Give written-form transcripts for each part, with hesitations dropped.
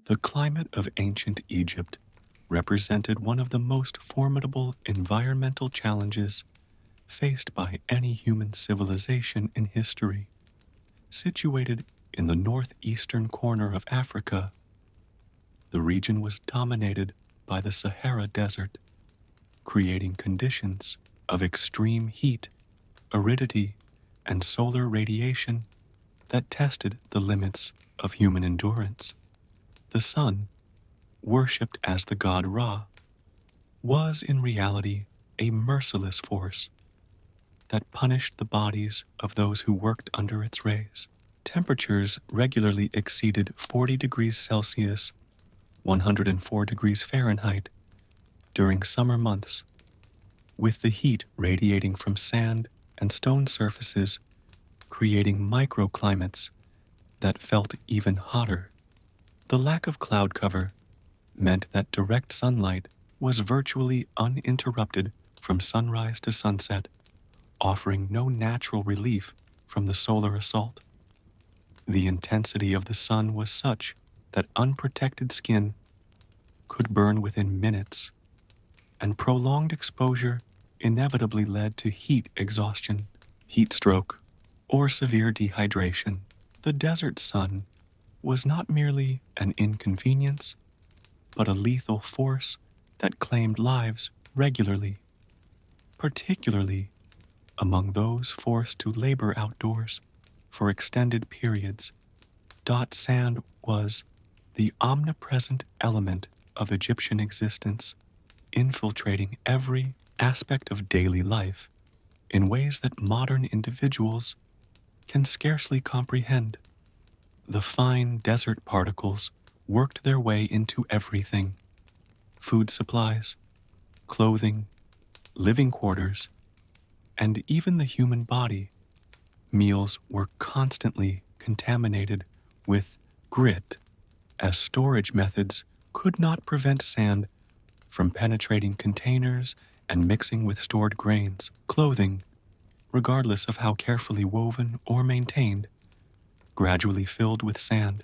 The climate of ancient Egypt represented one of the most formidable environmental challenges faced by any human civilization in history. Situated in the northeastern corner of Africa, the region was dominated by the Sahara Desert, creating conditions of extreme heat, aridity, and solar radiation that tested the limits of human endurance. The sun, worshipped as the god Ra, was in reality a merciless force that punished the bodies of those who worked under its rays. Temperatures regularly exceeded 40 degrees Celsius, 104 degrees Fahrenheit, during summer months, with the heat radiating from sand and stone surfaces, creating microclimates that felt even hotter. The lack of cloud cover meant that direct sunlight was virtually uninterrupted from sunrise to sunset, offering no natural relief from the solar assault. The intensity of the sun was such that unprotected skin could burn within minutes, and prolonged exposure inevitably led to heat exhaustion, heat stroke, or severe dehydration. The desert sun was not merely an inconvenience, but a lethal force that claimed lives regularly, particularly among those forced to labor outdoors for extended periods. Sand was the omnipresent element of Egyptian existence, infiltrating every aspect of daily life in ways that modern individuals can scarcely comprehend. The fine desert particles worked their way into everything: food supplies, clothing, living quarters, and even the human body. Meals were constantly contaminated with grit, as storage methods could not prevent sand from penetrating containers and mixing with stored grains. Clothing, regardless of how carefully woven or maintained, gradually filled with sand,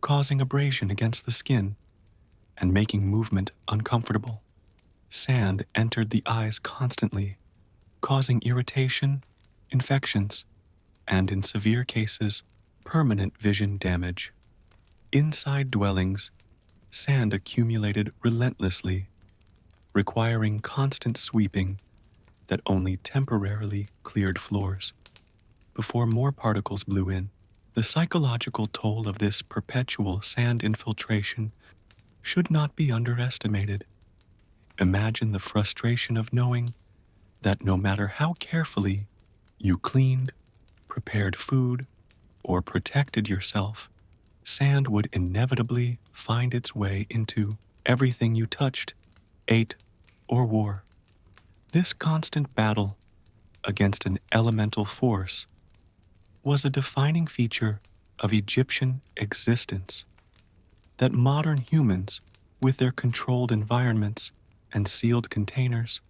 causing abrasion against the skin and making movement uncomfortable. Sand entered the eyes constantly, causing irritation, infections, and in severe cases, permanent vision damage. Inside dwellings, sand accumulated relentlessly, requiring constant sweeping that only temporarily cleared floors before more particles blew in. The psychological toll of this perpetual sand infiltration should not be underestimated. Imagine the frustration of knowing that no matter how carefully you cleaned, prepared food, or protected yourself, sand would inevitably find its way into everything you touched, ate, or wore. This constant battle against an elemental force was a defining feature of Egyptian existence that modern humans, with their controlled environments and sealed containers,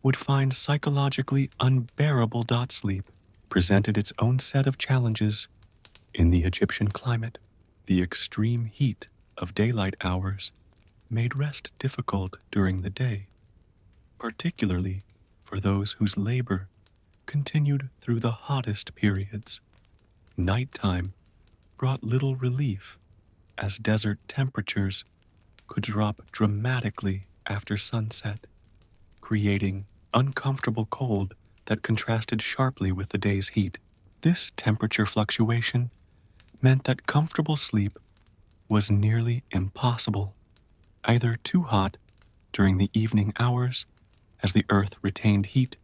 would find psychologically unbearable. Sleep presented its own set of challenges in the Egyptian climate. The extreme heat of daylight hours made rest difficult during the day, particularly for those whose labor continued through the hottest periods. Nighttime brought little relief, as desert temperatures could drop dramatically after sunset, creating uncomfortable cold that contrasted sharply with the day's heat. This temperature fluctuation meant that comfortable sleep was nearly impossible, either too hot during the evening hours as the earth retained heat,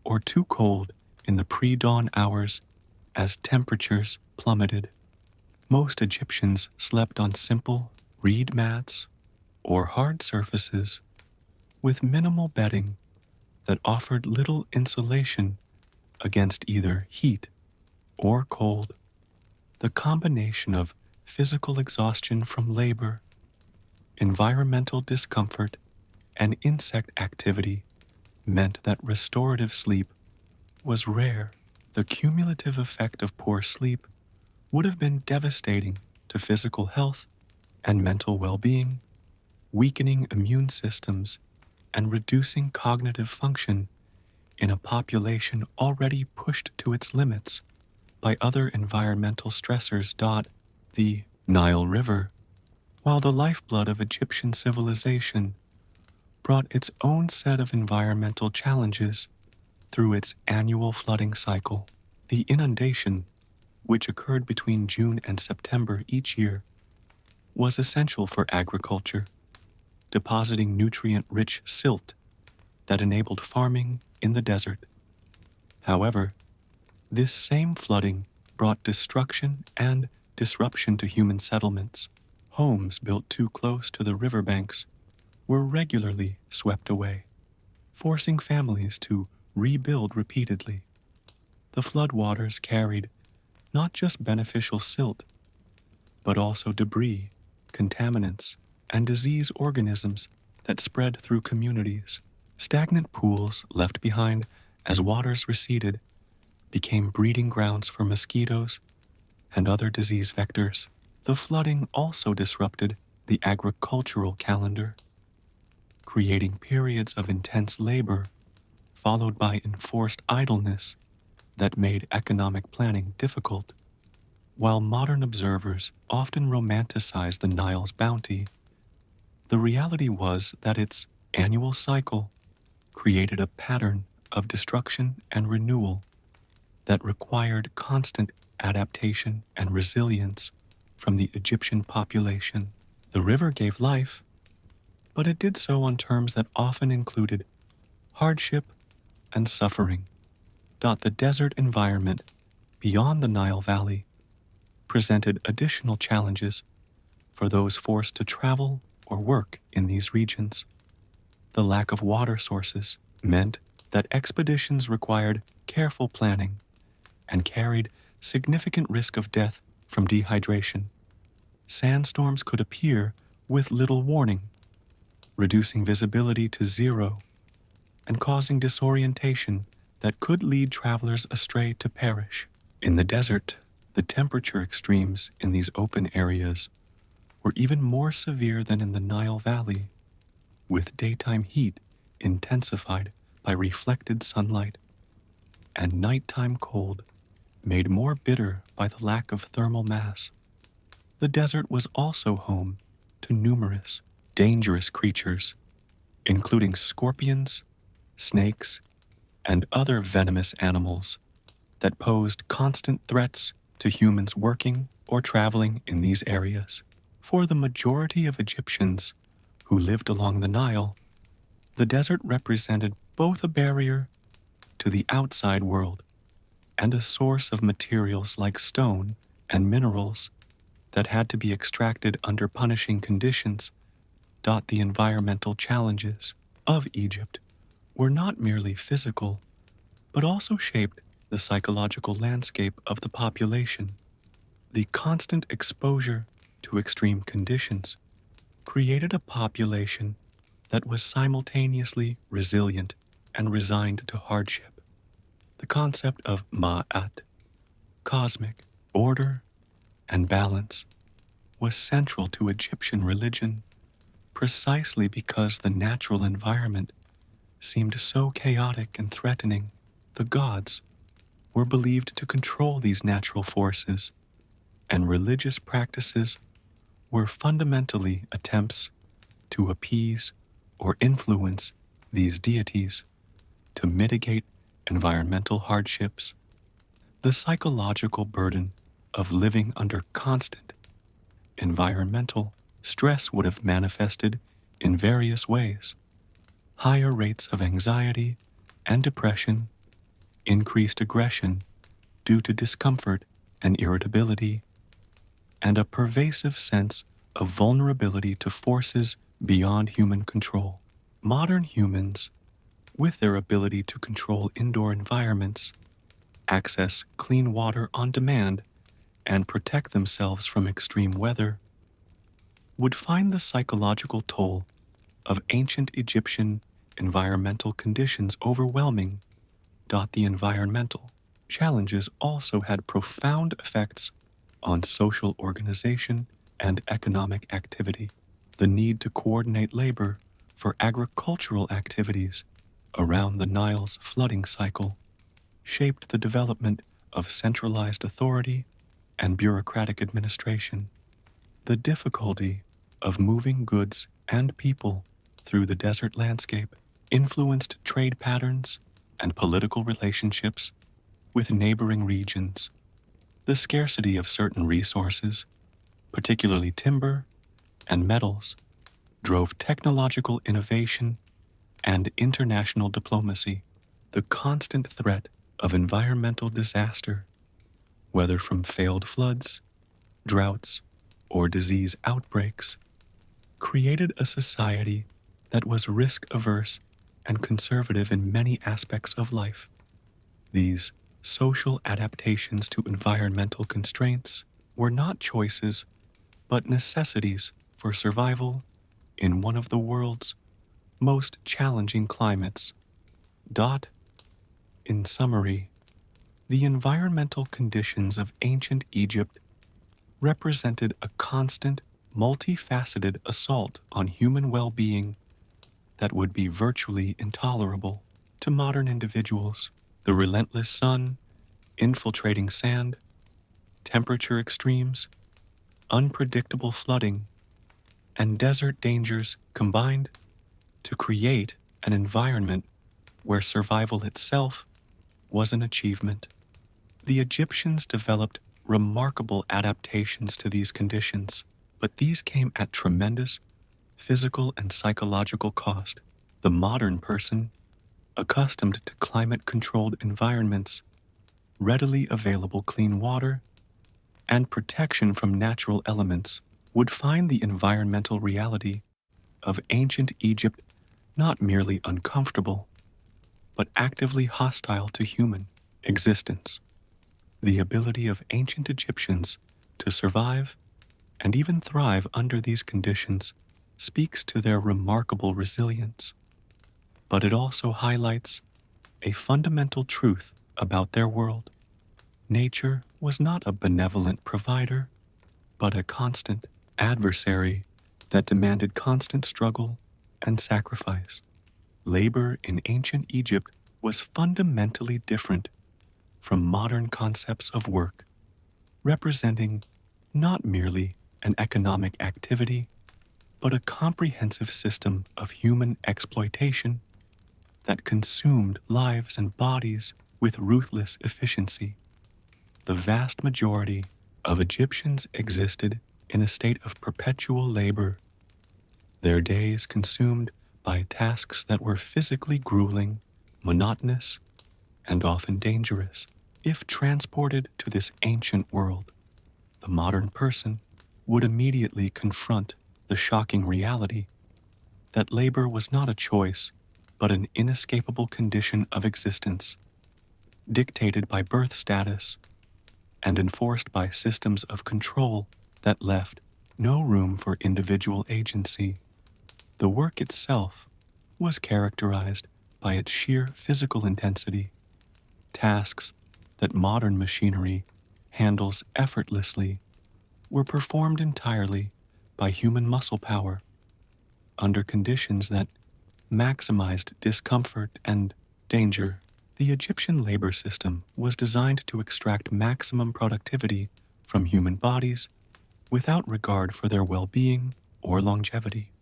or too cold in the pre-dawn hours as temperatures plummeted. Most Egyptians slept on simple reed mats or hard surfaces with minimal bedding that offered little insulation against either heat or cold. The combination of physical exhaustion from labor, environmental discomfort, and insect activity meant that restorative sleep was rare. The cumulative effect of poor sleep would have been devastating to physical health and mental well-being, weakening immune systems, and reducing cognitive function in a population already pushed to its limits by other environmental stressors. The Nile River, while the lifeblood of Egyptian civilization, brought its own set of environmental challenges through its annual flooding cycle. The inundation, which occurred between June and September each year, was essential for agriculture, depositing nutrient-rich silt that enabled farming in the desert. However, this same flooding brought destruction and disruption to human settlements. Homes built too close to the riverbanks were regularly swept away, forcing families to rebuild repeatedly. The floodwaters carried not just beneficial silt, but also debris, contaminants, and disease organisms that spread through communities. Stagnant pools left behind as waters receded became breeding grounds for mosquitoes and other disease vectors. The flooding also disrupted the agricultural calendar, creating periods of intense labor followed by enforced idleness that made economic planning difficult. While modern observers often romanticize the Nile's bounty, the reality was that its annual cycle created a pattern of destruction and renewal that required constant adaptation and resilience from the Egyptian population. The river gave life, but it did so on terms that often included hardship and suffering. The desert environment beyond the Nile Valley presented additional challenges for those forced to travel or work in these regions. The lack of water sources meant that expeditions required careful planning and carried significant risk of death from dehydration. Sandstorms could appear with little warning, reducing visibility to zero and causing disorientation that could lead travelers astray to perish. In the desert, the temperature extremes in these open areas were even more severe than in the Nile Valley, with daytime heat intensified by reflected sunlight and nighttime cold made more bitter by the lack of thermal mass. The desert was also home to numerous dangerous creatures, including scorpions, snakes, and other venomous animals that posed constant threats to humans working or traveling in these areas. For the majority of Egyptians who lived along the Nile, the desert represented both a barrier to the outside world and a source of materials like stone and minerals that had to be extracted under punishing conditions. The environmental challenges of Egypt were not merely physical, but also shaped the psychological landscape of the population. The constant exposure to extreme conditions created a population that was simultaneously resilient and resigned to hardship. The concept of ma'at, cosmic order and balance, was central to Egyptian religion precisely because the natural environment seemed so chaotic and threatening. The gods were believed to control these natural forces, and religious practices were fundamentally attempts to appease or influence these deities to mitigate environmental hardships. The psychological burden of living under constant environmental stress would have manifested in various ways: higher rates of anxiety and depression, increased aggression due to discomfort and irritability, and a pervasive sense of vulnerability to forces beyond human control. Modern humans, with their ability to control indoor environments, access clean water on demand, and protect themselves from extreme weather, would find the psychological toll of ancient Egyptian environmental conditions overwhelming. The environmental challenges also had profound effects on social organization and economic activity. The need to coordinate labor for agricultural activities around the Nile's flooding cycle shaped the development of centralized authority and bureaucratic administration. The difficulty of moving goods and people through the desert landscape influenced trade patterns and political relationships with neighboring regions. The scarcity of certain resources, particularly timber and metals, drove technological innovation and international diplomacy. The constant threat of environmental disaster, whether from failed floods, droughts, or disease outbreaks, created a society that was risk-averse and conservative in many aspects of life. These social adaptations to environmental constraints were not choices, but necessities for survival in one of the world's most challenging climates. In summary, the environmental conditions of ancient Egypt represented a constant, multifaceted assault on human well-being that would be virtually intolerable to modern individuals. The relentless sun, infiltrating sand, temperature extremes, unpredictable flooding, and desert dangers combined to create an environment where survival itself was an achievement. The Egyptians developed remarkable adaptations to these conditions, but these came at tremendous physical and psychological cost. The modern person, accustomed to climate-controlled environments, readily available clean water, and protection from natural elements, would find the environmental reality of ancient Egypt not merely uncomfortable, but actively hostile to human existence. The ability of ancient Egyptians to survive and even thrive under these conditions speaks to their remarkable resilience, but it also highlights a fundamental truth about their world. Nature was not a benevolent provider, but a constant adversary that demanded constant struggle and sacrifice. Labor in ancient Egypt was fundamentally different from modern concepts of work, representing not merely an economic activity, but a comprehensive system of human exploitation that consumed lives and bodies with ruthless efficiency. The vast majority of Egyptians existed in a state of perpetual labor, their days consumed by tasks that were physically grueling, monotonous, and often dangerous. If transported to this ancient world, the modern person would immediately confront the shocking reality that labor was not a choice, but an inescapable condition of existence, dictated by birth status and enforced by systems of control that left no room for individual agency. The work itself was characterized by its sheer physical intensity. Tasks that modern machinery handles effortlessly were performed entirely by human muscle power under conditions that maximized discomfort and danger. The Egyptian labor system was designed to extract maximum productivity from human bodies without regard for their well-being or longevity,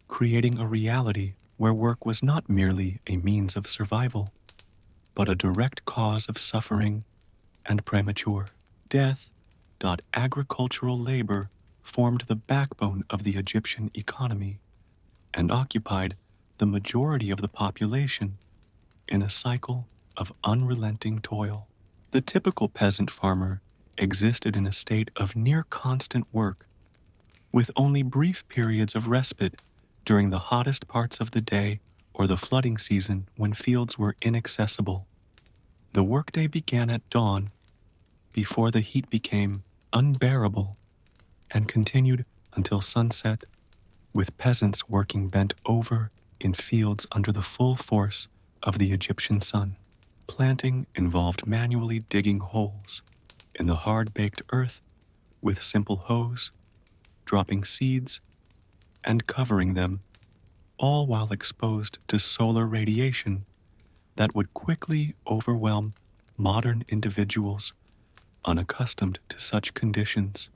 creating a reality where work was not merely a means of survival, but a direct cause of suffering and premature death. Agricultural labor formed the backbone of the Egyptian economy and occupied the majority of the population in a cycle of unrelenting toil. The typical peasant farmer existed in a state of near constant work, with only brief periods of respite during the hottest parts of the day or the flooding season when fields were inaccessible. The workday began at dawn, before the heat became unbearable, and continued until sunset, with peasants working bent over in fields under the full force of the Egyptian sun. Planting involved manually digging holes in the hard-baked earth with simple hoes dropping seeds and covering them, all while exposed to solar radiation that would quickly overwhelm modern individuals unaccustomed to such conditions.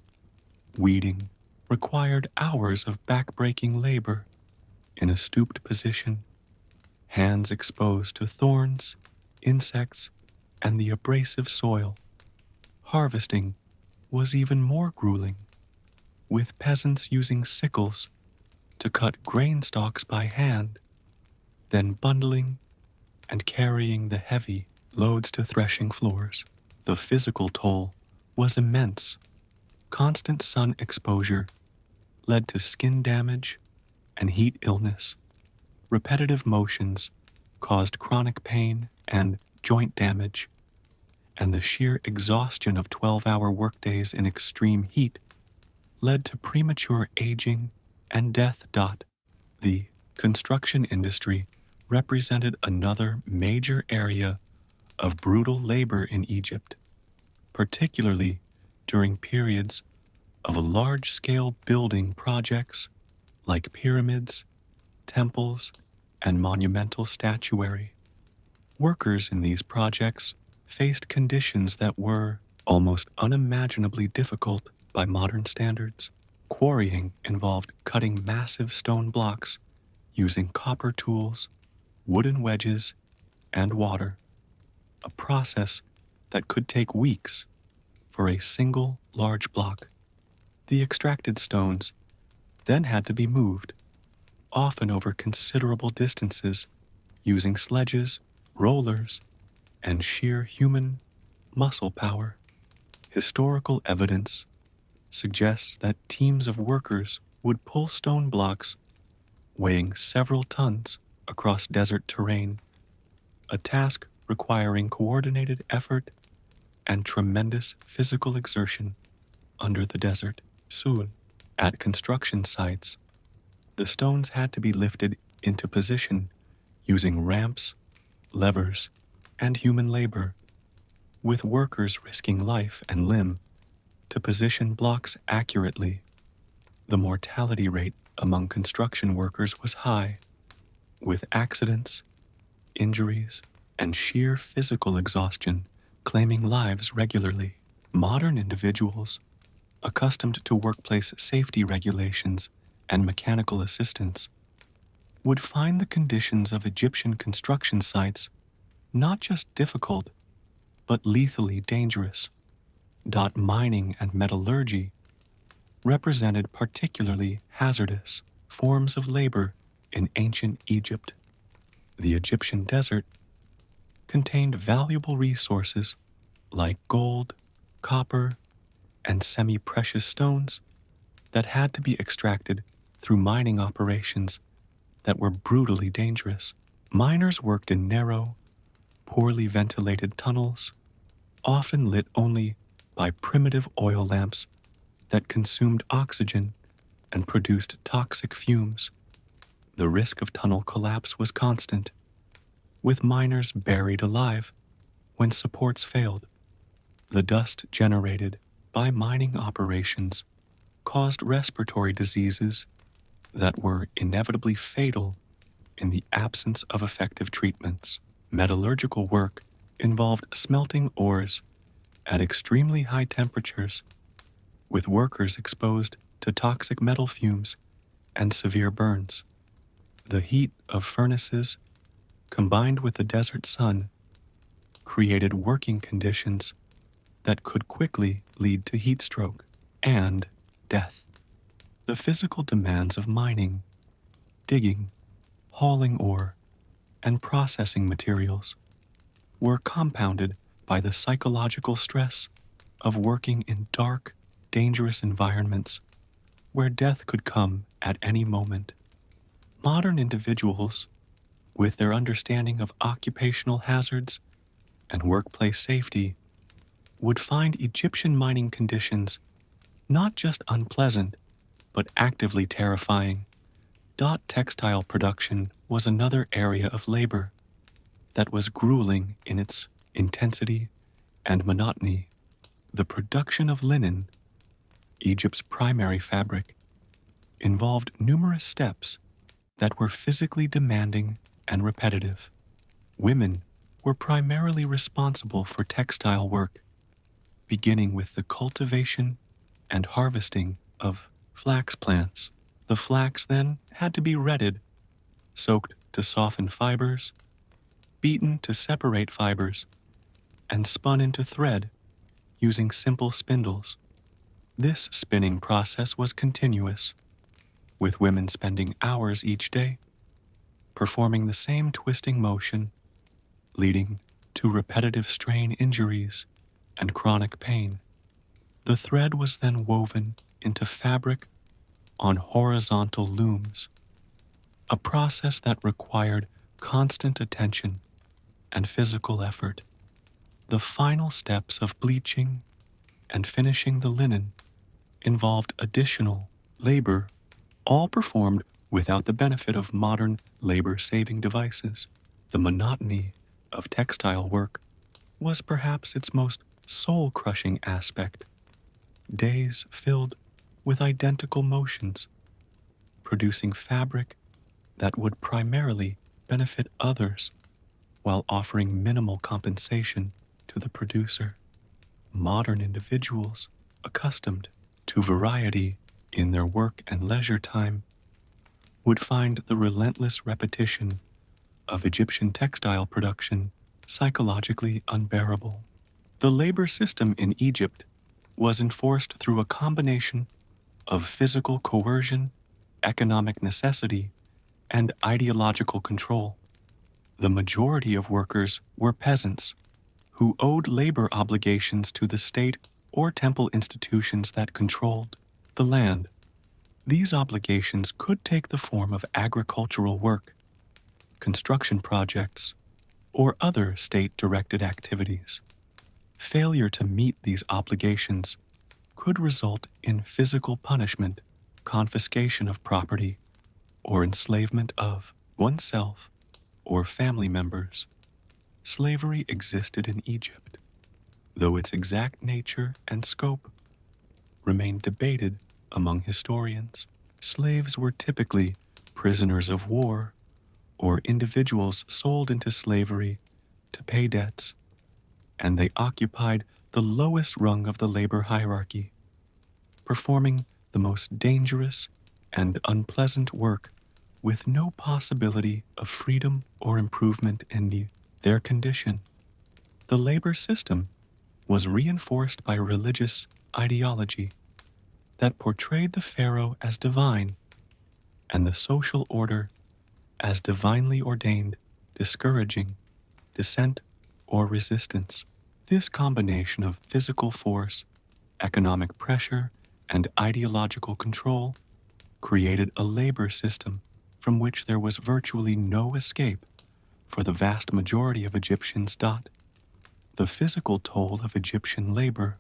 Weeding required hours of back-breaking labor in a stooped position, hands exposed to thorns, insects, and the abrasive soil. Harvesting was even more grueling, with peasants using sickles to cut grain stalks by hand, then bundling and carrying the heavy loads to threshing floors. The physical toll was immense. Constant sun exposure led to skin damage and heat illness. Repetitive motions caused chronic pain and joint damage, and the sheer exhaustion of 12-hour workdays in extreme heat led to premature aging and death. The construction industry represented another major area of brutal labor in Egypt, particularly during periods of large-scale building projects like pyramids, temples, and monumental statuary. Workers in these projects faced conditions that were almost unimaginably difficult by modern standards. Quarrying involved cutting massive stone blocks using copper tools, wooden wedges, and water, a process that could take weeks for a single large block. The extracted stones then had to be moved, often over considerable distances, using sledges, rollers, and sheer human muscle power. Historical evidence suggests that teams of workers would pull stone blocks weighing several tons across desert terrain, a task requiring coordinated effort and tremendous physical exertion under the desert. Soon, at construction sites, the stones had to be lifted into position using ramps, levers, and human labor, with workers risking life and limb to position blocks accurately. The mortality rate among construction workers was high, with accidents, injuries, and sheer physical exhaustion claiming lives regularly. Modern individuals, accustomed to workplace safety regulations and mechanical assistance, would find the conditions of Egyptian construction sites not just difficult, but lethally dangerous. Mining and metallurgy represented particularly hazardous forms of labor in ancient Egypt. The Egyptian desert contained valuable resources like gold, copper, and semi-precious stones that had to be extracted through mining operations that were brutally dangerous. Miners worked in narrow, poorly ventilated tunnels, often lit only by primitive oil lamps that consumed oxygen and produced toxic fumes. The risk of tunnel collapse was constant, with miners buried alive when supports failed. The dust generated by mining operations caused respiratory diseases that were inevitably fatal in the absence of effective treatments. Metallurgical work involved smelting ores at extremely high temperatures, with workers exposed to toxic metal fumes and severe burns. The heat of furnaces, combined with the desert sun, created working conditions that could quickly lead to heat stroke and death. The physical demands of mining, digging, hauling ore, and processing materials were compounded by the psychological stress of working in dark, dangerous environments where death could come at any moment. Modern individuals, with their understanding of occupational hazards and workplace safety, would find Egyptian mining conditions not just unpleasant, but actively terrifying. Textile production was another area of labor that was grueling in its intensity and monotony. The production of linen, Egypt's primary fabric, involved numerous steps that were physically demanding and repetitive. Women were primarily responsible for textile work, beginning with the cultivation and harvesting of flax plants. The flax then had to be retted, soaked to soften fibers, beaten to separate fibers, and spun into thread using simple spindles. This spinning process was continuous, with women spending hours each day performing the same twisting motion, leading to repetitive strain injuries and chronic pain. The thread was then woven into fabric on horizontal looms, a process that required constant attention and physical effort. The final steps of bleaching and finishing the linen involved additional labor, all performed without the benefit of modern labor-saving devices. The monotony of textile work was perhaps its most soul-crushing aspect. Days filled with identical motions, producing fabric that would primarily benefit others while offering minimal compensation to the producer. Modern individuals, accustomed to variety in their work and leisure time, would find the relentless repetition of Egyptian textile production psychologically unbearable. The labor system in Egypt was enforced through a combination of physical coercion, economic necessity, and ideological control. The majority of workers were peasants who owed labor obligations to the state or temple institutions that controlled the land. These obligations could take the form of agricultural work, construction projects, or other state-directed activities. Failure to meet these obligations could result in physical punishment, confiscation of property, or enslavement of oneself or family members. Slavery existed in Egypt, though its exact nature and scope remain debated among historians. Slaves were typically prisoners of war or individuals sold into slavery to pay debts, and they occupied the lowest rung of the labor hierarchy, performing the most dangerous and unpleasant work with no possibility of freedom or improvement in their condition. The labor system was reinforced by religious ideology that portrayed the pharaoh as divine and the social order as divinely ordained, discouraging dissent or resistance. This combination of physical force, economic pressure, and ideological control created a labor system from which there was virtually no escape for the vast majority of Egyptians. The physical toll of Egyptian labor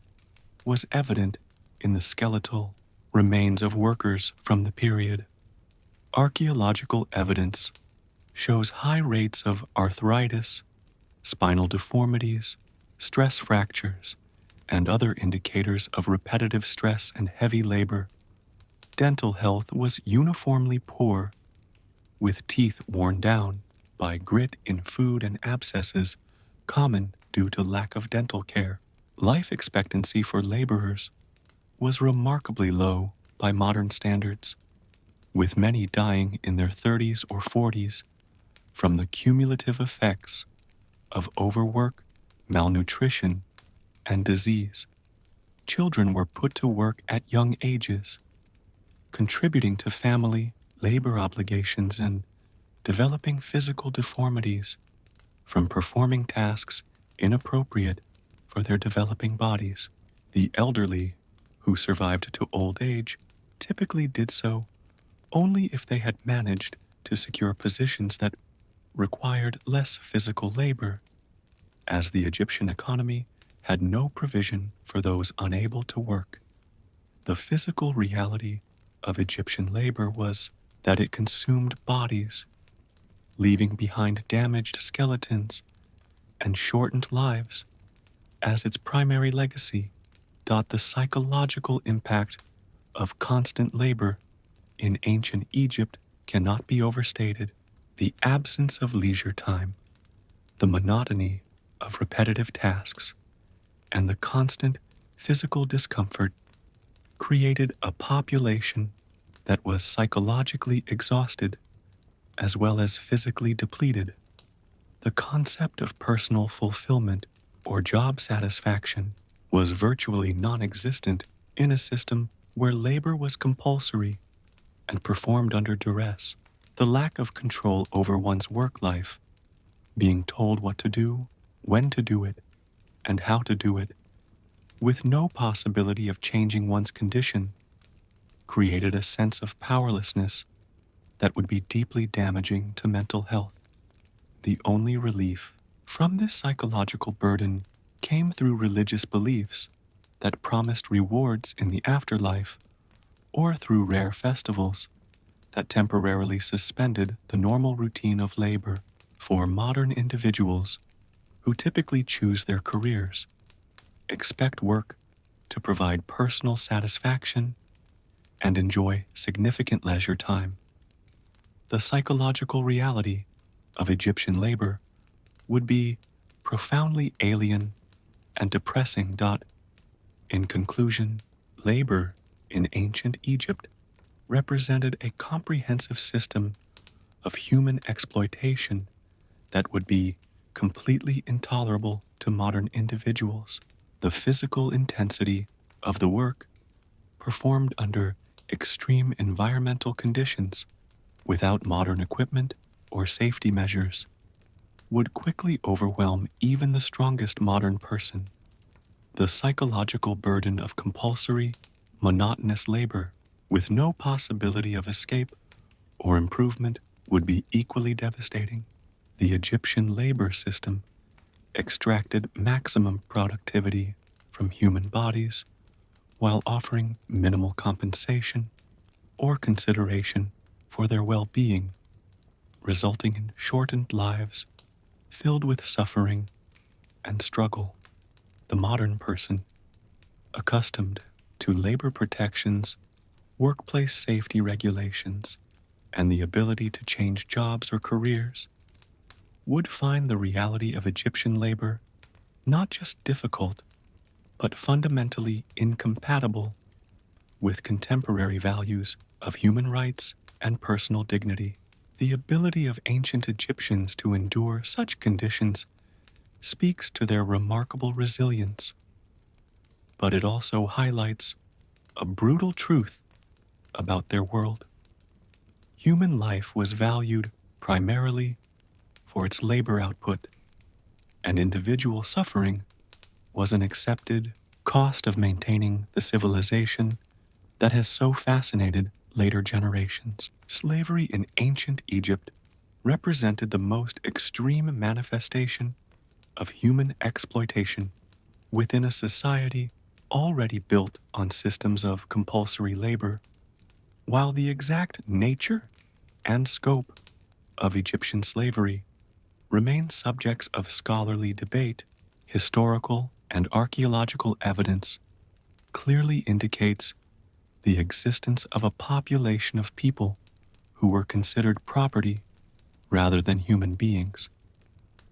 was evident in the skeletal remains of workers from the period. Archaeological evidence shows high rates of arthritis, spinal deformities, stress fractures, and other indicators of repetitive stress and heavy labor. Dental health was uniformly poor, with teeth worn down by grit in food and abscesses common due to lack of dental care. Life expectancy for laborers was remarkably low by modern standards, with many dying in their 30s or 40s from the cumulative effects of overwork, malnutrition, and disease. Children were put to work at young ages, contributing to family labor obligations and developing physical deformities from performing tasks inappropriate for their developing bodies. The elderly who survived to old age typically did so only if they had managed to secure positions that required less physical labor, as the Egyptian economy had no provision for those unable to work. The physical reality of Egyptian labor was that it consumed bodies, leaving behind damaged skeletons and shortened lives as its primary legacy. The psychological impact of constant labor in ancient Egypt cannot be overstated. The absence of leisure time, the monotony of repetitive tasks, and the constant physical discomfort created a population that was psychologically exhausted as well as physically depleted. The concept of personal fulfillment or job satisfaction was virtually non existent in a system where labor was compulsory and performed under duress. The lack of control over one's work life, being told what to do, when to do it, and how to do it, with no possibility of changing one's condition, created a sense of powerlessness that would be deeply damaging to mental health. The only relief from this psychological burden came through religious beliefs that promised rewards in the afterlife, or through rare festivals that temporarily suspended the normal routine of labor. For modern individuals who typically choose their careers, expect work to provide personal satisfaction, and enjoy significant leisure time. The psychological reality of Egyptian labor would be profoundly alien and depressing. In conclusion, labor in ancient Egypt represented a comprehensive system of human exploitation that would be completely intolerable to modern individuals. The physical intensity of the work, performed under extreme environmental conditions without modern equipment or safety measures, would quickly overwhelm even the strongest modern person. The psychological burden of compulsory, monotonous labor with no possibility of escape or improvement would be equally devastating. The Egyptian labor system extracted maximum productivity from human bodies while offering minimal compensation or consideration for their well-being, resulting in shortened lives filled with suffering and struggle. The modern person, accustomed to labor protections, workplace safety regulations, and the ability to change jobs or careers, would find the reality of Egyptian labor not just difficult, but fundamentally incompatible with contemporary values of human rights and personal dignity. The ability of ancient Egyptians to endure such conditions speaks to their remarkable resilience, but it also highlights a brutal truth about their world. Human life was valued primarily for its labor output, and individual suffering was an accepted cost of maintaining the civilization that has so fascinated later generations. Slavery in ancient Egypt represented the most extreme manifestation of human exploitation within a society already built on systems of compulsory labor. While the exact nature and scope of Egyptian slavery remain subjects of scholarly debate, historical and archaeological evidence clearly indicates the existence of a population of people who were considered property rather than human beings,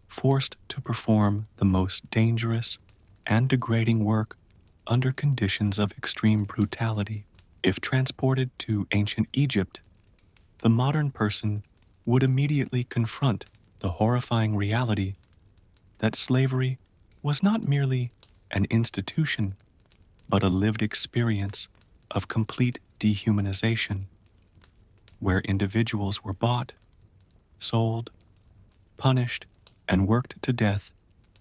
forced to perform the most dangerous and degrading work under conditions of extreme brutality. If transported to ancient Egypt, the modern person would immediately confront the horrifying reality that slavery was not merely an institution, but a lived experience of complete dehumanization, where individuals were bought, sold, punished, and worked to death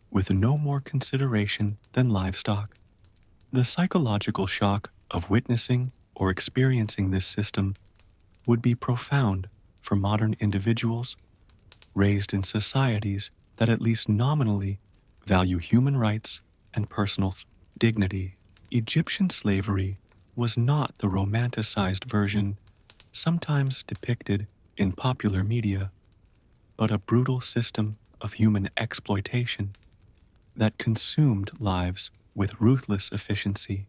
with no more consideration than livestock. The psychological shock of witnessing or experiencing this system would be profound for modern individuals raised in societies that at least nominally value human rights and personal dignity. Egyptian slavery was not the romanticized version sometimes depicted in popular media, but a brutal system of human exploitation that consumed lives with ruthless efficiency.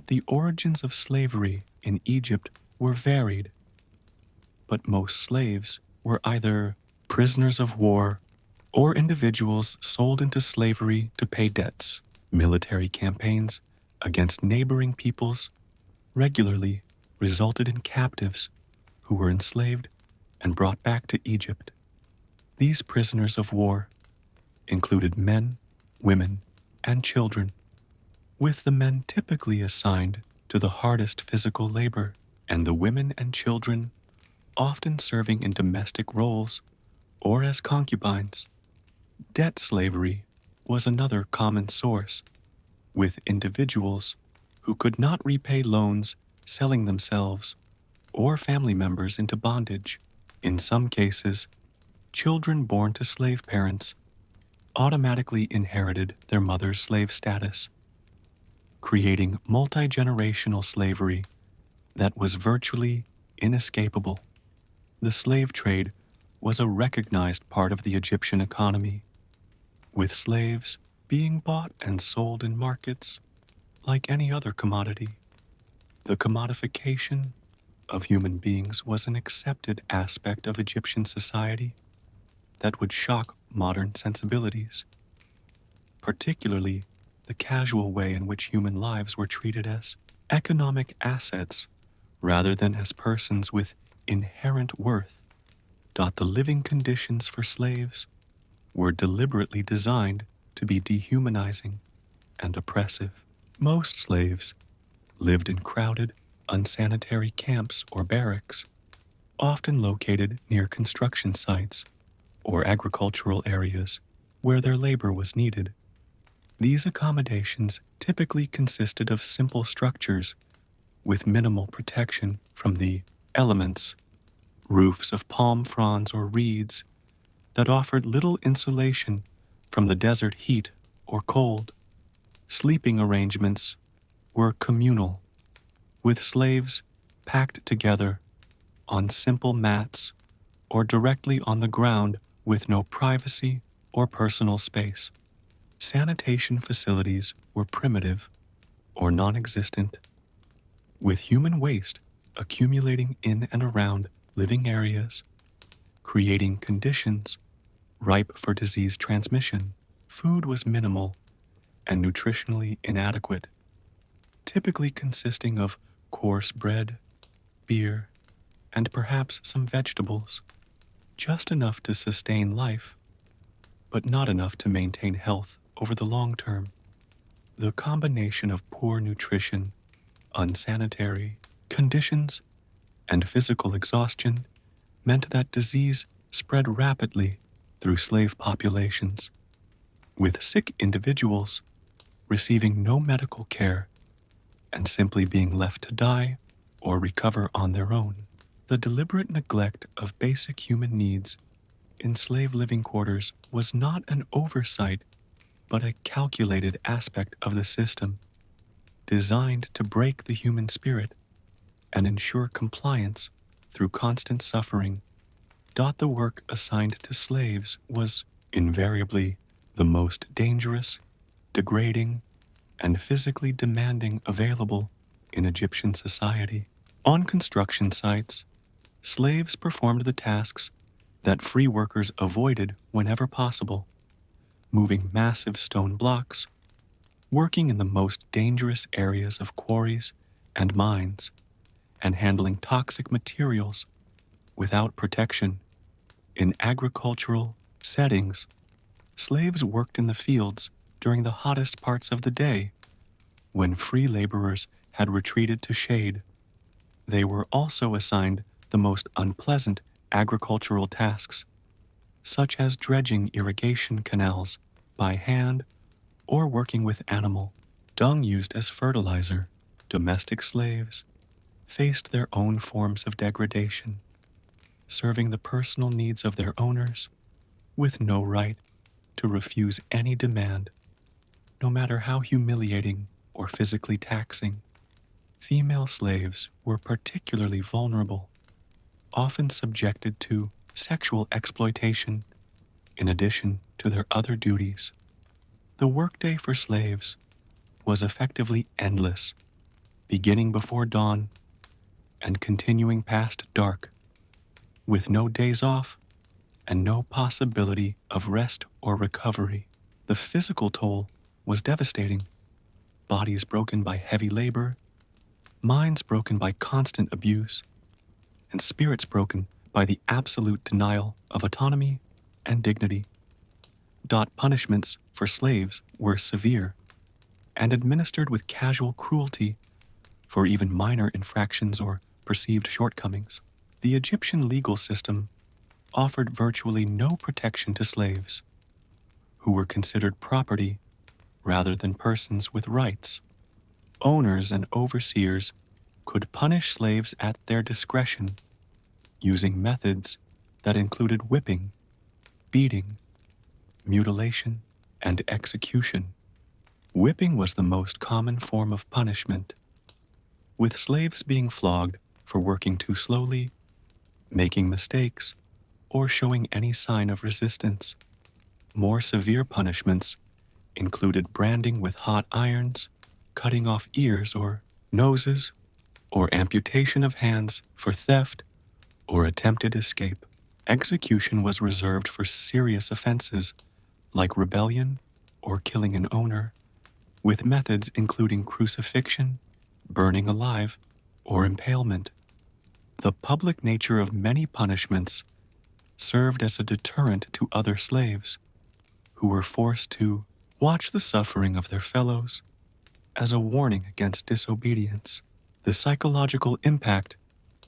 The origins of slavery in Egypt were varied, but most slaves were either prisoners of war or individuals sold into slavery to pay debts. Military campaigns against neighboring peoples regularly resulted in captives who were enslaved and brought back to Egypt. These prisoners of war included men, women, and children, with the men typically assigned to the hardest physical labor, and the women and children often serving in domestic roles or as concubines. Debt slavery was another common source, with individuals who could not repay loans selling themselves or family members into bondage. In some cases, children born to slave parents automatically inherited their mother's slave status, creating multi-generational slavery that was virtually inescapable. The slave trade was a recognized part of the Egyptian economy, with slaves being bought and sold in markets like any other commodity. The commodification of human beings was an accepted aspect of Egyptian society that would shock modern sensibilities, particularly the casual way in which human lives were treated as economic assets rather than as persons with inherent worth. The living conditions for slaves were deliberately designed to be dehumanizing and oppressive. Most slaves lived in crowded, unsanitary camps or barracks, often located near construction sites or agricultural areas where their labor was needed. These accommodations typically consisted of simple structures with minimal protection from the elements, roofs of palm fronds or reeds that offered little insulation from the desert heat or cold. Sleeping arrangements were communal, with slaves packed together on simple mats or directly on the ground with no privacy or personal space. Sanitation facilities were primitive or non-existent, with human waste accumulating in and around living areas, creating conditions ripe for disease transmission. Food was minimal and nutritionally inadequate, typically consisting of coarse bread, beer, and perhaps some vegetables, just enough to sustain life, but not enough to maintain health over the long term. The combination of poor nutrition, unsanitary conditions, and physical exhaustion meant that disease spread rapidly through slave populations, with sick individuals receiving no medical care and simply being left to die or recover on their own. The deliberate neglect of basic human needs in slave living quarters was not an oversight, but a calculated aspect of the system, designed to break the human spirit and ensure compliance through constant suffering. The work assigned to slaves was invariably the most dangerous, degrading, and physically demanding available in Egyptian society. On construction sites, slaves performed the tasks that free workers avoided whenever possible, moving massive stone blocks, working in the most dangerous areas of quarries and mines, and handling toxic materials without protection. In agricultural settings, slaves worked in the fields during the hottest parts of the day when free laborers had retreated to shade. They were also assigned the most unpleasant agricultural tasks, such as dredging irrigation canals by hand or working with animal dung used as fertilizer. Domestic slaves faced their own forms of degradation, serving the personal needs of their owners with no right to refuse any demand, no matter how humiliating or physically taxing. Female slaves were particularly vulnerable, often subjected to sexual exploitation in addition to their other duties. The workday for slaves was effectively endless, beginning before dawn and continuing past dark, with no days off and no possibility of rest or recovery. The physical toll was devastating. Bodies broken by heavy labor, minds broken by constant abuse, and spirits broken by the absolute denial of autonomy and dignity. Punishments for slaves were severe and administered with casual cruelty for even minor infractions or perceived shortcomings. The Egyptian legal system offered virtually no protection to slaves, who were considered property rather than persons with rights. Owners and overseers could punish slaves at their discretion using methods that included whipping, beating, mutilation, and execution. Whipping was the most common form of punishment, with slaves being flogged for working too slowly, making mistakes, or showing any sign of resistance. More severe punishments included branding with hot irons, cutting off ears or noses, or amputation of hands for theft or attempted escape. Execution was reserved for serious offenses like rebellion or killing an owner, with methods including crucifixion, burning alive, or impalement. The public nature of many punishments served as a deterrent to other slaves, who were forced to watch the suffering of their fellows as a warning against disobedience. The psychological impact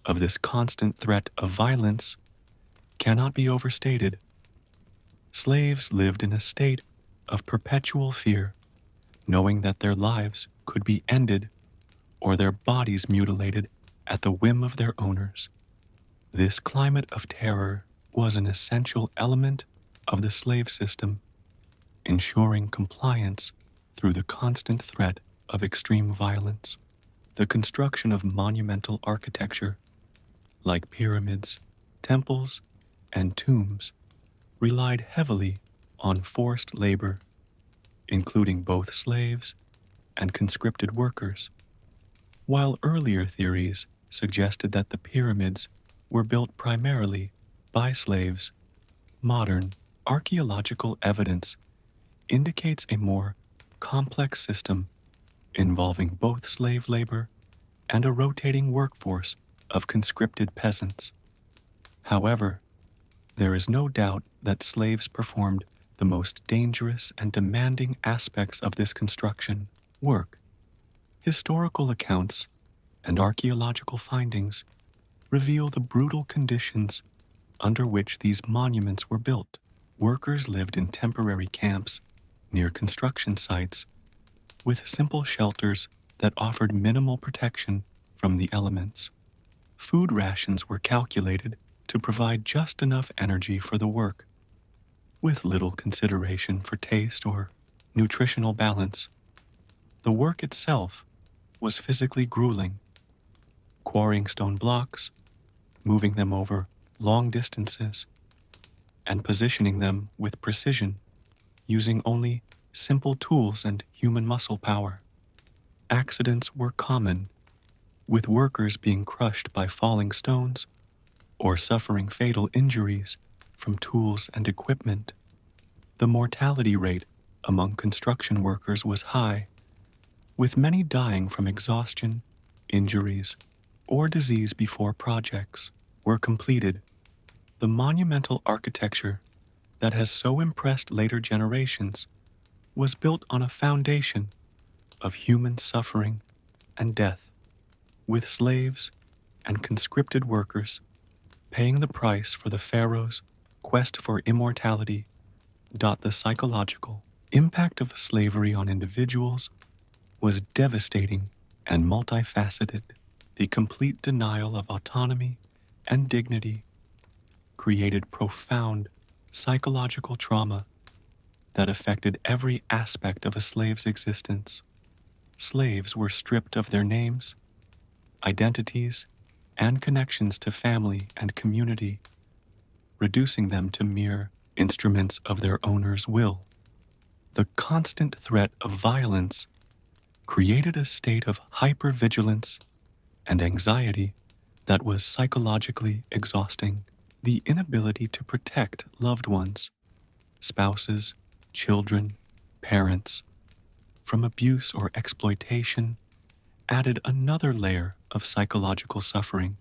of this constant threat of violence cannot be overstated. Slaves lived in a state of perpetual fear, knowing that their lives could be ended or their bodies mutilated at the whim of their owners. This climate of terror was an essential element of the slave system, ensuring compliance through the constant threat of extreme violence. The construction of monumental architecture, like pyramids, temples, and tombs, relied heavily on forced labor, including both slaves and conscripted workers. While earlier theories suggested that the pyramids were built primarily by slaves, modern archaeological evidence indicates a more complex system involving both slave labor and a rotating workforce of conscripted peasants. However, there is no doubt that slaves performed the most dangerous and demanding aspects of this construction work. Historical accounts and archaeological findings reveal the brutal conditions under which these monuments were built. Workers lived in temporary camps near construction sites with simple shelters that offered minimal protection from the elements. Food rations were calculated to provide just enough energy for the work, with little consideration for taste or nutritional balance. The work itself was physically grueling, quarrying stone blocks, moving them over long distances, and positioning them with precision, using only simple tools and human muscle power. Accidents were common, with workers being crushed by falling stones or suffering fatal injuries from tools and equipment. The mortality rate among construction workers was high, with many dying from exhaustion, injuries, or disease before projects were completed. The monumental architecture that has so impressed later generations was built on a foundation of human suffering and death, with slaves and conscripted workers paying the price for the pharaohs' quest for immortality. The psychological impact of slavery on individuals was devastating and multifaceted. The complete denial of autonomy and dignity created profound psychological trauma that affected every aspect of a slave's existence. Slaves were stripped of their names, identities, and connections to family and community, reducing them to mere instruments of their owner's will. The constant threat of violence created a state of hypervigilance and anxiety that was psychologically exhausting. The inability to protect loved ones, spouses, children, parents, from abuse or exploitation added another layer of psychological suffering.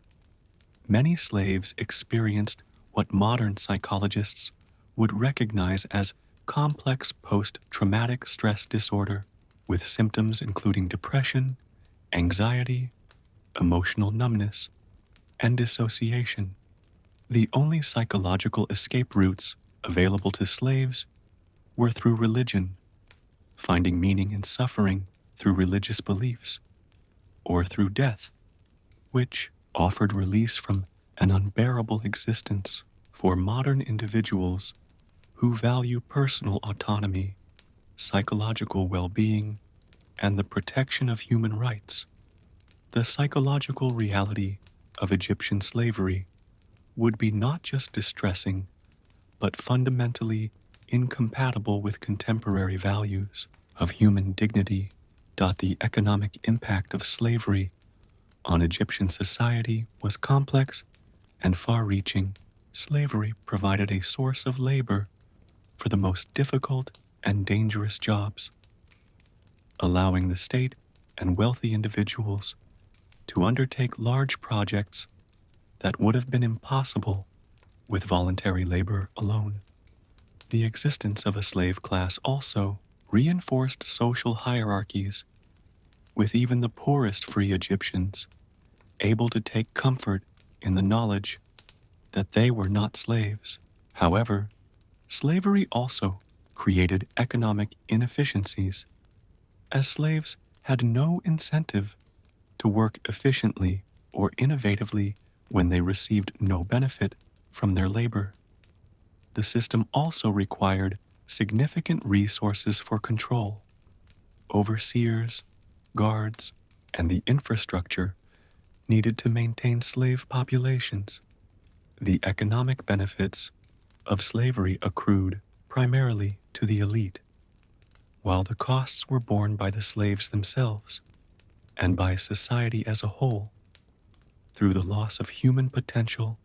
Many slaves experienced what modern psychologists would recognize as complex post-traumatic stress disorder, with symptoms including depression, anxiety, emotional numbness, and dissociation. The only psychological escape routes available to slaves were through religion, finding meaning in suffering through religious beliefs, or through death, which offered release from an unbearable existence. For modern individuals who value personal autonomy, psychological well being, and the protection of human rights. The psychological reality of Egyptian slavery would be not just distressing, but fundamentally incompatible with contemporary values of human dignity. The economic impact of slavery on Egyptian society was complex and far reaching. Slavery provided a source of labor for the most difficult and dangerous jobs, allowing the state and wealthy individuals to undertake large projects that would have been impossible with voluntary labor alone. The existence of a slave class also reinforced social hierarchies, with even the poorest free Egyptians able to take comfort in the knowledge that they were not slaves. However, slavery also created economic inefficiencies, as slaves had no incentive to work efficiently or innovatively when they received no benefit from their labor. The system also required significant resources for control. Overseers, guards, and the infrastructure needed to maintain slave populations. The economic benefits of slavery accrued primarily to the elite, while the costs were borne by the slaves themselves and by society as a whole through the loss of human potential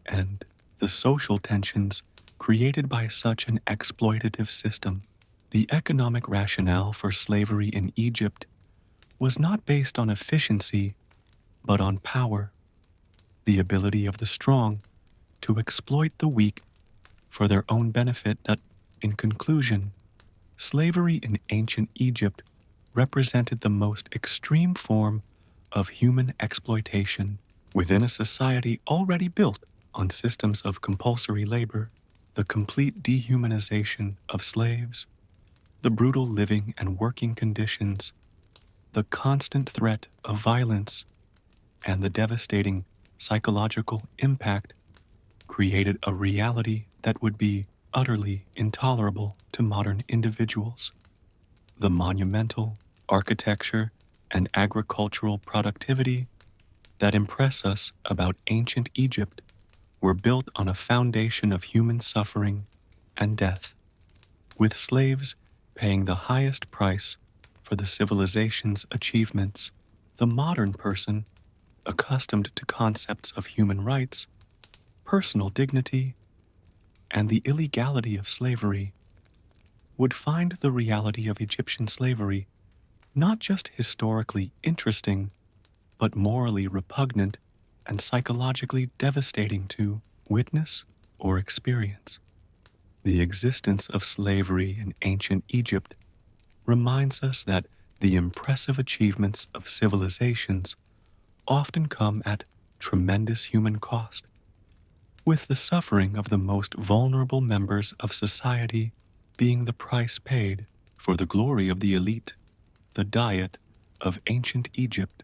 and the social tensions created by such an exploitative system. The economic rationale for slavery in Egypt was not based on efficiency, but on power, the ability of the strong to exploit the weak for their own benefit. In conclusion, slavery in ancient Egypt represented the most extreme form of human exploitation within a society already built on systems of compulsory labor. The complete dehumanization of slaves, the brutal living and working conditions, the constant threat of violence, and the devastating psychological impact created a reality that would be utterly intolerable to modern individuals. The monumental architecture and agricultural productivity that impress us about ancient Egypt were built on a foundation of human suffering and death, with slaves paying the highest price for the civilization's achievements. The modern person, accustomed to concepts of human rights, personal dignity, and the illegality of slavery, would find the reality of Egyptian slavery not just historically interesting, but morally repugnant and psychologically devastating to witness or experience. The existence of slavery in ancient Egypt reminds us that the impressive achievements of civilizations often come at tremendous human cost, with the suffering of the most vulnerable members of society being the price paid for the glory of the elite. The diet of ancient Egypt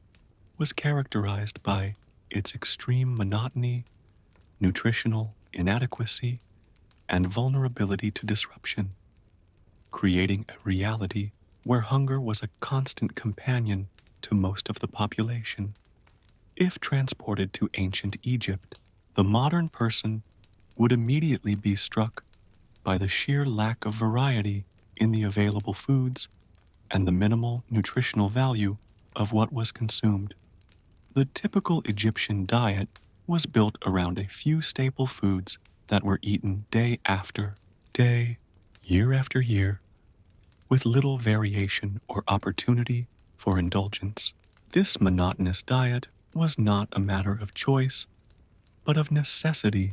was characterized by its extreme monotony, nutritional inadequacy, and vulnerability to disruption, creating a reality where hunger was a constant companion to most of the population. If transported to ancient Egypt, the modern person would immediately be struck by the sheer lack of variety in the available foods and the minimal nutritional value of what was consumed. The typical Egyptian diet was built around a few staple foods that were eaten day after day, year after year, with little variation or opportunity for indulgence. This monotonous diet was not a matter of choice, but of necessity,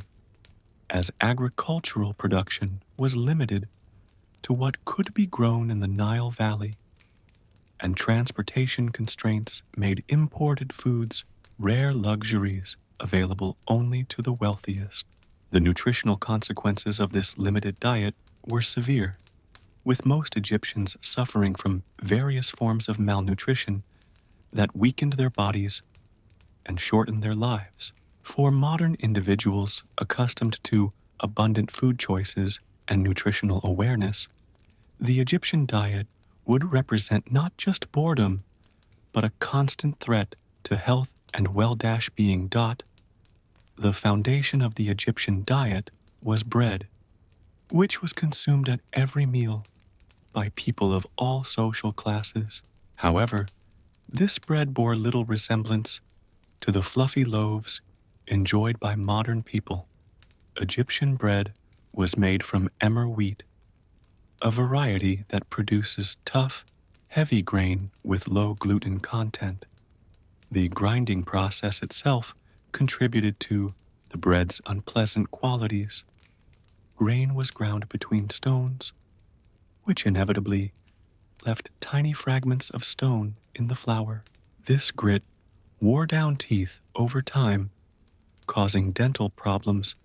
as agricultural production was limited to what could be grown in the Nile Valley, and transportation constraints made imported foods rare luxuries available only to the wealthiest. The nutritional consequences of this limited diet were severe, with most Egyptians suffering from various forms of malnutrition that weakened their bodies and shortened their lives. For modern individuals accustomed to abundant food choices and nutritional awareness, the Egyptian diet would represent not just boredom, but a constant threat to health and well-being. The foundation of the Egyptian diet was bread, which was consumed at every meal by people of all social classes. However, this bread bore little resemblance to the fluffy loaves enjoyed by modern people. Egyptian bread was made from emmer wheat, a variety that produces tough, heavy grain with low gluten content. The grinding process itself contributed to the bread's unpleasant qualities. Grain was ground between stones, which inevitably left tiny fragments of stone in the flour. This grit wore down teeth over time, causing dental problems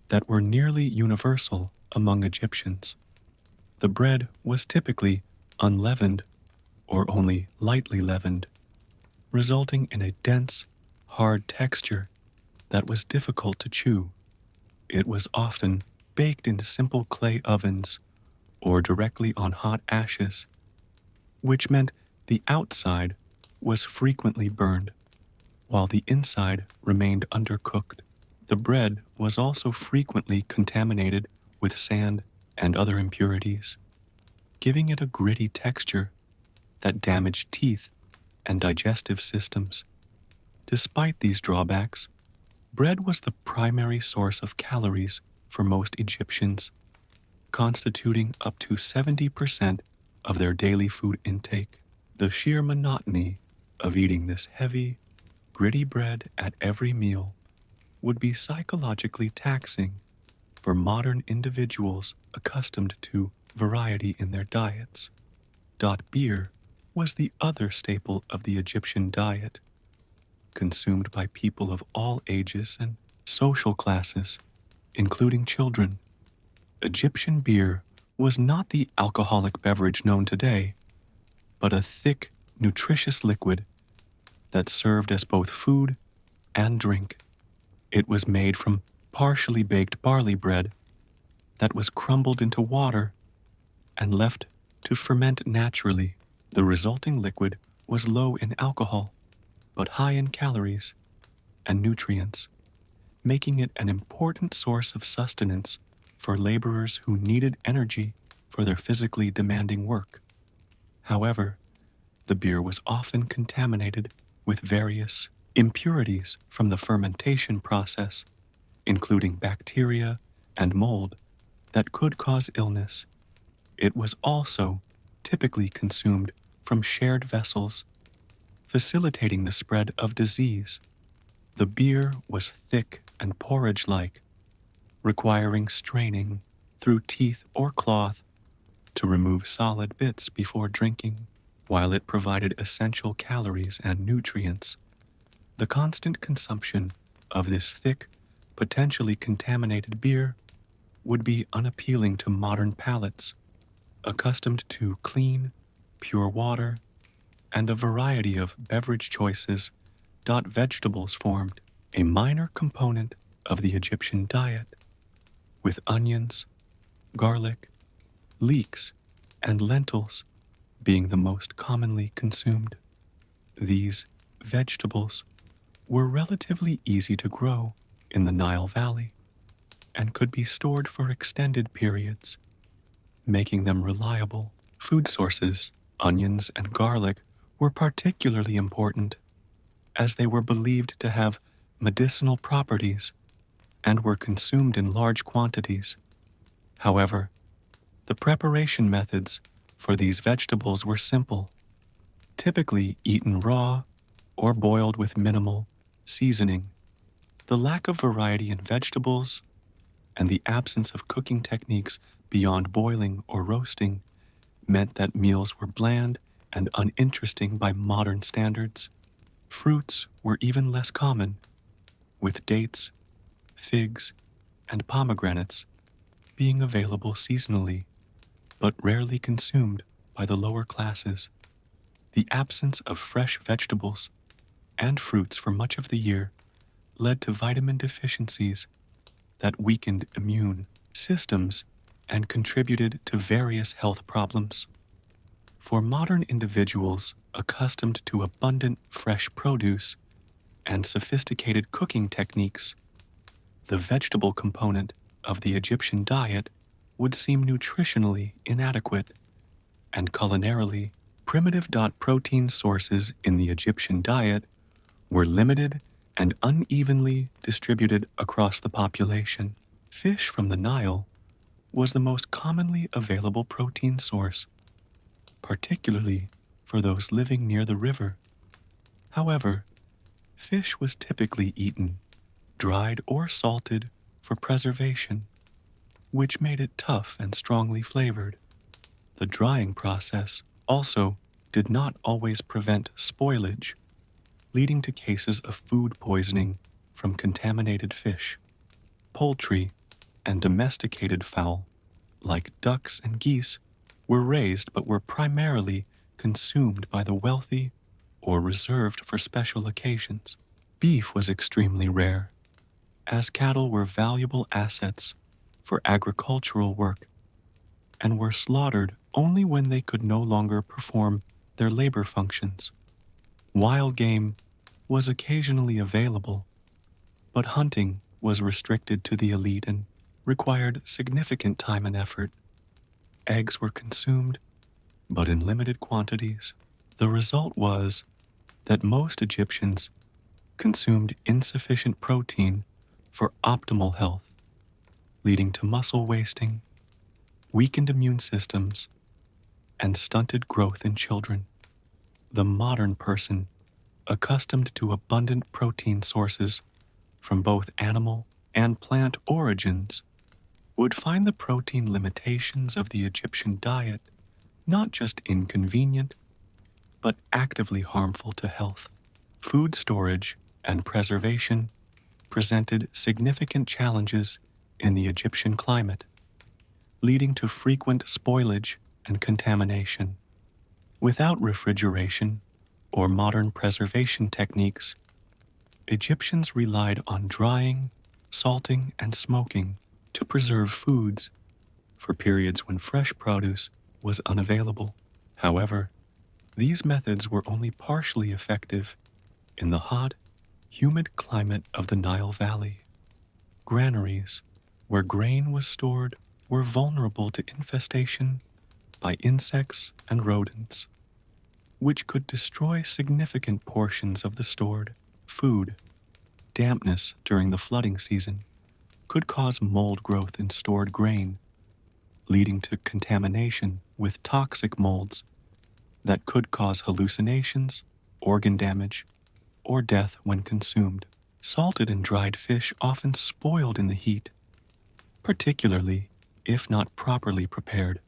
that were nearly universal among Egyptians. The bread was typically unleavened or only lightly leavened, resulting in a dense, hard texture that was difficult to chew. It was often baked in simple clay ovens or directly on hot ashes, which meant the outside was frequently burned, while the inside remained undercooked. The bread was also frequently contaminated with sand and other impurities, giving it a gritty texture that damaged teeth and digestive systems. Despite these drawbacks, bread was the primary source of calories for most Egyptians, constituting up to 70% of their daily food intake. The sheer monotony of eating this heavy, gritty bread at every meal would be psychologically taxing for modern individuals accustomed to variety in their diets. Beer was the other staple of the Egyptian diet, consumed by people of all ages and social classes, including children. Egyptian beer was not the alcoholic beverage known today, but a thick, nutritious liquid that served as both food and drink. It was made from partially baked barley bread that was crumbled into water and left to ferment naturally. The resulting liquid was low in alcohol, but high in calories and nutrients, making it an important source of sustenance for laborers who needed energy for their physically demanding work. However, the beer was often contaminated with various impurities from the fermentation process, including bacteria and mold that could cause illness. It was also typically consumed from shared vessels, facilitating the spread of disease. The beer was thick and porridge-like, requiring straining through teeth or cloth to remove solid bits before drinking. While it provided essential calories and nutrients, the constant consumption of this thick, potentially contaminated beer would be unappealing to modern palates, accustomed to clean, pure water, and a variety of beverage choices. Vegetables formed a minor component of the Egyptian diet, with onions, garlic, leeks, and lentils being the most commonly consumed. These vegetables were relatively easy to grow in the Nile Valley and could be stored for extended periods, making them reliable food sources. Onions and garlic were particularly important, as they were believed to have medicinal properties and were consumed in large quantities. However, the preparation methods for these vegetables were simple, typically eaten raw or boiled with minimal seasoning. The lack of variety in vegetables and the absence of cooking techniques beyond boiling or roasting meant that meals were bland and uninteresting by modern standards. Fruits were even less common, with dates, figs, and pomegranates being available seasonally, but rarely consumed by the lower classes. The absence of fresh vegetables and fruits for much of the year led to vitamin deficiencies that weakened immune systems and contributed to various health problems. For modern individuals accustomed to abundant fresh produce and sophisticated cooking techniques, the vegetable component of the Egyptian diet would seem nutritionally inadequate, and culinarily, primitive. Protein sources in the Egyptian diet were limited and unevenly distributed across the population. Fish from the Nile was the most commonly available protein source, particularly for those living near the river. However, fish was typically eaten, dried or salted for preservation, which made it tough and strongly flavored. The drying process also did not always prevent spoilage, leading to cases of food poisoning from contaminated fish. Poultry and domesticated fowl, like ducks and geese, were raised but were primarily consumed by the wealthy or reserved for special occasions. Beef was extremely rare, as cattle were valuable assets for agricultural work and were slaughtered only when they could no longer perform their labor functions. Wild game was occasionally available, but hunting was restricted to the elite and required significant time and effort. Eggs were consumed, but in limited quantities. The result was that most Egyptians consumed insufficient protein for optimal health, leading to muscle wasting, weakened immune systems, and stunted growth in children. The modern person, accustomed to abundant protein sources from both animal and plant origins, would find the protein limitations of the Egyptian diet not just inconvenient, but actively harmful to health. Food storage and preservation presented significant challenges in the Egyptian climate, leading to frequent spoilage and contamination. Without refrigeration or modern preservation techniques, Egyptians relied on drying, salting, and smoking to preserve foods for periods when fresh produce was unavailable. However, these methods were only partially effective in the hot, humid climate of the Nile Valley. Granaries, where grain was stored, were vulnerable to infestation by insects and rodents, which could destroy significant portions of the stored food. Dampness during the flooding season could cause mold growth in stored grain, leading to contamination with toxic molds that could cause hallucinations, organ damage, or death when consumed. Salted and dried fish often spoiled in the heat, particularly if not properly prepared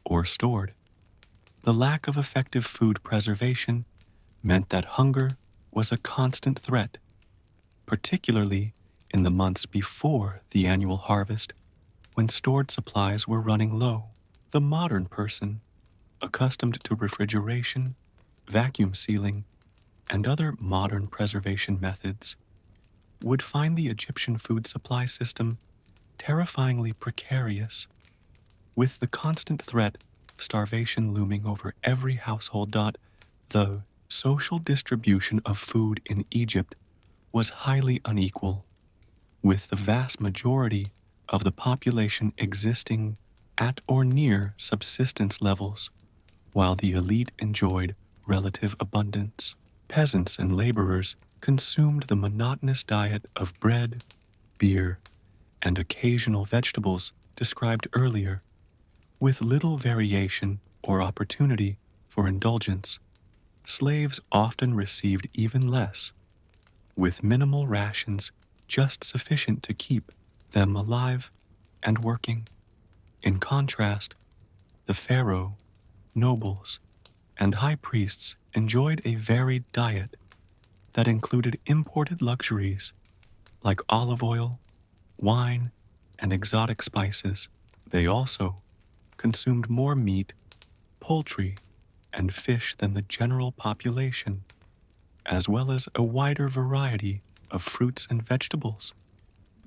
or stored. The lack of effective food preservation meant that hunger was a constant threat, particularly in the months before the annual harvest when stored supplies were running low. The modern person, accustomed to refrigeration, vacuum sealing, and other modern preservation methods, would find the Egyptian food supply system terrifyingly precarious, with the constant threat of starvation looming over every household. The social distribution of food in Egypt was highly unequal, with the vast majority of the population existing at or near subsistence levels, while the elite enjoyed relative abundance. Peasants and laborers consumed the monotonous diet of bread, beer, and occasional vegetables described earlier, with little variation or opportunity for indulgence. Slaves often received even less, with minimal rations just sufficient to keep them alive and working. In contrast, the pharaoh, nobles, and high priests enjoyed a varied diet that included imported luxuries like olive oil, wine, and exotic spices. They also consumed more meat, poultry, and fish than the general population, as well as a wider variety of fruits and vegetables.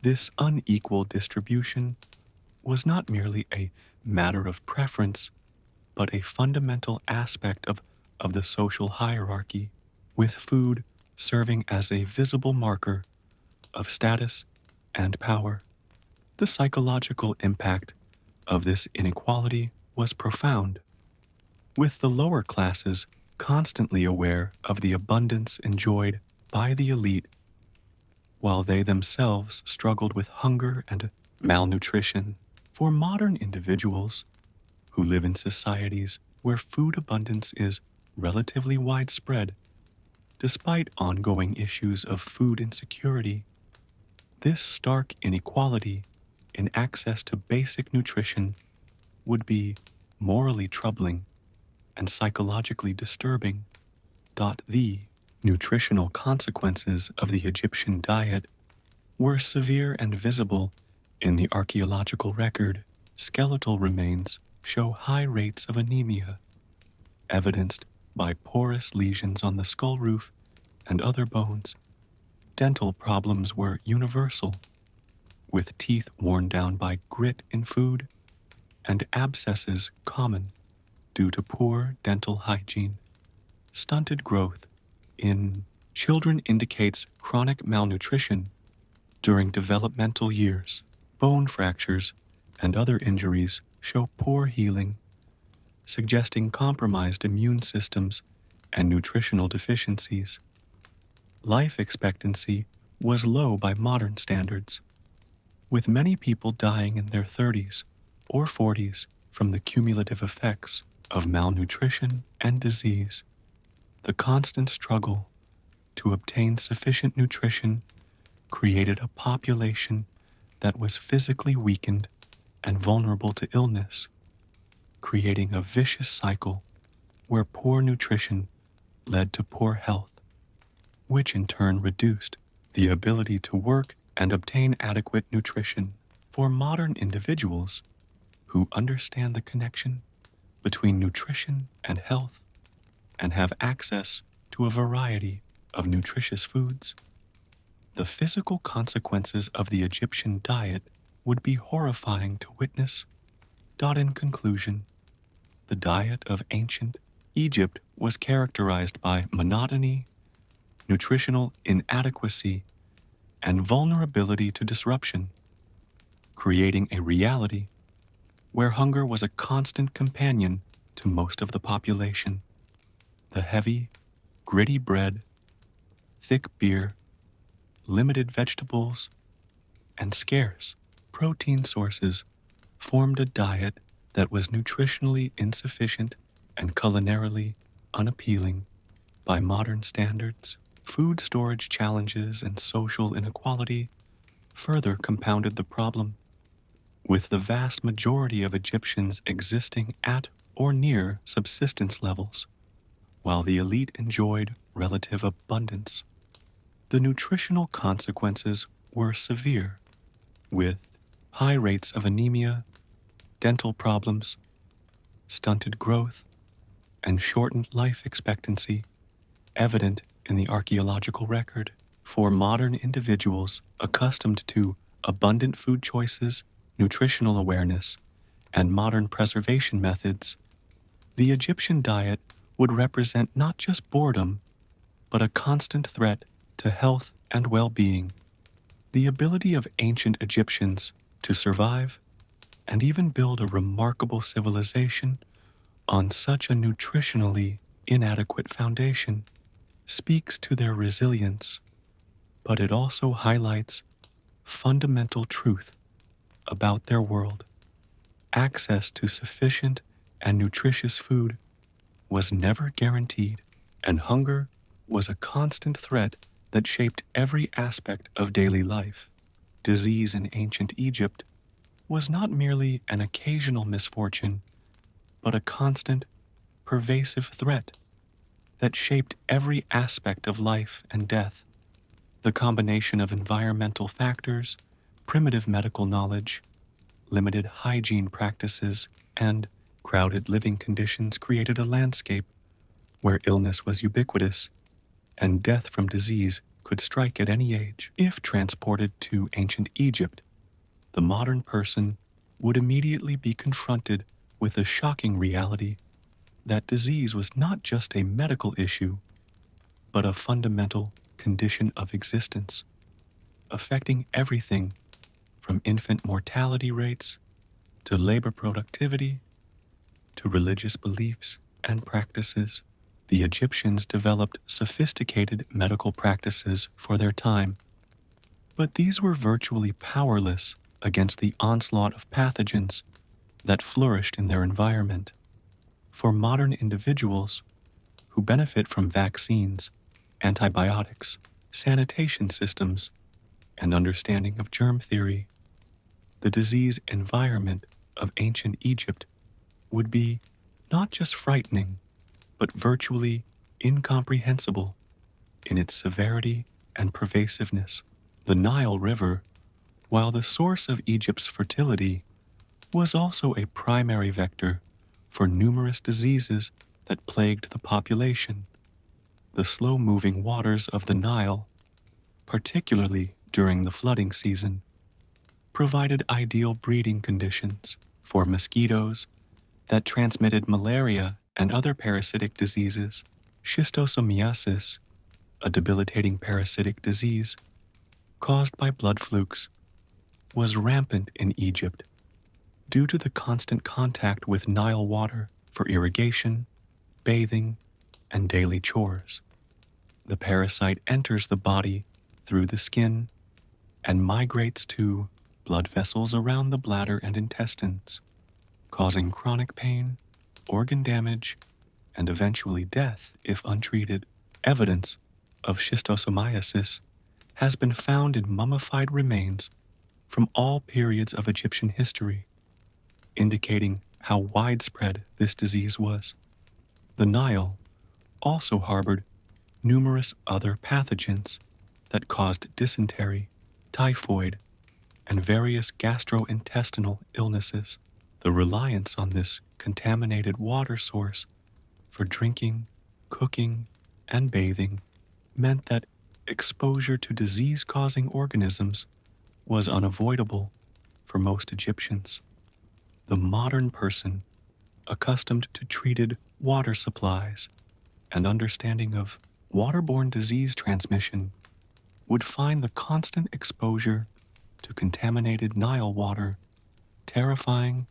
This unequal distribution was not merely a matter of preference, but a fundamental aspect of the social hierarchy, with food serving as a visible marker of status and power. The psychological impact of this inequality was profound, with the lower classes constantly aware of the abundance enjoyed by the elite, while they themselves struggled with hunger and malnutrition. For modern individuals who live in societies where food abundance is relatively widespread, despite ongoing issues of food insecurity, this stark inequality in access to basic nutrition would be morally troubling and psychologically disturbing. The nutritional consequences of the Egyptian diet were severe and visible in the archaeological record. Skeletal remains show high rates of anemia, evidenced by porous lesions on the skull roof and other bones. Dental problems were universal, with teeth worn down by grit in food and abscesses common due to poor dental hygiene. Stunted growth in children indicates chronic malnutrition during developmental years. Bone fractures and other injuries show poor healing, suggesting compromised immune systems and nutritional deficiencies. Life expectancy was low by modern standards, with many people dying in their 30s or 40s from the cumulative effects of malnutrition and disease. The constant struggle to obtain sufficient nutrition created a population that was physically weakened and vulnerable to illness, creating a vicious cycle where poor nutrition led to poor health, which in turn reduced the ability to work and obtain adequate nutrition. For modern individuals who understand the connection between nutrition and health and have access to a variety of nutritious foods, the physical consequences of the Egyptian diet would be horrifying to witness. In conclusion, the diet of ancient Egypt was characterized by monotony, nutritional inadequacy, and vulnerability to disruption, creating a reality where hunger was a constant companion to most of the population. The heavy, gritty bread, thick beer, limited vegetables, and scarce protein sources formed a diet that was nutritionally insufficient and culinarily unappealing by modern standards. Food storage challenges and social inequality further compounded the problem, with the vast majority of Egyptians existing at or near subsistence levels, while the elite enjoyed relative abundance. The nutritional consequences were severe, with high rates of anemia, dental problems, stunted growth, and shortened life expectancy evident in the archaeological record. For modern individuals accustomed to abundant food choices, nutritional awareness, and modern preservation methods, the Egyptian diet would represent not just boredom, but a constant threat to health and well-being. The ability of ancient Egyptians to survive and even build a remarkable civilization on such a nutritionally inadequate foundation speaks to their resilience, but it also highlights fundamental truth about their world. Access to sufficient and nutritious food was never guaranteed, and hunger was a constant threat that shaped every aspect of daily life. Disease in ancient Egypt was not merely an occasional misfortune, but a constant, pervasive threat that shaped every aspect of life and death. The combination of environmental factors, primitive medical knowledge, limited hygiene practices, and crowded living conditions created a landscape where illness was ubiquitous and death from disease could strike at any age. If transported to ancient Egypt, the modern person would immediately be confronted with the shocking reality that disease was not just a medical issue, but a fundamental condition of existence, affecting everything from infant mortality rates to labor productivity to religious beliefs and practices. The Egyptians developed sophisticated medical practices for their time, but these were virtually powerless against the onslaught of pathogens that flourished in their environment. For modern individuals who benefit from vaccines, antibiotics, sanitation systems, and understanding of germ theory, the disease environment of ancient Egypt would be not just frightening, but virtually incomprehensible in its severity and pervasiveness. The Nile River, while the source of Egypt's fertility, was also a primary vector for numerous diseases that plagued the population. The slow-moving waters of the Nile, particularly during the flooding season, provided ideal breeding conditions for mosquitoes that transmitted malaria and other parasitic diseases. Schistosomiasis, a debilitating parasitic disease caused by blood flukes, was rampant in Egypt due to the constant contact with Nile water for irrigation, bathing, and daily chores. The parasite enters the body through the skin and migrates to blood vessels around the bladder and intestines, causing chronic pain, organ damage, and eventually death if untreated. Evidence of schistosomiasis has been found in mummified remains from all periods of Egyptian history, indicating how widespread this disease was. The Nile also harbored numerous other pathogens that caused dysentery, typhoid, and various gastrointestinal illnesses. The reliance on this contaminated water source for drinking, cooking, and bathing meant that exposure to disease-causing organisms was unavoidable for most Egyptians. The modern person, accustomed to treated water supplies and understanding of waterborne disease transmission, would find the constant exposure to contaminated Nile water terrifying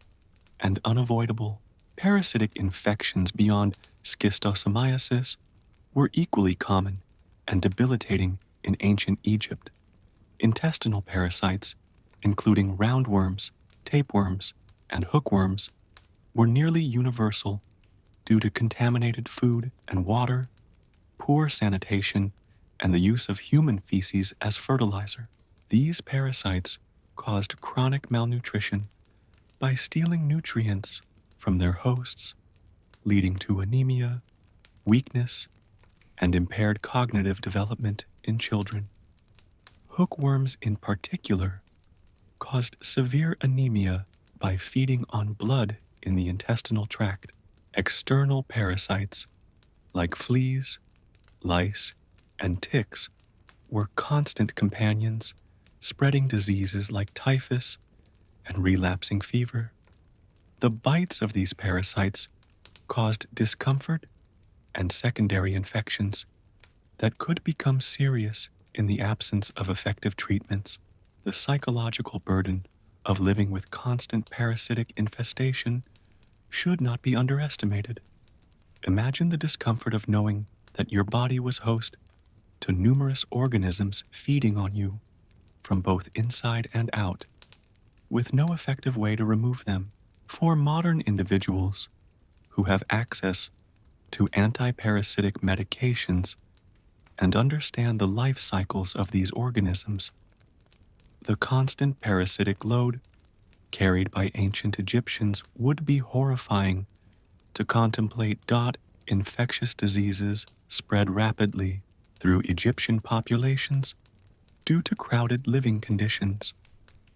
and unavoidable. Parasitic infections beyond schistosomiasis were equally common and debilitating in ancient Egypt. Intestinal parasites, including roundworms, tapeworms, and hookworms, were nearly universal due to contaminated food and water, poor sanitation, and the use of human feces as fertilizer. These parasites caused chronic malnutrition by stealing nutrients from their hosts, leading to anemia, weakness, and impaired cognitive development in children. Hookworms in particular caused severe anemia by feeding on blood in the intestinal tract. External parasites like fleas, lice, and ticks were constant companions, spreading diseases like typhus and relapsing fever. The bites of these parasites caused discomfort and secondary infections that could become serious in the absence of effective treatments. The psychological burden of living with constant parasitic infestation should not be underestimated. Imagine the discomfort of knowing that your body was host to numerous organisms feeding on you from both inside and out, with no effective way to remove them. For modern individuals who have access to antiparasitic medications and understand the life cycles of these organisms, the constant parasitic load carried by ancient Egyptians would be horrifying to contemplate. Infectious diseases spread rapidly through Egyptian populations due to crowded living conditions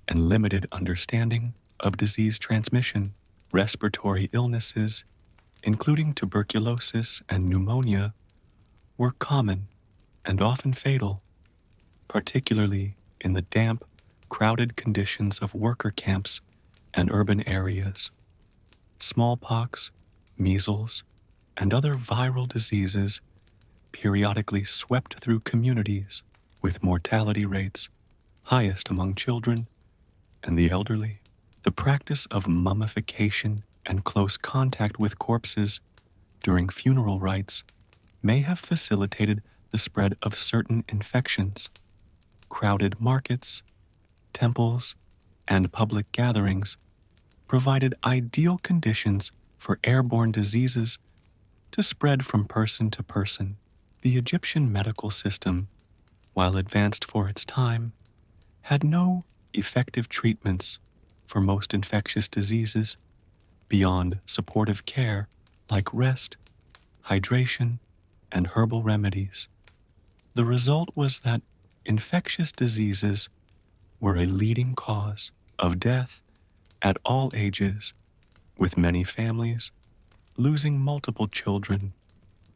and limited understanding of disease transmission. Respiratory illnesses, including tuberculosis and pneumonia, were common and often fatal, particularly in the damp, crowded conditions of worker camps and urban areas. Smallpox, measles, and other viral diseases periodically swept through communities, with mortality rates highest among children and the elderly. The practice of mummification and close contact with corpses during funeral rites may have facilitated the spread of certain infections. Crowded markets, temples, and public gatherings provided ideal conditions for airborne diseases to spread from person to person. The Egyptian medical system, while advanced for its time, had no effective treatments for most infectious diseases beyond supportive care like rest, hydration, and herbal remedies. The result was that infectious diseases were a leading cause of death at all ages, with many families losing multiple children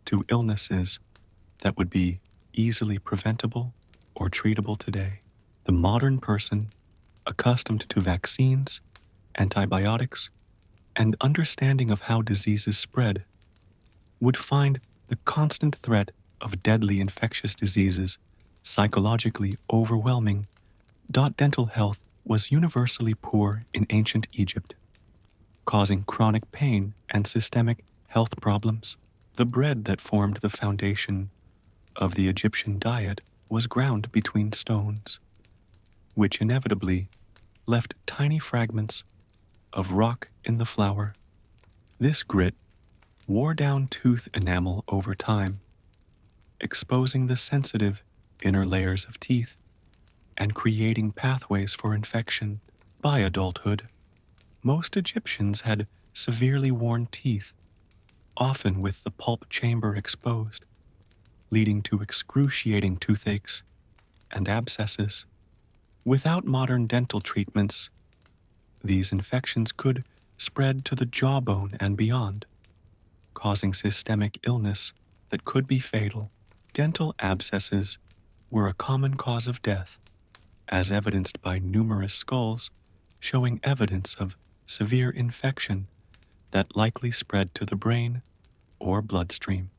to illnesses that would be easily preventable or treatable today. The modern person, accustomed to vaccines, antibiotics, and understanding of how diseases spread, would find the constant threat of deadly infectious diseases psychologically overwhelming. Dental health was universally poor in ancient Egypt, causing chronic pain and systemic health problems. The bread that formed the foundation of the Egyptian diet was ground between stones, which inevitably left tiny fragments of rock in the flour. This grit wore down tooth enamel over time, exposing the sensitive inner layers of teeth and creating pathways for infection. By adulthood, most Egyptians had severely worn teeth, often with the pulp chamber exposed, leading to excruciating toothaches and abscesses. Without modern dental treatments, these infections could spread to the jawbone and beyond, causing systemic illness that could be fatal. Dental abscesses were a common cause of death, as evidenced by numerous skulls showing evidence of severe infection that likely spread to the brain or bloodstream.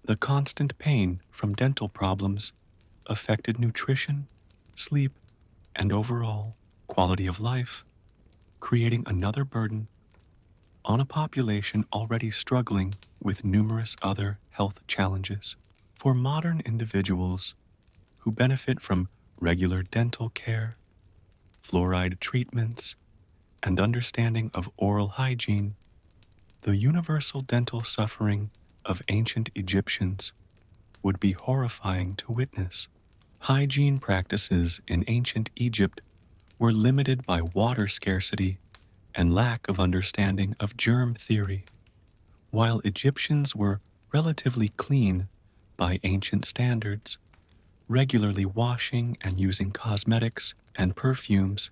The constant pain from dental problems affected nutrition, sleep, and overall quality of life, creating another burden on a population already struggling with numerous other health challenges. For modern individuals who benefit from regular dental care, fluoride treatments, and understanding of oral hygiene, the universal dental suffering of ancient Egyptians would be horrifying to witness. Hygiene practices in ancient Egypt were limited by water scarcity and lack of understanding of germ theory. While Egyptians were relatively clean by ancient standards, regularly washing and using cosmetics and perfumes,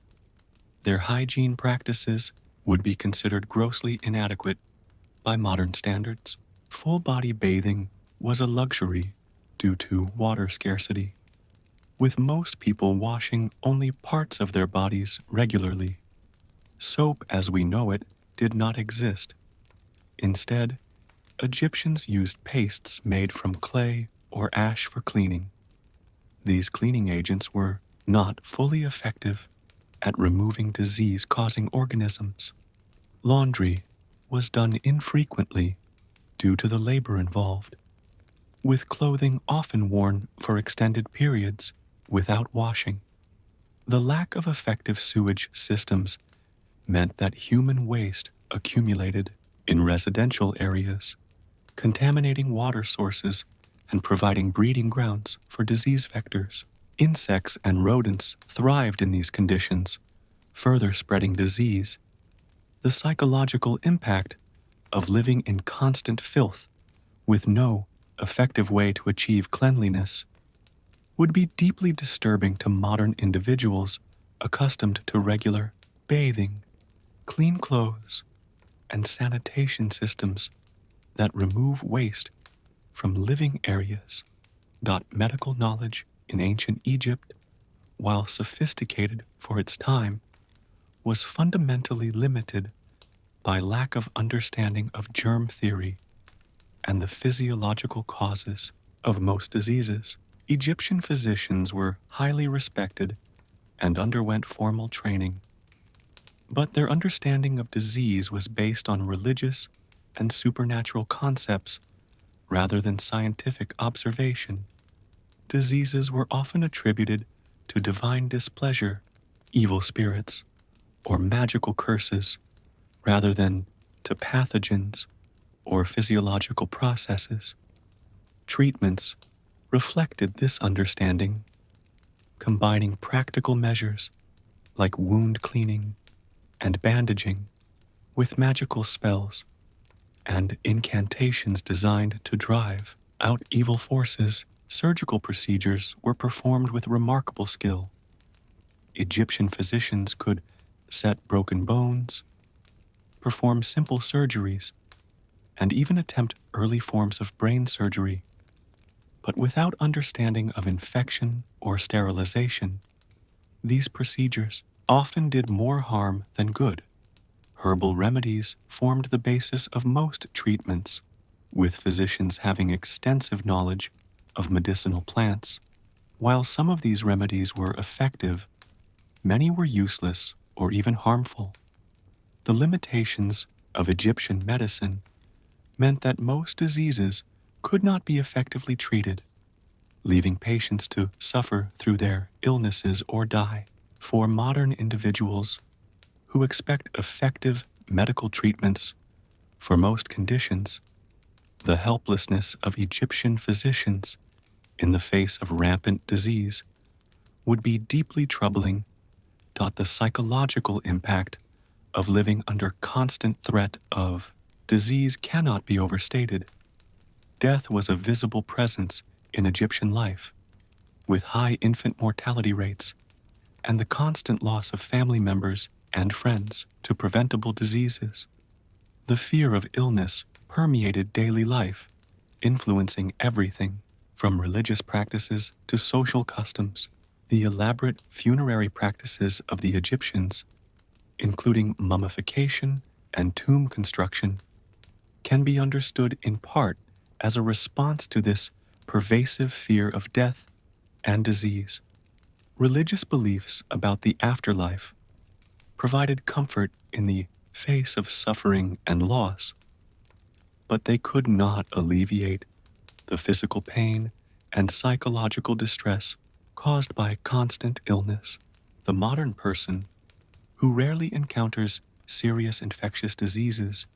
their hygiene practices would be considered grossly inadequate by modern standards. Full-body bathing was a luxury due to water scarcity, with most people washing only parts of their bodies regularly. Soap as we know it did not exist. Instead, Egyptians used pastes made from clay or ash for cleaning. These cleaning agents were not fully effective at removing disease-causing organisms. Laundry was done infrequently due to the labor involved, with clothing often worn for extended periods without washing. The lack of effective sewage systems meant that human waste accumulated in residential areas, contaminating water sources and providing breeding grounds for disease vectors. Insects and rodents thrived in these conditions, further spreading disease. The psychological impact of living in constant filth with no effective way to achieve cleanliness would be deeply disturbing to modern individuals accustomed to regular bathing, clean clothes, and sanitation systems that remove waste from living areas. Medical knowledge in ancient Egypt, while sophisticated for its time, was fundamentally limited by lack of understanding of germ theory and the physiological causes of most diseases. Egyptian physicians were highly respected and underwent formal training, but their understanding of disease was based on religious and supernatural concepts rather than scientific observation. Diseases were often attributed to divine displeasure, evil spirits, or magical curses, rather than to pathogens or physiological processes. Treatments reflected this understanding, combining practical measures like wound cleaning and bandaging with magical spells and incantations designed to drive out evil forces. Surgical procedures were performed with remarkable skill. Egyptian physicians could set broken bones, perform simple surgeries, and even attempt early forms of brain surgery. But without understanding of infection or sterilization, these procedures often did more harm than good. Herbal remedies formed the basis of most treatments, with physicians having extensive knowledge of medicinal plants. While some of these remedies were effective, many were useless or even harmful. The limitations of Egyptian medicine meant that most diseases could not be effectively treated, leaving patients to suffer through their illnesses or die. For modern individuals who expect effective medical treatments for most conditions, the helplessness of Egyptian physicians in the face of rampant disease would be deeply troubling. The psychological impact of living under constant threat of disease cannot be overstated. Death was a visible presence in Egyptian life, with high infant mortality rates and the constant loss of family members and friends to preventable diseases. The fear of illness permeated daily life, influencing everything from religious practices to social customs. The elaborate funerary practices of the Egyptians, including mummification and tomb construction, can be understood in part as a response to this pervasive fear of death and disease. Religious beliefs about the afterlife provided comfort in the face of suffering and loss, but they could not alleviate the physical pain and psychological distress caused by constant illness. The modern person, who rarely encounters serious infectious diseases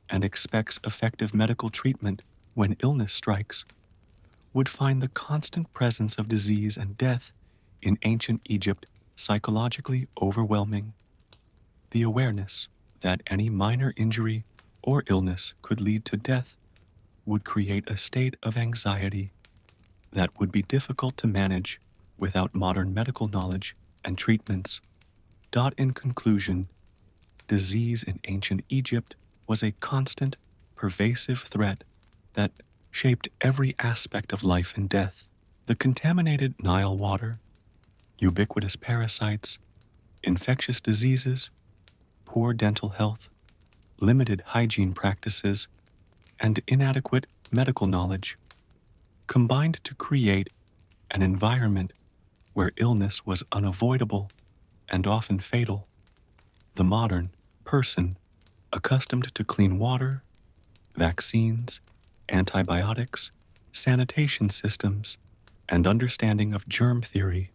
and expects effective medical treatment when illness strikes, would find the constant presence of disease and death in ancient Egypt psychologically overwhelming. The awareness that any minor injury or illness could lead to death would create a state of anxiety that would be difficult to manage without modern medical knowledge and treatments. In conclusion, disease in ancient Egypt was a constant, pervasive threat that shaped every aspect of life and death. The contaminated Nile water, ubiquitous parasites, infectious diseases, poor dental health, limited hygiene practices, and inadequate medical knowledge combined to create an environment where illness was unavoidable and often fatal. The modern person, accustomed to clean water, vaccines, antibiotics, sanitation systems, and understanding of germ theory,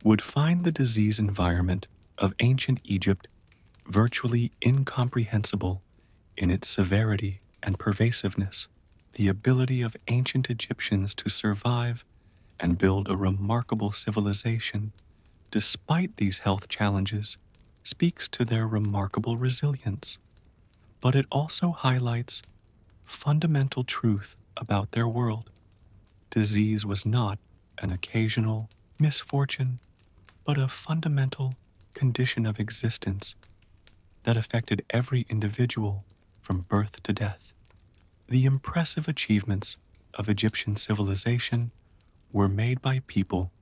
would find the disease environment of ancient Egypt virtually incomprehensible in its severity and pervasiveness. The ability of ancient Egyptians to survive and build a remarkable civilization despite these health challenges speaks to their remarkable resilience. But it also highlights fundamental truth about their world. Disease was not an occasional misfortune, but a fundamental condition of existence that affected every individual from birth to death. The impressive achievements of Egyptian civilization were made by people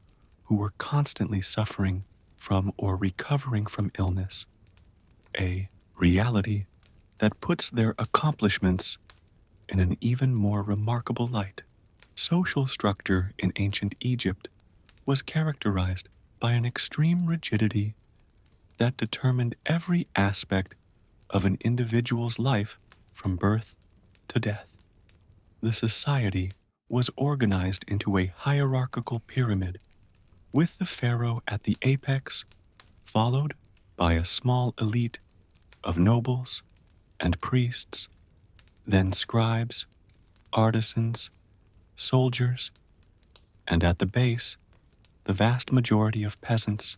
who were constantly suffering from or recovering from illness, a reality that puts their accomplishments in an even more remarkable light. Social structure in ancient Egypt was characterized by an extreme rigidity that determined every aspect of an individual's life from birth to death. The society was organized into a hierarchical pyramid, with the pharaoh at the apex, followed by a small elite of nobles and priests, then scribes, artisans, soldiers, and at the base, the vast majority of peasants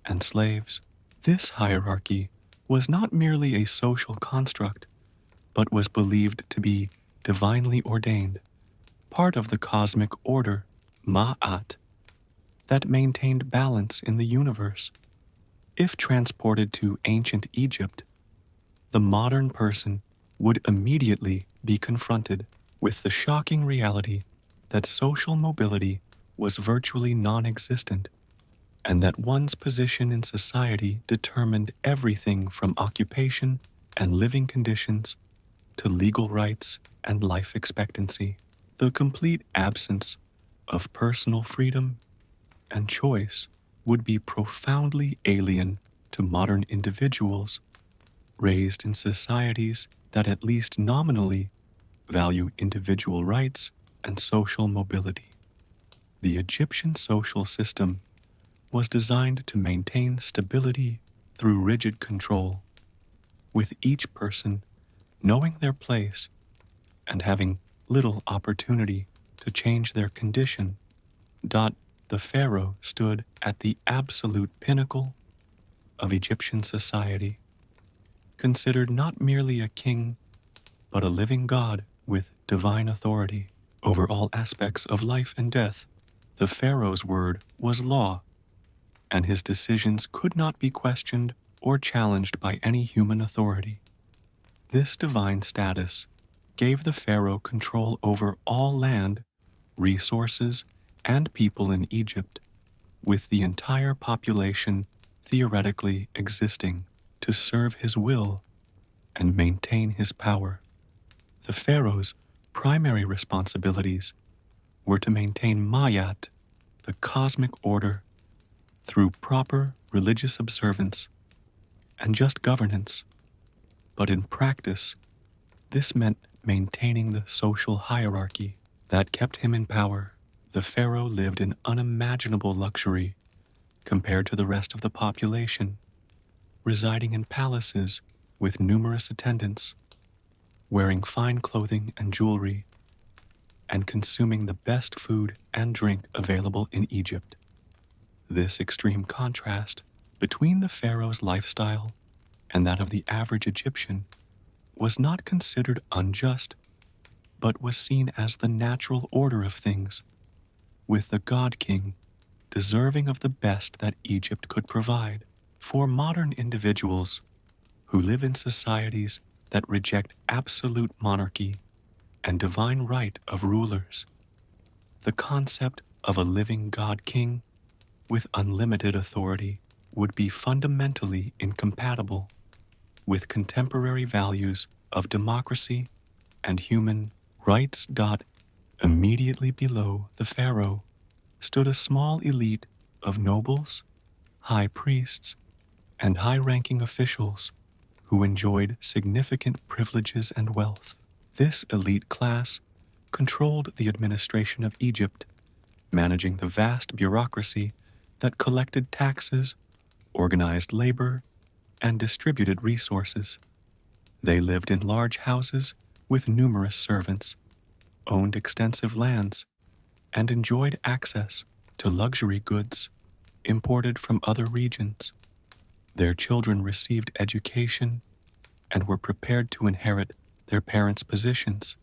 and slaves. This hierarchy was not merely a social construct, but was believed to be divinely ordained, part of the cosmic order, Ma'at, that maintained balance in the universe. If transported to ancient Egypt, the modern person would immediately be confronted with the shocking reality that social mobility was virtually non-existent, and that one's position in society determined everything from occupation and living conditions to legal rights and life expectancy. The complete absence of personal freedom and choice would be profoundly alien to modern individuals raised in societies that at least nominally value individual rights and social mobility. The Egyptian social system was designed to maintain stability through rigid control, with each person knowing their place and having little opportunity to change their condition. The pharaoh stood at the absolute pinnacle of Egyptian society, considered not merely a king, but a living god with divine authority over all aspects of life and death. The pharaoh's word was law, and his decisions could not be questioned or challenged by any human authority. This divine status gave the pharaoh control over all land, resources, and people in Egypt, with the entire population theoretically existing to serve his will and maintain his power. The pharaoh's primary responsibilities were to maintain Mayat, the cosmic order, through proper religious observance and just governance. But in practice, this meant maintaining the social hierarchy that kept him in power. The pharaoh lived in unimaginable luxury compared to the rest of the population, residing in palaces with numerous attendants, wearing fine clothing and jewelry, and consuming the best food and drink available in Egypt. This extreme contrast between the pharaoh's lifestyle and that of the average Egyptian was not considered unjust, but was seen as the natural order of things, with the god king deserving of the best that Egypt could provide. For modern individuals who live in societies that reject absolute monarchy and divine right of rulers, the concept of a living god king with unlimited authority would be fundamentally incompatible with contemporary values of democracy and human rights. Immediately below the pharaoh stood a small elite of nobles, high priests, and high-ranking officials who enjoyed significant privileges and wealth. This elite class controlled the administration of Egypt, managing the vast bureaucracy that collected taxes, organized labor, and distributed resources. They lived in large houses with numerous servants, owned extensive lands, and enjoyed access to luxury goods imported from other regions. Their children received education and were prepared to inherit their parents' positions,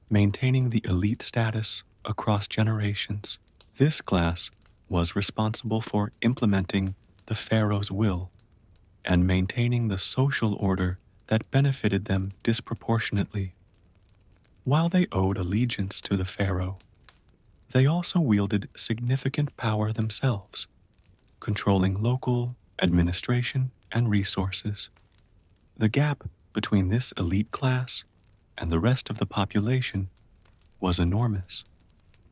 maintaining the elite status across generations. This class was responsible for implementing the pharaoh's will and maintaining the social order that benefited them disproportionately. While they owed allegiance to the pharaoh, they also wielded significant power themselves, controlling local administration and resources. The gap between this elite class and the rest of the population was enormous,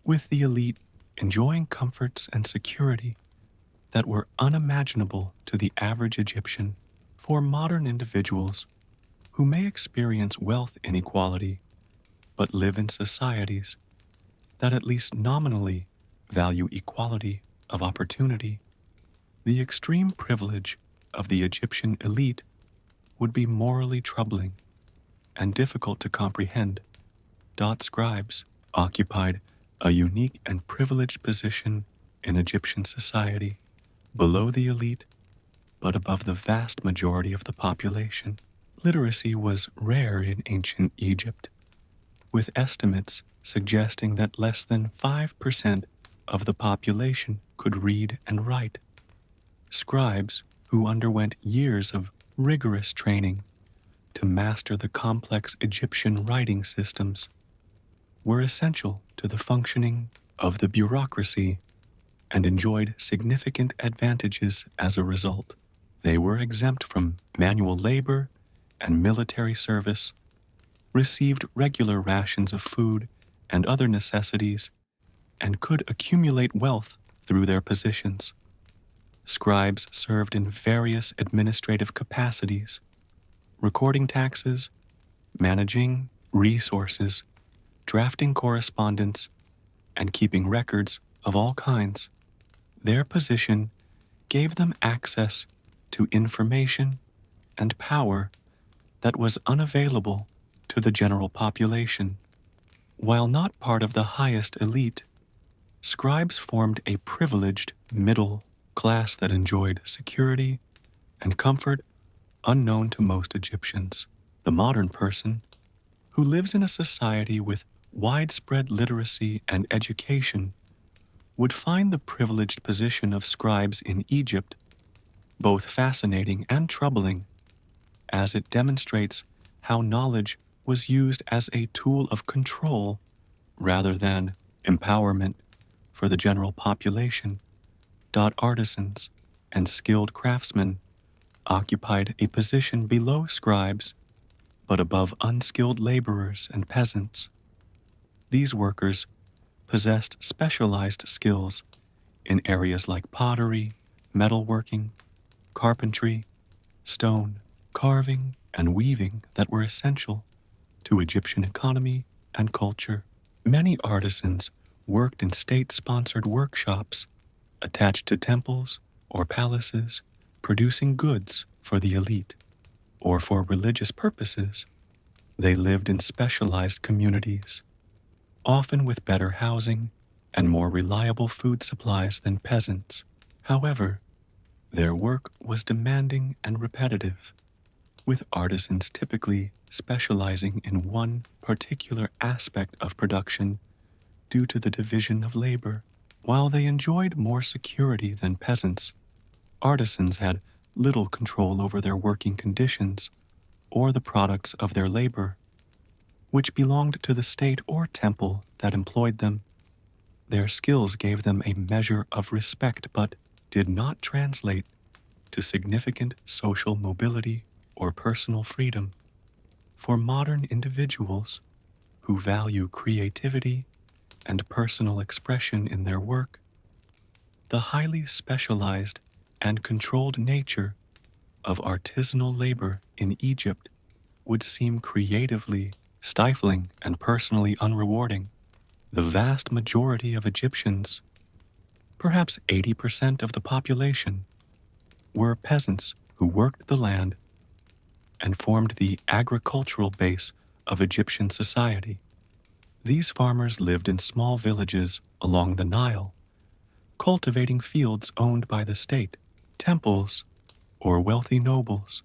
with the elite enjoying comforts and security that were unimaginable to the average Egyptian. For modern individuals who may experience wealth inequality but live in societies that at least nominally value equality of opportunity, the extreme privilege of the Egyptian elite would be morally troubling and difficult to comprehend. Scribes occupied a unique and privileged position in Egyptian society, below the elite, but above the vast majority of the population. Literacy was rare in ancient Egypt, with estimates suggesting that less than 5% of the population could read and write. Scribes, who underwent years of rigorous training to master the complex Egyptian writing systems, were essential to the functioning of the bureaucracy and enjoyed significant advantages as a result. They were exempt from manual labor and military service, received regular rations of food and other necessities, and could accumulate wealth through their positions. Scribes served in various administrative capacities, recording taxes, managing resources, drafting correspondence, and keeping records of all kinds. Their position gave them access to information and power that was unavailable to the general population. While not part of the highest elite, scribes formed a privileged middle class that enjoyed security and comfort unknown to most Egyptians. The modern person, who lives in a society with widespread literacy and education, would find the privileged position of scribes in Egypt both fascinating and troubling, as it demonstrates how knowledge was used as a tool of control rather than empowerment for the general population. Artisans and skilled craftsmen occupied a position below scribes, but above unskilled laborers and peasants. These workers possessed specialized skills in areas like pottery, metalworking, carpentry, stone, carving, and weaving that were essential to Egyptian economy and culture. Many artisans worked in state-sponsored workshops attached to temples or palaces, producing goods for the elite, or for religious purposes. They lived in specialized communities, often with better housing and more reliable food supplies than peasants. However, their work was demanding and repetitive, with artisans typically specializing in one particular aspect of production due to the division of labor. While they enjoyed more security than peasants, artisans had little control over their working conditions or the products of their labor, which belonged to the state or temple that employed them. Their skills gave them a measure of respect but did not translate to significant social mobility or personal freedom. For modern individuals who value creativity and personal expression in their work, the highly specialized and controlled nature of artisanal labor in Egypt would seem creatively stifling and personally unrewarding. The vast majority of Egyptians, perhaps 80% of the population, were peasants who worked the land and formed the agricultural base of Egyptian society. These farmers lived in small villages along the Nile, cultivating fields owned by the state, temples, or wealthy nobles.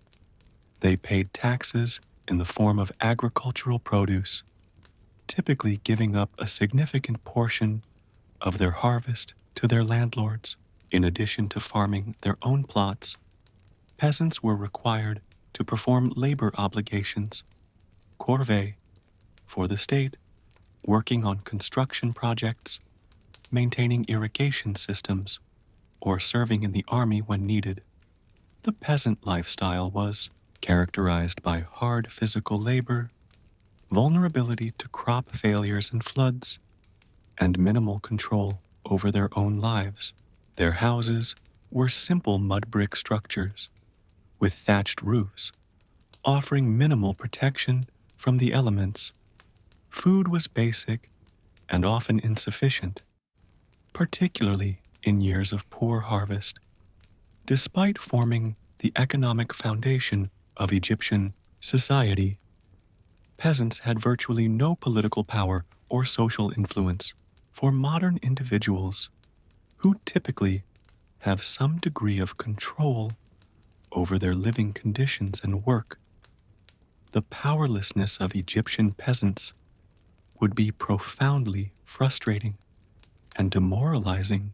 They paid taxes in the form of agricultural produce, typically giving up a significant portion of their harvest to their landlords. In addition to farming their own plots, peasants were required to perform labor obligations, corvée, for the state, working on construction projects, maintaining irrigation systems, or serving in the army when needed. The peasant lifestyle was characterized by hard physical labor, vulnerability to crop failures and floods, and minimal control over their own lives. Their houses were simple mud brick structures with thatched roofs, offering minimal protection from the elements. Food was basic and often insufficient, particularly in years of poor harvest. Despite forming the economic foundation of Egyptian society, peasants had virtually no political power or social influence. For modern individuals, who typically have some degree of control over their living conditions and work, the powerlessness of Egyptian peasants would be profoundly frustrating and demoralizing.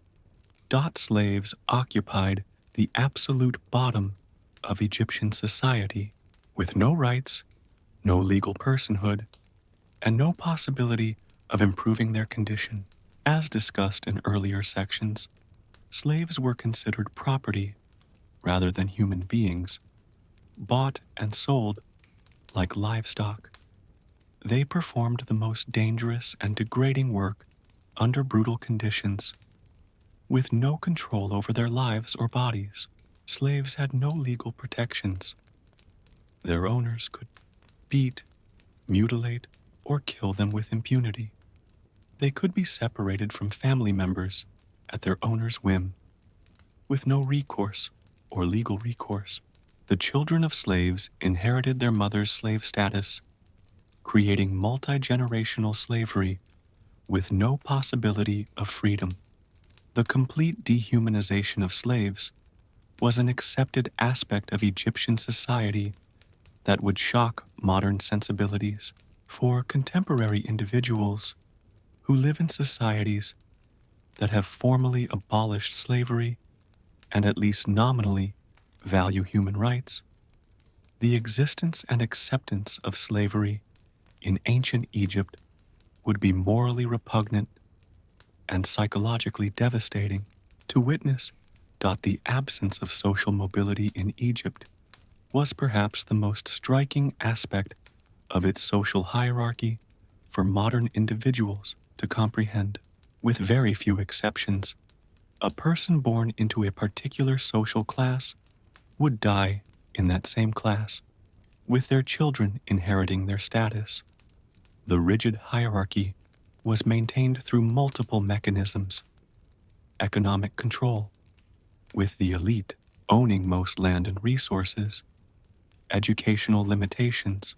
Slaves occupied the absolute bottom of Egyptian society, with no rights, no legal personhood, and no possibility of improving their condition. As discussed in earlier sections, slaves were considered property rather than human beings, bought and sold like livestock. They performed the most dangerous and degrading work under brutal conditions, with no control over their lives or bodies. Slaves had no legal protections. Their owners could beat, mutilate, or kill them with impunity. They could be separated from family members at their owner's whim, with no recourse or legal recourse. The children of slaves inherited their mother's slave status, creating multi-generational slavery with no possibility of freedom. The complete dehumanization of slaves was an accepted aspect of Egyptian society that would shock modern sensibilities. For contemporary individuals who live in societies that have formally abolished slavery and at least nominally value human rights, the existence and acceptance of slavery in ancient Egypt would be morally repugnant and psychologically devastating. To witness the absence of social mobility in Egypt was perhaps the most striking aspect of its social hierarchy for modern individuals to comprehend. With very few exceptions, a person born into a particular social class would die in that same class, with their children inheriting their status. The rigid hierarchy was maintained through multiple mechanisms: economic control, with the elite owning most land and resources; educational limitations,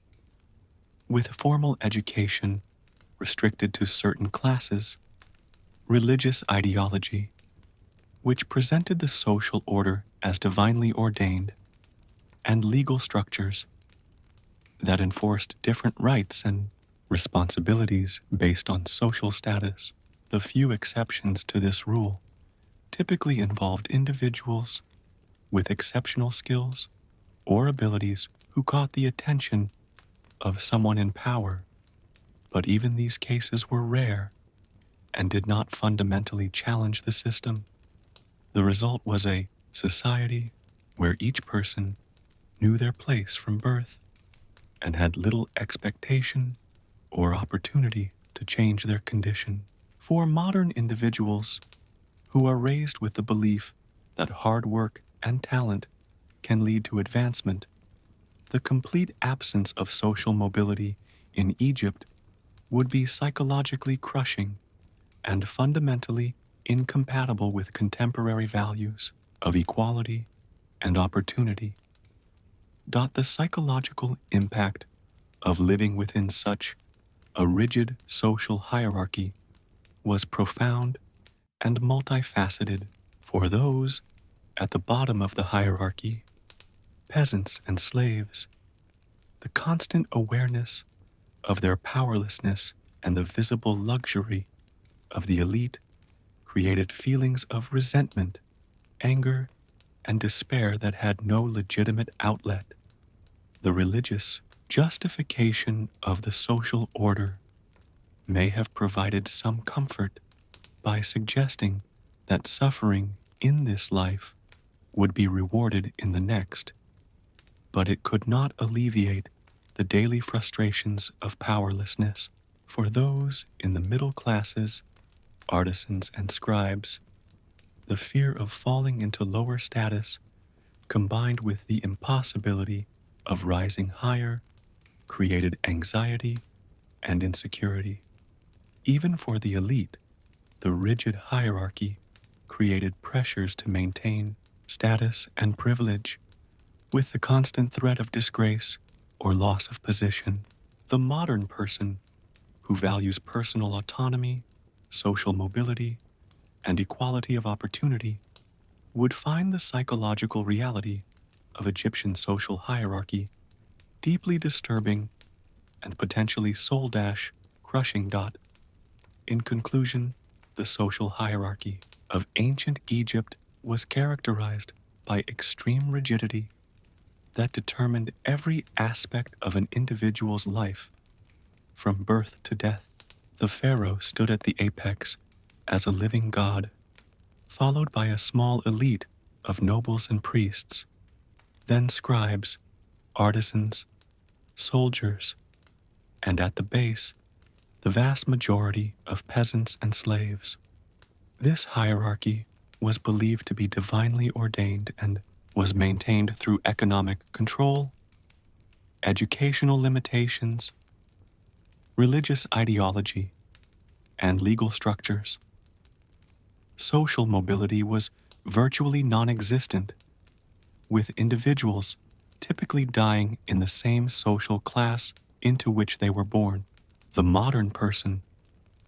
with formal education restricted to certain classes; religious ideology, which presented the social order as divinely ordained; and legal structures that enforced different rights and responsibilities based on social status. The few exceptions to this rule typically involved individuals with exceptional skills or abilities who caught the attention of someone in power, but even these cases were rare and did not fundamentally challenge the system. The result was a society where each person knew their place from birth and had little expectation or opportunity to change their condition. For modern individuals who are raised with the belief that hard work and talent can lead to advancement, the complete absence of social mobility in Egypt would be psychologically crushing and fundamentally incompatible with contemporary values of equality and opportunity. The psychological impact of living within such a rigid social hierarchy was profound and multifaceted. For those at the bottom of the hierarchy, peasants and slaves, the constant awareness of their powerlessness and the visible luxury of the elite created feelings of resentment, anger, and despair that had no legitimate outlet. The religious justification of the social order may have provided some comfort by suggesting that suffering in this life would be rewarded in the next, but it could not alleviate the daily frustrations of powerlessness for those in the middle classes, artisans, and scribes. The fear of falling into lower status, combined with the impossibility of rising higher, created anxiety and insecurity. Even for the elite, the rigid hierarchy created pressures to maintain status and privilege, with the constant threat of disgrace or loss of position. The modern person, who values personal autonomy, social mobility, and equality of opportunity, would find the psychological reality of Egyptian social hierarchy deeply disturbing and potentially soul-crushing. In conclusion, the social hierarchy of ancient Egypt was characterized by extreme rigidity that determined every aspect of an individual's life, from birth to death. The pharaoh stood at the apex as a living god, followed by a small elite of nobles and priests, then scribes, artisans, soldiers, and at the base, the vast majority of peasants and slaves. This hierarchy was believed to be divinely ordained and was maintained through economic control, educational limitations, religious ideology, and legal structures. Social mobility was virtually non-existent, with individuals typically dying in the same social class into which they were born. The modern person,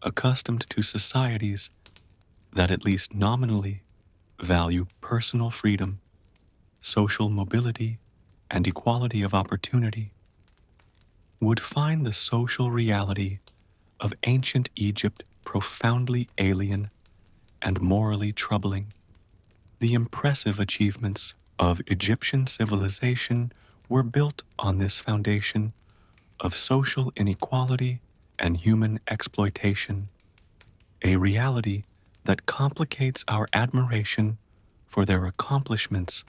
accustomed to societies that at least nominally value personal freedom, social mobility, and equality of opportunity, would find the social reality of ancient Egypt profoundly alien and morally troubling. The impressive achievements of Egyptian civilization were built on this foundation of social inequality and human exploitation, a reality that complicates our admiration for their accomplishments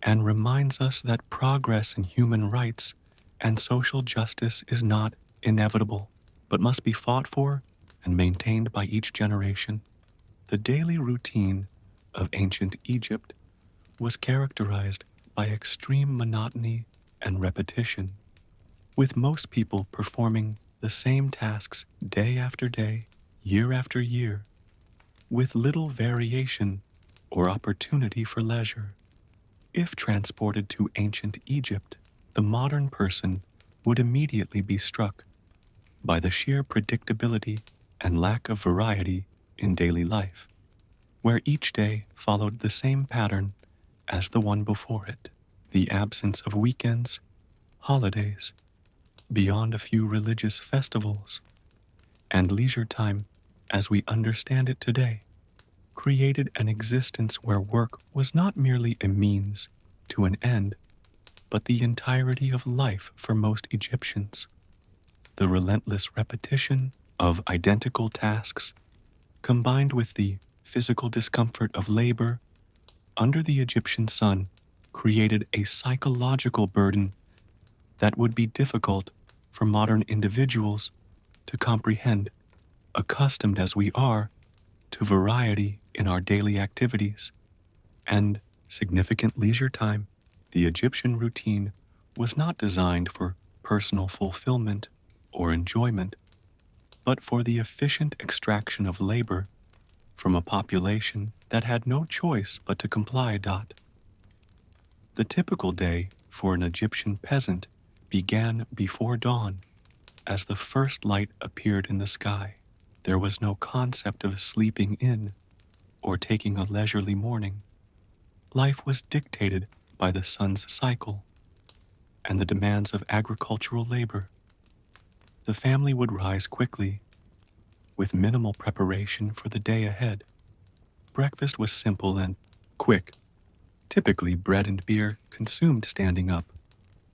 and reminds us that progress in human rights and social justice is not inevitable, but must be fought for and maintained by each generation. The daily routine of ancient Egypt was characterized by extreme monotony and repetition, with most people performing the same tasks day after day, year after year, with little variation or opportunity for leisure. If transported to ancient Egypt, the modern person would immediately be struck by the sheer predictability and lack of variety in daily life, where each day followed the same pattern as the one before it. The absence of weekends, holidays, beyond a few religious festivals, and leisure time as we understand it today, created an existence where work was not merely a means to an end, but the entirety of life for most Egyptians. The relentless repetition of identical tasks, combined with the physical discomfort of labor under the Egyptian sun, created a psychological burden that would be difficult for modern individuals to comprehend, accustomed as we are to variety in our daily activities and significant leisure time. The Egyptian routine was not designed for personal fulfillment or enjoyment, but for the efficient extraction of labor from a population that had no choice but to comply. The typical day for an Egyptian peasant began before dawn, as the first light appeared in the sky. There was no concept of sleeping in or taking a leisurely morning. Life was dictated by the sun's cycle and the demands of agricultural labor. The family would rise quickly, with minimal preparation for the day ahead. Breakfast was simple and quick, typically bread and beer consumed standing up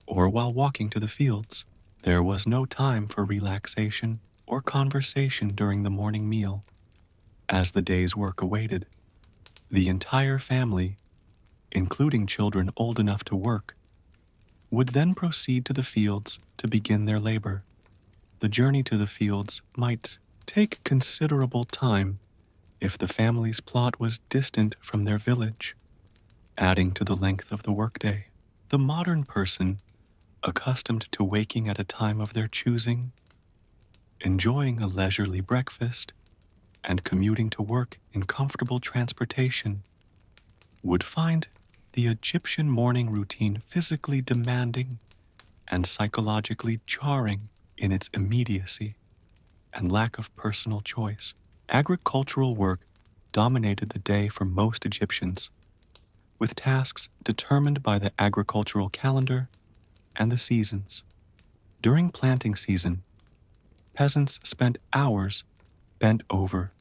or while walking to the fields. There was no time for relaxation or conversation during the morning meal. As the day's work awaited, the entire family, including children old enough to work, would then proceed to the fields to begin their labor. The journey to the fields might take considerable time if the family's plot was distant from their village, adding to the length of the workday. The modern person, accustomed to waking at a time of their choosing, enjoying a leisurely breakfast, and commuting to work in comfortable transportation, would find the Egyptian morning routine physically demanding and psychologically jarring in its immediacy and lack of personal choice. Agricultural work dominated the day for most Egyptians, with tasks determined by the agricultural calendar and the seasons. During planting season, peasants spent hours bent over,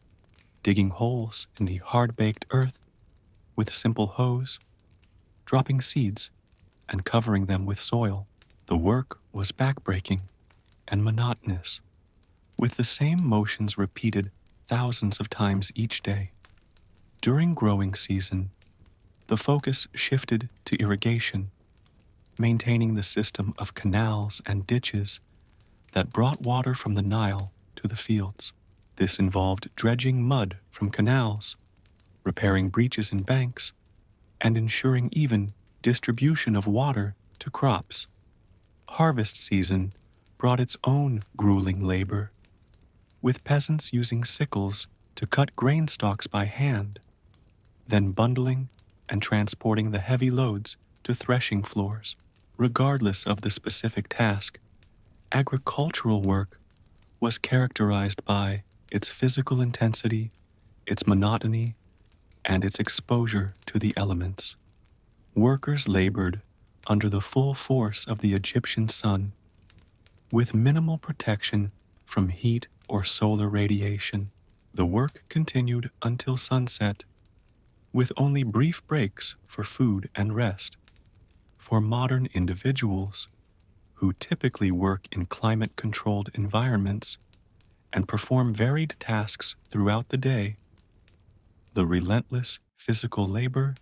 digging holes in the hard-baked earth with simple hoes, dropping seeds and covering them with soil. The work was backbreaking and monotonous, with the same motions repeated thousands of times each day. During growing season, the focus shifted to irrigation, maintaining the system of canals and ditches that brought water from the Nile to the fields. This involved dredging mud from canals, repairing breaches in banks, and ensuring even distribution of water to crops. Harvest season brought its own grueling labor, with peasants using sickles to cut grain stalks by hand, then bundling and transporting the heavy loads to threshing floors. Regardless of the specific task, agricultural work was characterized by its physical intensity, its monotony, and its exposure to the elements. Workers labored under the full force of the Egyptian sun, with minimal protection from heat or solar radiation. The work continued until sunset, with only brief breaks for food and rest. For modern individuals, who typically work in climate-controlled environments and perform varied tasks throughout the day, the relentless physical labor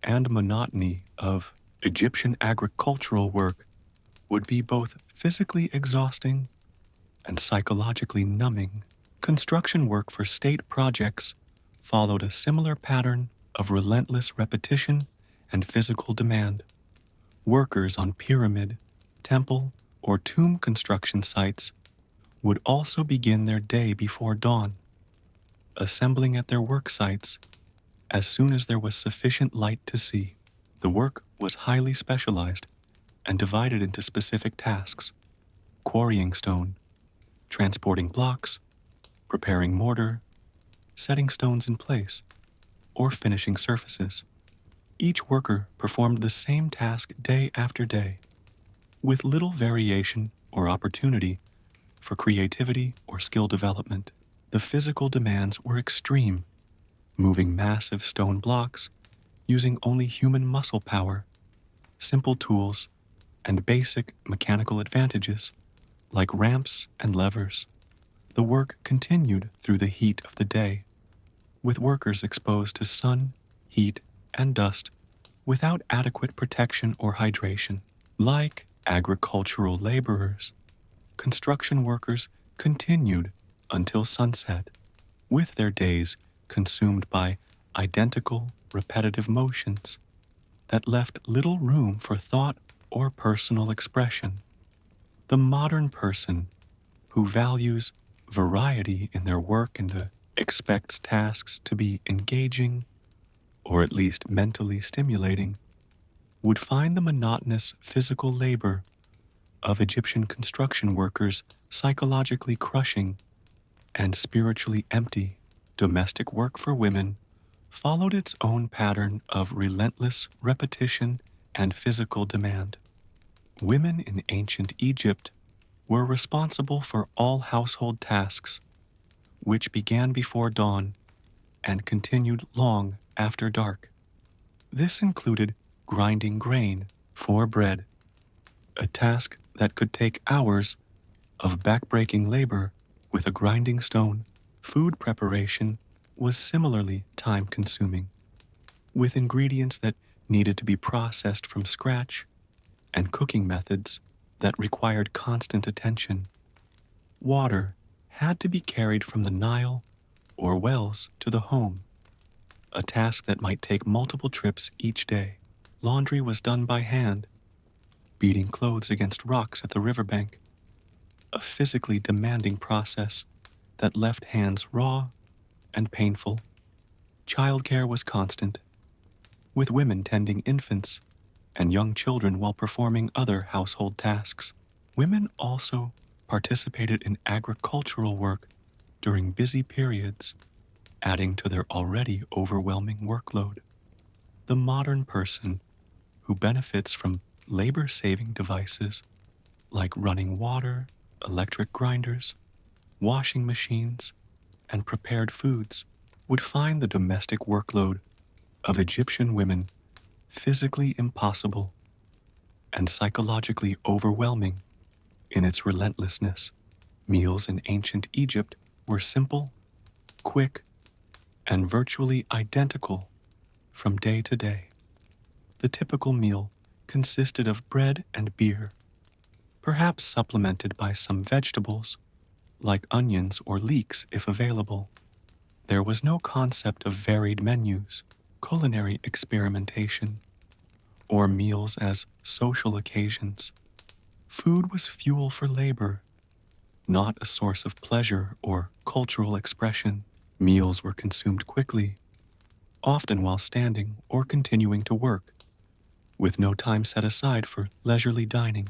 and monotony of Egyptian agricultural work would be both physically exhausting and psychologically numbing. Construction work for state projects followed a similar pattern of relentless repetition and physical demand. Workers on pyramid, temple, or tomb construction sites would also begin their day before dawn, assembling at their work sites as soon as there was sufficient light to see. The work was highly specialized and divided into specific tasks: quarrying stone, transporting blocks, preparing mortar, setting stones in place, or finishing surfaces. Each worker performed the same task day after day, with little variation or opportunity for creativity or skill development. The physical demands were extreme, moving massive stone blocks using only human muscle power, simple tools, and basic mechanical advantages like ramps and levers. The work continued through the heat of the day, with workers exposed to sun, heat, and dust without adequate protection or hydration. Like agricultural laborers, construction workers continued until sunset, with their days consumed by identical, repetitive motions that left little room for thought or personal expression. The modern person, who values variety in their work and expects tasks to be engaging or at least mentally stimulating, would find the monotonous physical labor of Egyptian construction workers psychologically crushing and spiritually empty. Domestic work for women followed its own pattern of relentless repetition and physical demand. Women in ancient Egypt were responsible for all household tasks, which began before dawn and continued long after dark. This included grinding grain for bread, a task that could take hours of backbreaking labor with a grinding stone. Food preparation was similarly time consuming, with ingredients that needed to be processed from scratch and cooking methods that required constant attention. Water had to be carried from the Nile or wells to the home, a task that might take multiple trips each day. Laundry was done by hand, beating clothes against rocks at the riverbank, a physically demanding process that left hands raw and painful. Childcare was constant, with women tending infants and young children while performing other household tasks. Women also participated in agricultural work during busy periods, adding to their already overwhelming workload. The modern person who benefits from labor-saving devices like running water, electric grinders, washing machines, and prepared foods would find the domestic workload of Egyptian women physically impossible and psychologically overwhelming in its relentlessness. Meals in ancient Egypt were simple, quick, and virtually identical from day to day. The typical meal consisted of bread and beer, perhaps supplemented by some vegetables, like onions or leeks if available. There was no concept of varied menus, culinary experimentation, or meals as social occasions. Food was fuel for labor, not a source of pleasure or cultural expression. Meals were consumed quickly, often while standing or continuing to work, with no time set aside for leisurely dining.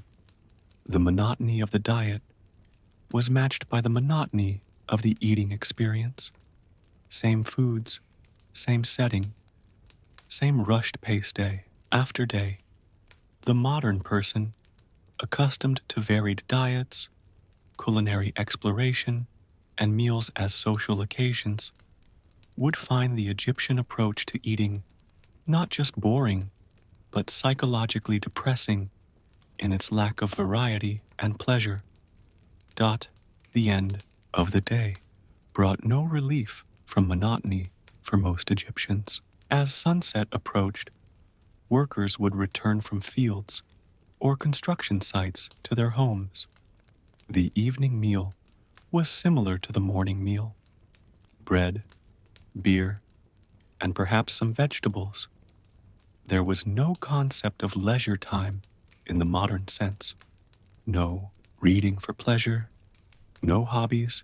The monotony of the diet was matched by the monotony of the eating experience. Same foods, same setting, same rushed pace day after day. The modern person, accustomed to varied diets, culinary exploration, and meals as social occasions, would find the Egyptian approach to eating not just boring, but psychologically depressing in its lack of variety and pleasure. The end of the day brought no relief from monotony for most Egyptians. As sunset approached, workers would return from fields or construction sites to their homes. The evening meal was similar to the morning meal: bread, beer, and perhaps some vegetables. There was no concept of leisure time in the modern sense. No reading for pleasure, no hobbies,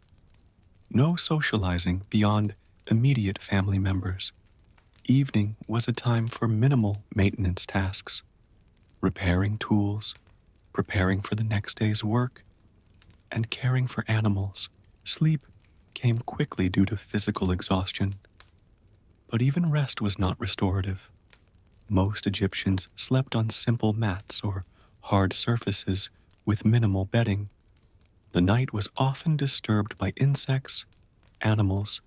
no socializing beyond immediate family members. Evening was a time for minimal maintenance tasks: repairing tools, preparing for the next day's work, and caring for animals. Sleep came quickly due to physical exhaustion, but even rest was not restorative. Most Egyptians slept on simple mats or hard surfaces with minimal bedding. The night was often disturbed by insects, animals,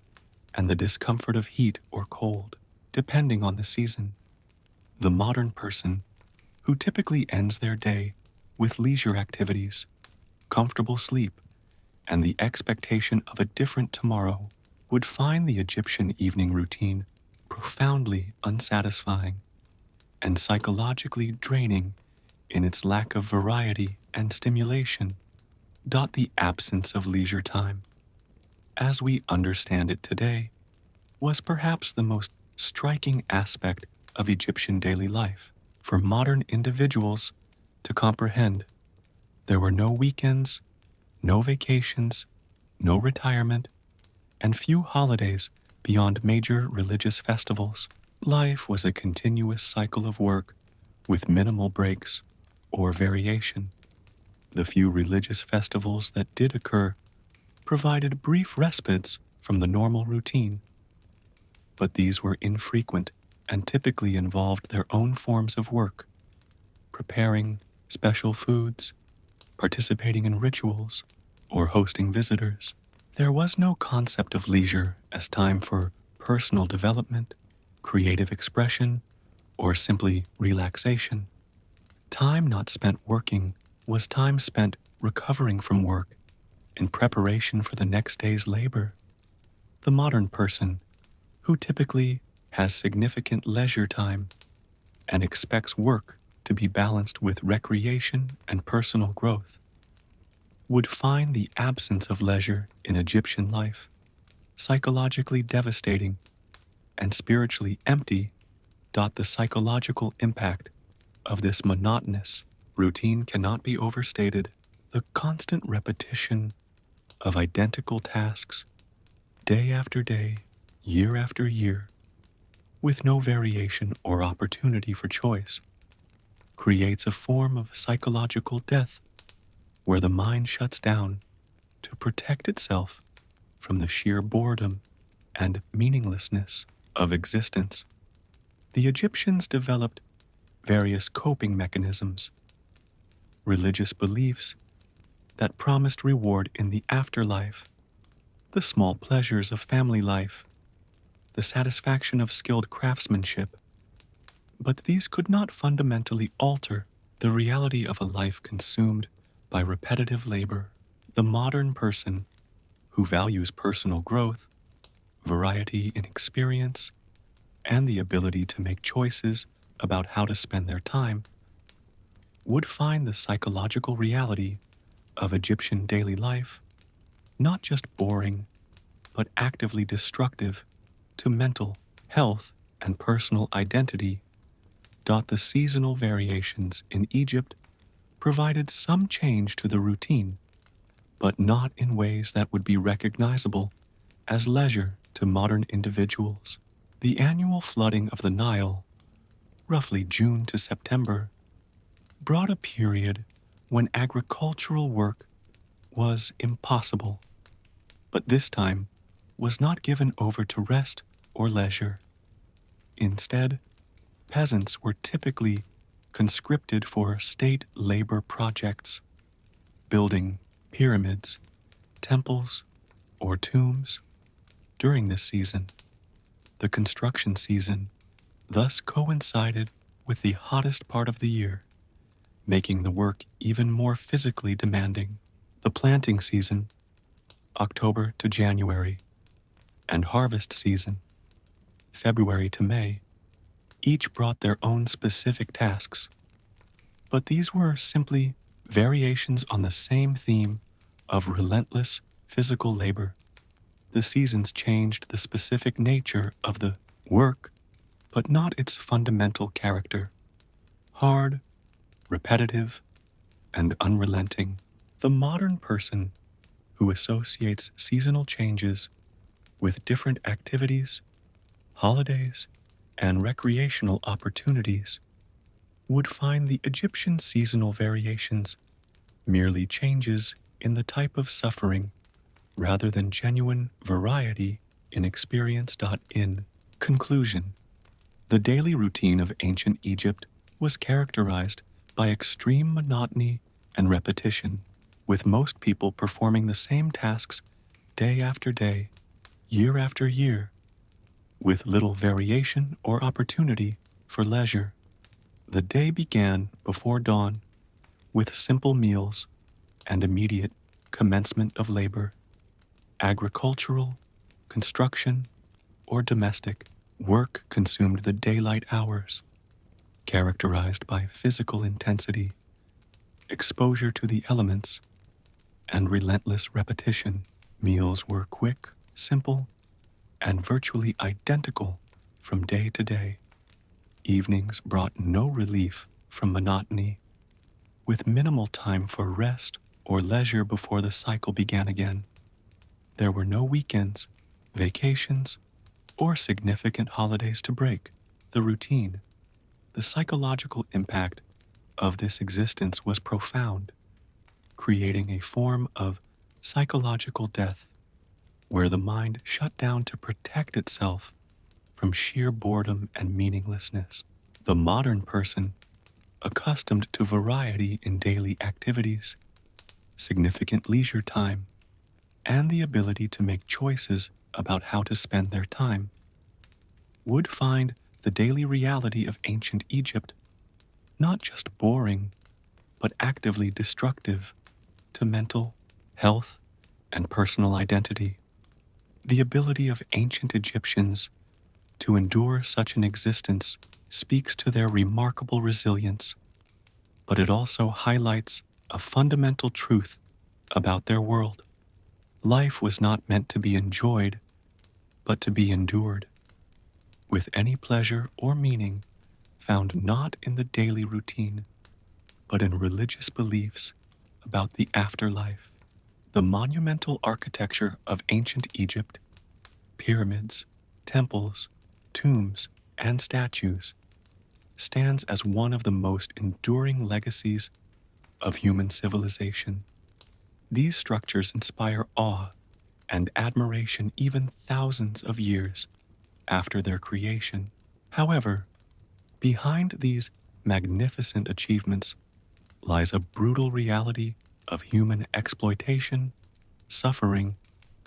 and the discomfort of heat or cold, depending on the season. The modern person, who typically ends their day with leisure activities, comfortable sleep, and the expectation of a different tomorrow, would find the Egyptian evening routine profoundly unsatisfying and psychologically draining in its lack of variety and stimulation. The absence of leisure time, as we understand it today, was perhaps the most striking aspect of Egyptian daily life. For modern individuals to comprehend, there were no weekends, No vacations, no retirement, and few holidays beyond major religious festivals. Life was a continuous cycle of work with minimal breaks or variation. The few religious festivals that did occur provided brief respites from the normal routine, but these were infrequent and typically involved their own forms of work, preparing special foods, participating in rituals, or hosting visitors. There was no concept of leisure as time for personal development, creative expression, or simply relaxation. Time not spent working was time spent recovering from work in preparation for the next day's labor. The modern person, who typically has significant leisure time and expects work to be balanced with recreation and personal growth, would find the absence of leisure in Egyptian life psychologically devastating and spiritually empty. The psychological impact of this monotonous routine cannot be overstated. The constant repetition of identical tasks, day after day, year after year, with no variation or opportunity for choice, creates a form of psychological death where the mind shuts down to protect itself from the sheer boredom and meaninglessness of existence. The Egyptians developed various coping mechanisms, religious beliefs that promised reward in the afterlife, the small pleasures of family life, the satisfaction of skilled craftsmanship. But these could not fundamentally alter the reality of a life consumed by repetitive labor. The modern person, who values personal growth, variety in experience, and the ability to make choices about how to spend their time, would find the psychological reality of Egyptian daily life not just boring, but actively destructive to mental health and personal identity. The seasonal variations in Egypt provided some change to the routine, but not in ways that would be recognizable as leisure to modern individuals. The annual flooding of the Nile, roughly June to September, brought a period when agricultural work was impossible, but this time was not given over to rest or leisure. Instead, peasants were typically conscripted for state labor projects, building pyramids, temples, or tombs. During this season, the construction season thus coincided with the hottest part of the year, making the work even more physically demanding. The planting season, October to January, and harvest season, February to May, each brought their own specific tasks, but these were simply variations on the same theme of relentless physical labor. The seasons changed the specific nature of the work, but not its fundamental character. Hard, repetitive, and unrelenting. The modern person who associates seasonal changes with different activities, holidays, and recreational opportunities would find the Egyptian seasonal variations merely changes in the type of suffering rather than genuine variety in experience. In conclusion, the daily routine of ancient Egypt was characterized by extreme monotony and repetition, with most people performing the same tasks day after day, year after year, with little variation or opportunity for leisure. The day began before dawn with simple meals and immediate commencement of labor. Agricultural, construction, or domestic work consumed the daylight hours, characterized by physical intensity, exposure to the elements, and relentless repetition. Meals were quick, simple, and virtually identical from day to day. Evenings brought no relief from monotony, with minimal time for rest or leisure before the cycle began again. There were no weekends, vacations, or significant holidays to break the routine. The psychological impact of this existence was profound, creating a form of psychological death where the mind shut down to protect itself from sheer boredom and meaninglessness. The modern person, accustomed to variety in daily activities, significant leisure time, and the ability to make choices about how to spend their time, would find the daily reality of ancient Egypt not just boring, but actively destructive to mental health and personal identity. The ability of ancient Egyptians to endure such an existence speaks to their remarkable resilience, but it also highlights a fundamental truth about their world. Life was not meant to be enjoyed, but to be endured, with any pleasure or meaning found not in the daily routine, but in religious beliefs about the afterlife. The monumental architecture of ancient Egypt, pyramids, temples, tombs, and statues, stands as one of the most enduring legacies of human civilization. These structures inspire awe and admiration even thousands of years after their creation. However, behind these magnificent achievements lies a brutal reality of human exploitation, suffering,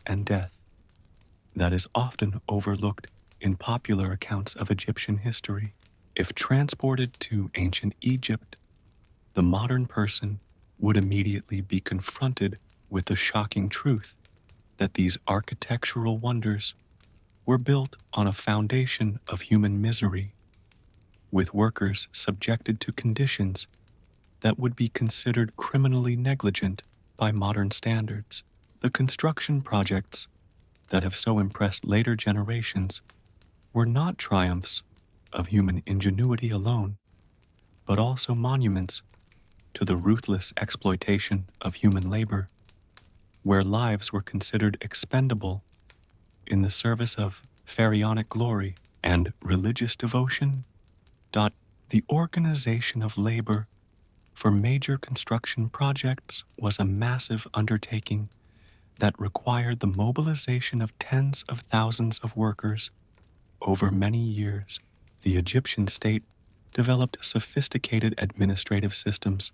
and death that is often overlooked in popular accounts of Egyptian history. If transported to ancient Egypt, the modern person would immediately be confronted with the shocking truth that these architectural wonders were built on a foundation of human misery, with workers subjected to conditions that would be considered criminally negligent by modern standards. The construction projects that have so impressed later generations were not triumphs of human ingenuity alone, but also monuments to the ruthless exploitation of human labor, where lives were considered expendable in the service of pharaonic glory and religious devotion. The organization of labor for major construction projects was a massive undertaking that required the mobilization of tens of thousands of workers over many years. The Egyptian state developed sophisticated administrative systems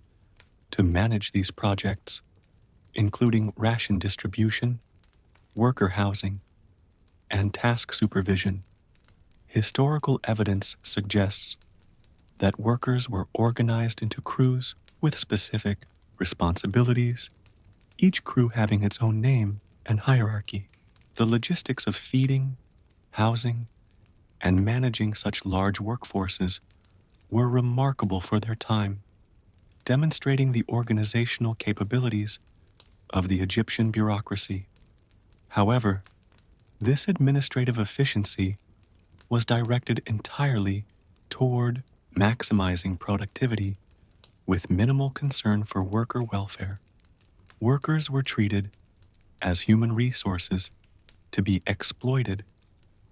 to manage these projects, including ration distribution, worker housing, and task supervision. Historical evidence suggests that workers were organized into crews with specific responsibilities, each crew having its own name and hierarchy. The logistics of feeding, housing, and managing such large workforces were remarkable for their time, demonstrating the organizational capabilities of the Egyptian bureaucracy. However, this administrative efficiency was directed entirely toward maximizing productivity with minimal concern for worker welfare. Workers were treated as human resources to be exploited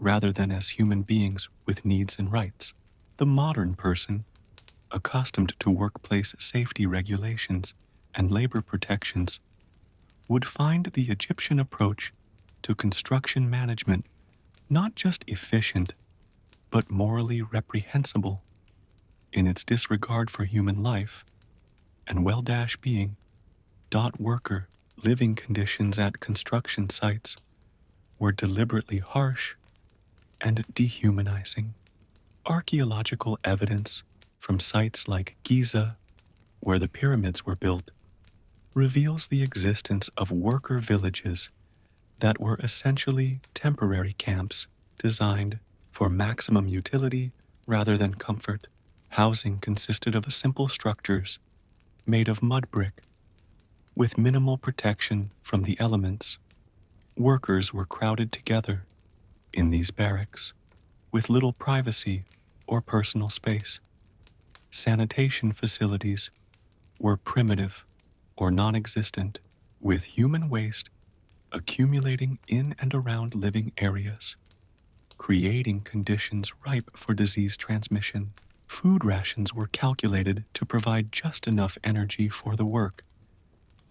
rather than as human beings with needs and rights. The modern person, accustomed to workplace safety regulations and labor protections, would find the Egyptian approach to construction management not just efficient, but morally reprehensible in its disregard for human life and well-being. Worker living conditions at construction sites were deliberately harsh and dehumanizing. Archaeological evidence from sites like Giza, where the pyramids were built, reveals the existence of worker villages that were essentially temporary camps designed for maximum utility rather than comfort. Housing consisted of simple structures made of mud brick, with minimal protection from the elements. Workers were crowded together in these barracks, with little privacy or personal space. Sanitation facilities were primitive or non existent, with human waste accumulating in and around living areas, creating conditions ripe for disease transmission. Food rations were calculated to provide just enough energy for the work,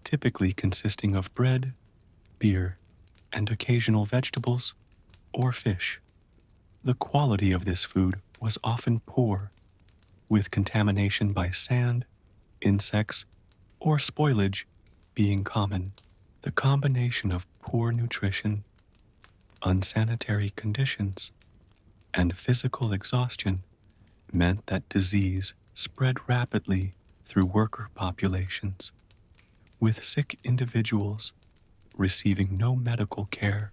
typically consisting of bread, beer, and occasional vegetables or fish. The quality of this food was often poor, with contamination by sand, insects, or spoilage being common. The combination of poor nutrition, unsanitary conditions, and physical exhaustion meant that disease spread rapidly through worker populations, with sick individuals receiving no medical care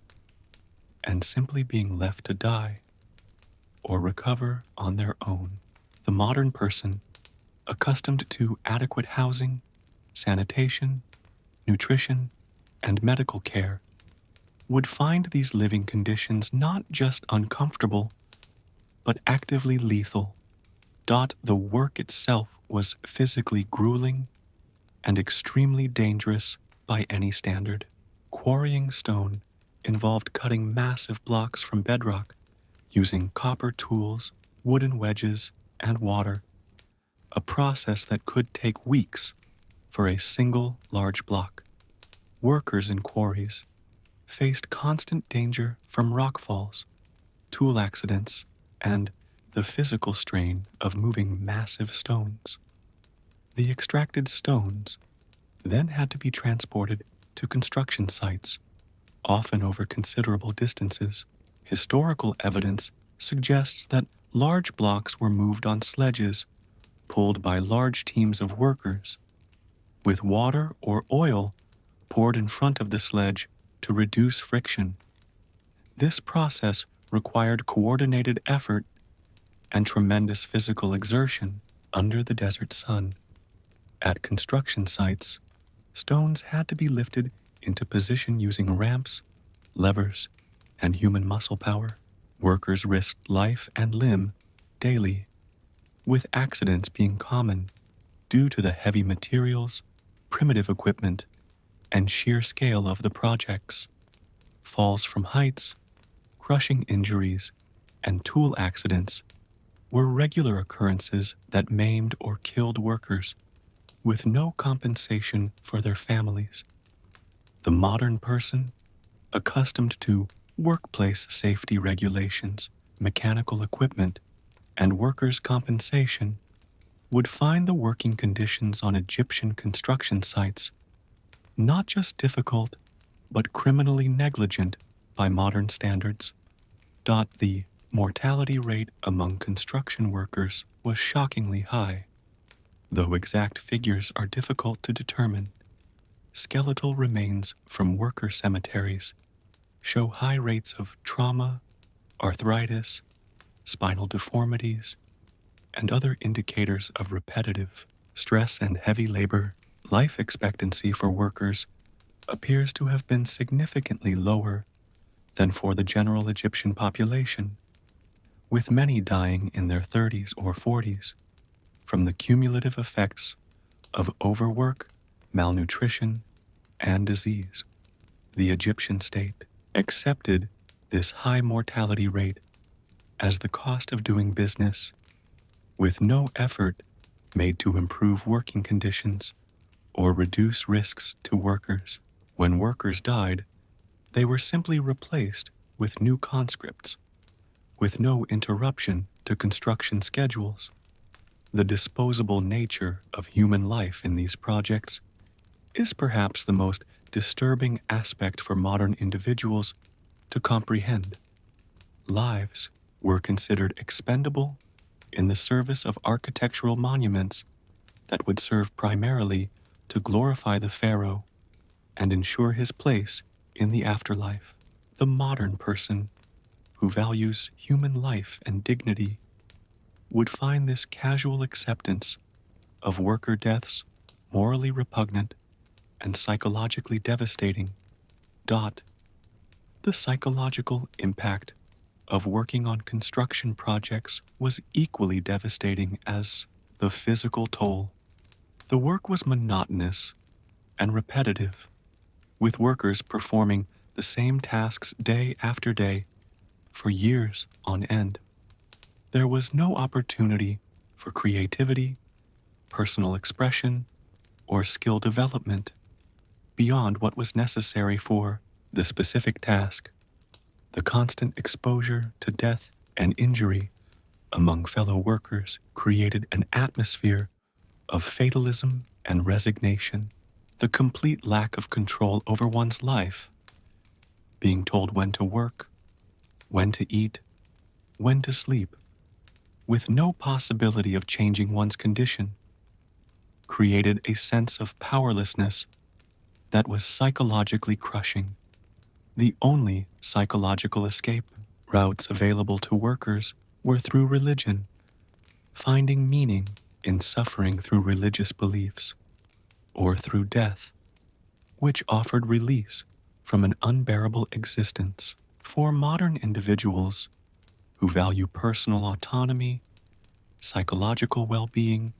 and simply being left to die or recover on their own. The modern person, accustomed to adequate housing, sanitation, nutrition, and medical care, would find these living conditions not just uncomfortable, but actively lethal. The work itself was physically grueling and extremely dangerous by any standard. Quarrying stone involved cutting massive blocks from bedrock using copper tools, wooden wedges, and water, a process that could take weeks for a single large block. Workers in quarries faced constant danger from rockfalls, tool accidents, and the physical strain of moving massive stones. The extracted stones then had to be transported to construction sites, often over considerable distances. Historical evidence suggests that large blocks were moved on sledges pulled by large teams of workers, with water or oil poured in front of the sledge to reduce friction. This process required coordinated effort and tremendous physical exertion under the desert sun. At construction sites, stones had to be lifted into position using ramps, levers, and human muscle power. Workers risked life and limb daily, with accidents being common due to the heavy materials, primitive equipment, and sheer scale of the projects. Falls from heights, crushing injuries, and tool accidents were regular occurrences that maimed or killed workers with no compensation for their families. The modern person, accustomed to workplace safety regulations, mechanical equipment, and workers' compensation, would find the working conditions on Egyptian construction sites not just difficult, but criminally negligent by modern standards. The mortality rate among construction workers was shockingly high. Though exact figures are difficult to determine, skeletal remains from worker cemeteries show high rates of trauma, arthritis, spinal deformities, and other indicators of repetitive stress and heavy labor. Life expectancy for workers appears to have been significantly lower than for the general Egyptian population, with many dying in their 30s or 40s from the cumulative effects of overwork, malnutrition, and disease. The Egyptian state accepted this high mortality rate as the cost of doing business, with no effort made to improve working conditions or reduce risks to workers. When workers died, they were simply replaced with new conscripts, with no interruption to construction schedules. The disposable nature of human life in these projects is perhaps the most disturbing aspect for modern individuals to comprehend. Lives were considered expendable in the service of architectural monuments that would serve primarily to glorify the pharaoh and ensure his place in the afterlife. The modern person, who values human life and dignity, would find this casual acceptance of worker deaths morally repugnant and psychologically devastating. The psychological impact of working on construction projects was equally devastating as the physical toll. The work was monotonous, and repetitive, with workers performing the same tasks day after day for years on end. There was no opportunity for creativity, personal expression, or skill development beyond what was necessary for the specific task. The constant exposure to death and injury among fellow workers created an atmosphere of fatalism and resignation. The complete lack of control over one's life, being told when to work, when to eat, when to sleep, with no possibility of changing one's condition, created a sense of powerlessness that was psychologically crushing. The only psychological escape routes available to workers were through religion, finding meaning in suffering through religious beliefs, or through death, which offered release from an unbearable existence. For modern individuals who value personal autonomy, psychological well being,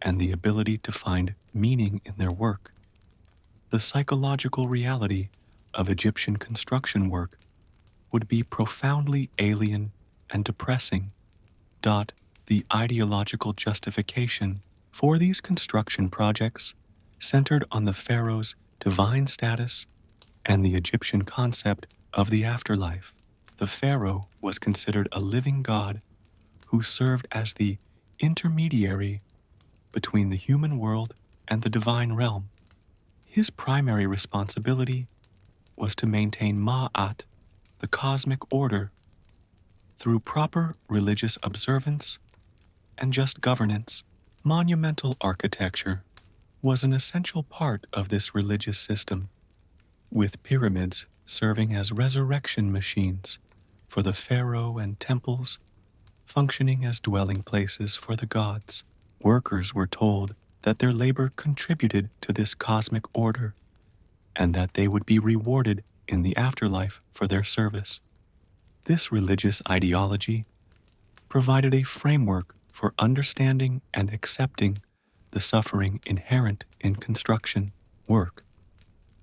and the ability to find meaning in their work, the psychological reality of Egyptian construction work would be profoundly alien and depressing. The ideological justification for these construction projects centered on the pharaoh's divine status and the Egyptian concept of the afterlife. The pharaoh was considered a living god who served as the intermediary between the human world and the divine realm. His primary responsibility was to maintain Ma'at, the cosmic order, through proper religious observance and just governance. Monumental architecture was an essential part of this religious system, with pyramids serving as resurrection machines for the pharaoh and temples functioning as dwelling places for the gods. Workers were told that their labor contributed to this cosmic order and that they would be rewarded in the afterlife for their service. This religious ideology provided a framework for understanding and accepting the suffering inherent in construction work.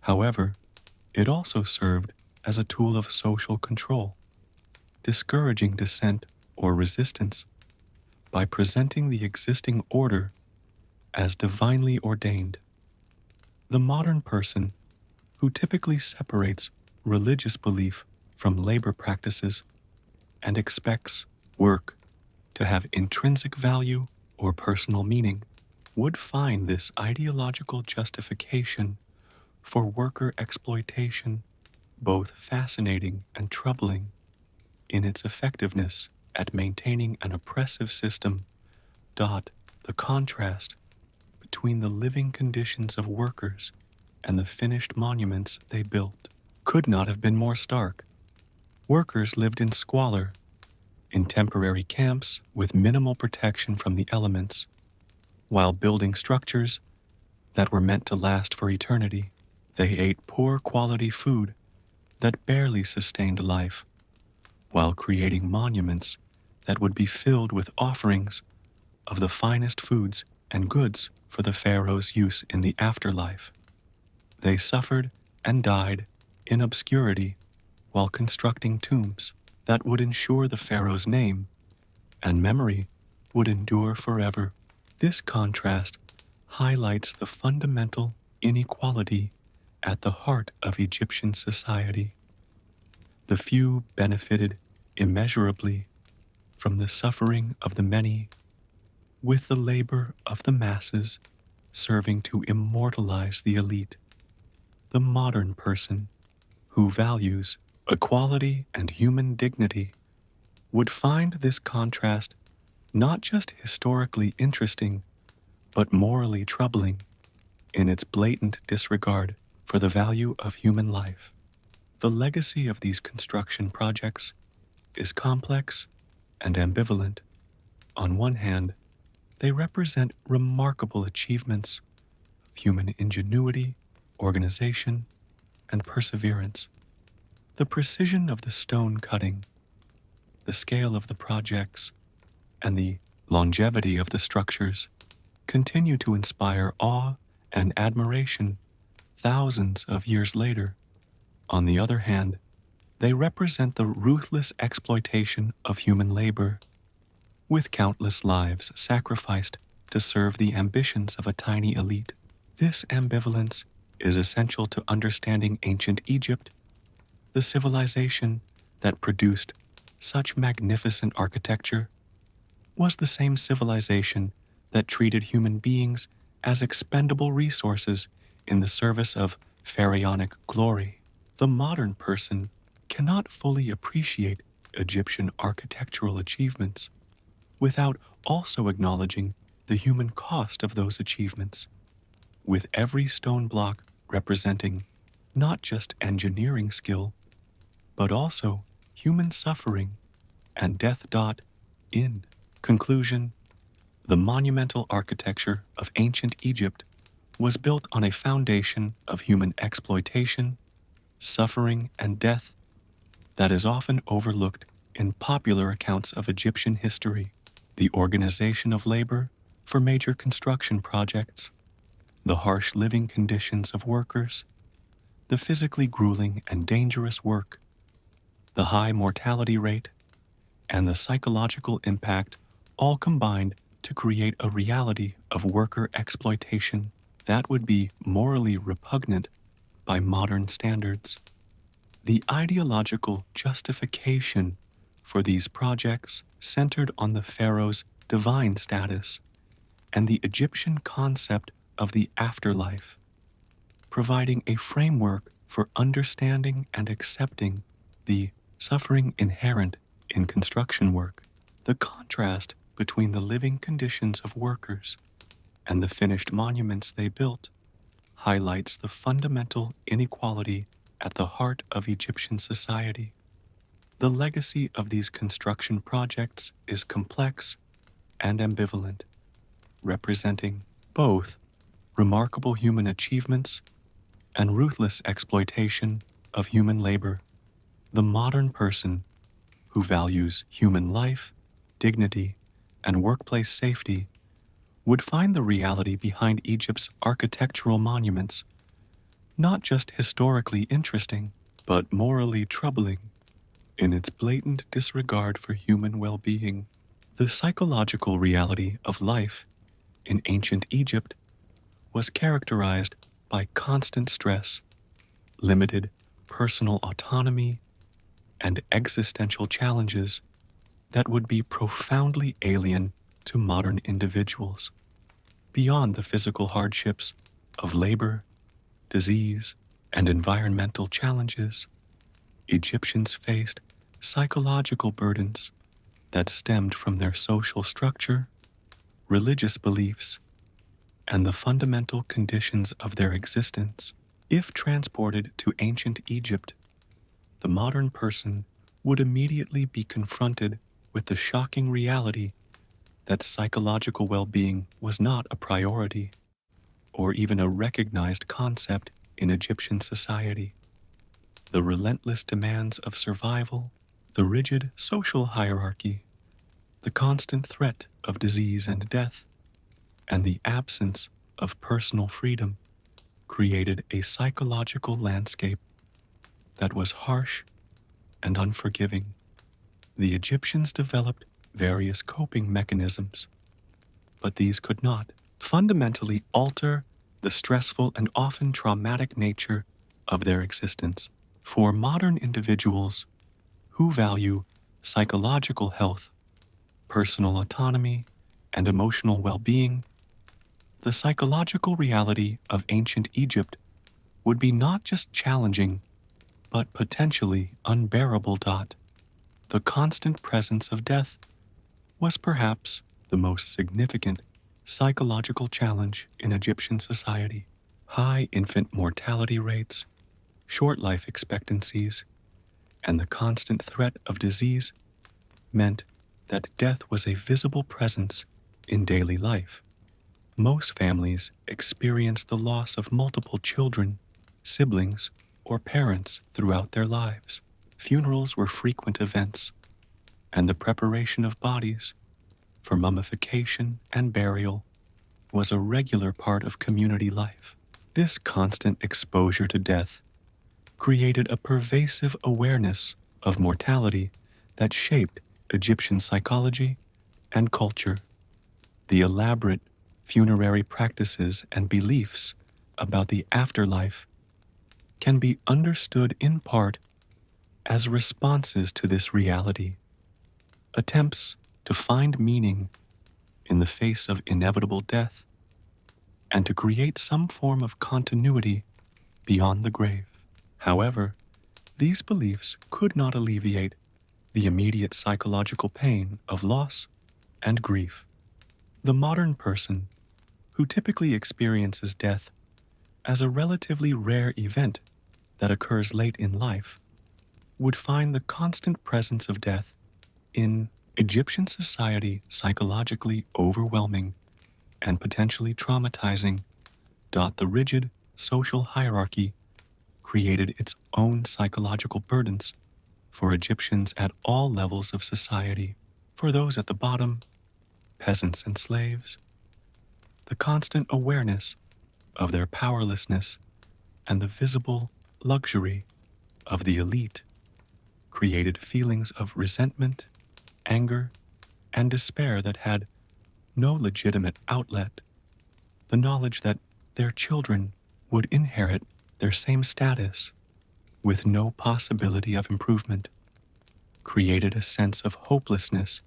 However, it also served as a tool of social control, discouraging dissent or resistance by presenting the existing order as divinely ordained. The modern person, who typically separates religious belief from labor practices and expects work to have intrinsic value or personal meaning, would find this ideological justification for worker exploitation both fascinating and troubling in its effectiveness at maintaining an oppressive system. The contrast between the living conditions of workers and the finished monuments they built could not have been more stark. Workers lived in squalor, in temporary camps with minimal protection from the elements, while building structures that were meant to last for eternity. They ate poor quality food that barely sustained life, while creating monuments that would be filled with offerings of the finest foods and goods for the pharaoh's use in the afterlife. They suffered and died in obscurity while constructing tombs that would ensure the pharaoh's name and memory would endure forever. This contrast highlights the fundamental inequality at the heart of Egyptian society. The few benefited immeasurably from the suffering of the many, with the labor of the masses serving to immortalize the elite. The modern person, who values equality and human dignity, would find this contrast not just historically interesting, but morally troubling in its blatant disregard for the value of human life. The legacy of these construction projects is complex and ambivalent. On one hand, they represent remarkable achievements of human ingenuity, organization, and perseverance. The precision of the stone cutting, the scale of the projects, and the longevity of the structures continue to inspire awe and admiration thousands of years later. On the other hand, they represent the ruthless exploitation of human labor, with countless lives sacrificed to serve the ambitions of a tiny elite. This ambivalence is essential to understanding ancient Egypt, the civilization that produced such magnificent architecture was the same civilization that treated human beings as expendable resources in the service of pharaonic glory. The modern person cannot fully appreciate Egyptian architectural achievements without also acknowledging the human cost of those achievements, with every stone block representing not just engineering skill, but also human suffering and death. In conclusion, the monumental architecture of ancient Egypt was built on a foundation of human exploitation, suffering, and death that is often overlooked in popular accounts of Egyptian history. The organization of labor for major construction projects, the harsh living conditions of workers, the physically grueling and dangerous work, the high mortality rate, and the psychological impact all combined to create a reality of worker exploitation that would be morally repugnant by modern standards. The ideological justification for these projects centered on the pharaoh's divine status and the Egyptian concept of the afterlife, providing a framework for understanding and accepting the suffering inherent in construction work. The contrast between the living conditions of workers and the finished monuments they built highlights the fundamental inequality at the heart of Egyptian society. The legacy of these construction projects is complex and ambivalent, representing both remarkable human achievements and ruthless exploitation of human labor. The modern person who values human life, dignity, and workplace safety would find the reality behind Egypt's architectural monuments not just historically interesting, but morally troubling in its blatant disregard for human well-being. The psychological reality of life in ancient Egypt was characterized by constant stress, limited personal autonomy, and existential challenges that would be profoundly alien to modern individuals. Beyond the physical hardships of labor, disease, and environmental challenges, Egyptians faced psychological burdens that stemmed from their social structure, religious beliefs, and the fundamental conditions of their existence. If transported to ancient Egypt, the modern person would immediately be confronted with the shocking reality that psychological well-being was not a priority or even a recognized concept in Egyptian society. The relentless demands of survival, the rigid social hierarchy, the constant threat of disease and death, and the absence of personal freedom created a psychological landscape that was harsh and unforgiving. The Egyptians developed various coping mechanisms, but these could not fundamentally alter the stressful and often traumatic nature of their existence. For modern individuals who value psychological health, personal autonomy, and emotional well-being, the psychological reality of ancient Egypt would be not just challenging, but potentially unbearable. The constant presence of death was perhaps the most significant psychological challenge in Egyptian society. High infant mortality rates, short life expectancies, and the constant threat of disease meant that death was a visible presence in daily life. Most families experienced the loss of multiple children, siblings, or parents throughout their lives. Funerals were frequent events, and the preparation of bodies for mummification and burial was a regular part of community life. This constant exposure to death created a pervasive awareness of mortality that shaped Egyptian psychology and culture. The elaborate funerary practices and beliefs about the afterlife can be understood in part as responses to this reality, attempts to find meaning in the face of inevitable death, and to create some form of continuity beyond the grave. However, these beliefs could not alleviate the immediate psychological pain of loss and grief. The modern person, who typically experiences death as a relatively rare event that occurs late in life, would find the constant presence of death in Egyptian society psychologically overwhelming and potentially traumatizing. The rigid social hierarchy created its own psychological burdens for Egyptians at all levels of society. For those at the bottom, peasants and slaves, the constant awareness of their powerlessness and the visible luxury of the elite created feelings of resentment, anger, and despair that had no legitimate outlet. The knowledge that their children would inherit their same status with no possibility of improvement created a sense of hopelessness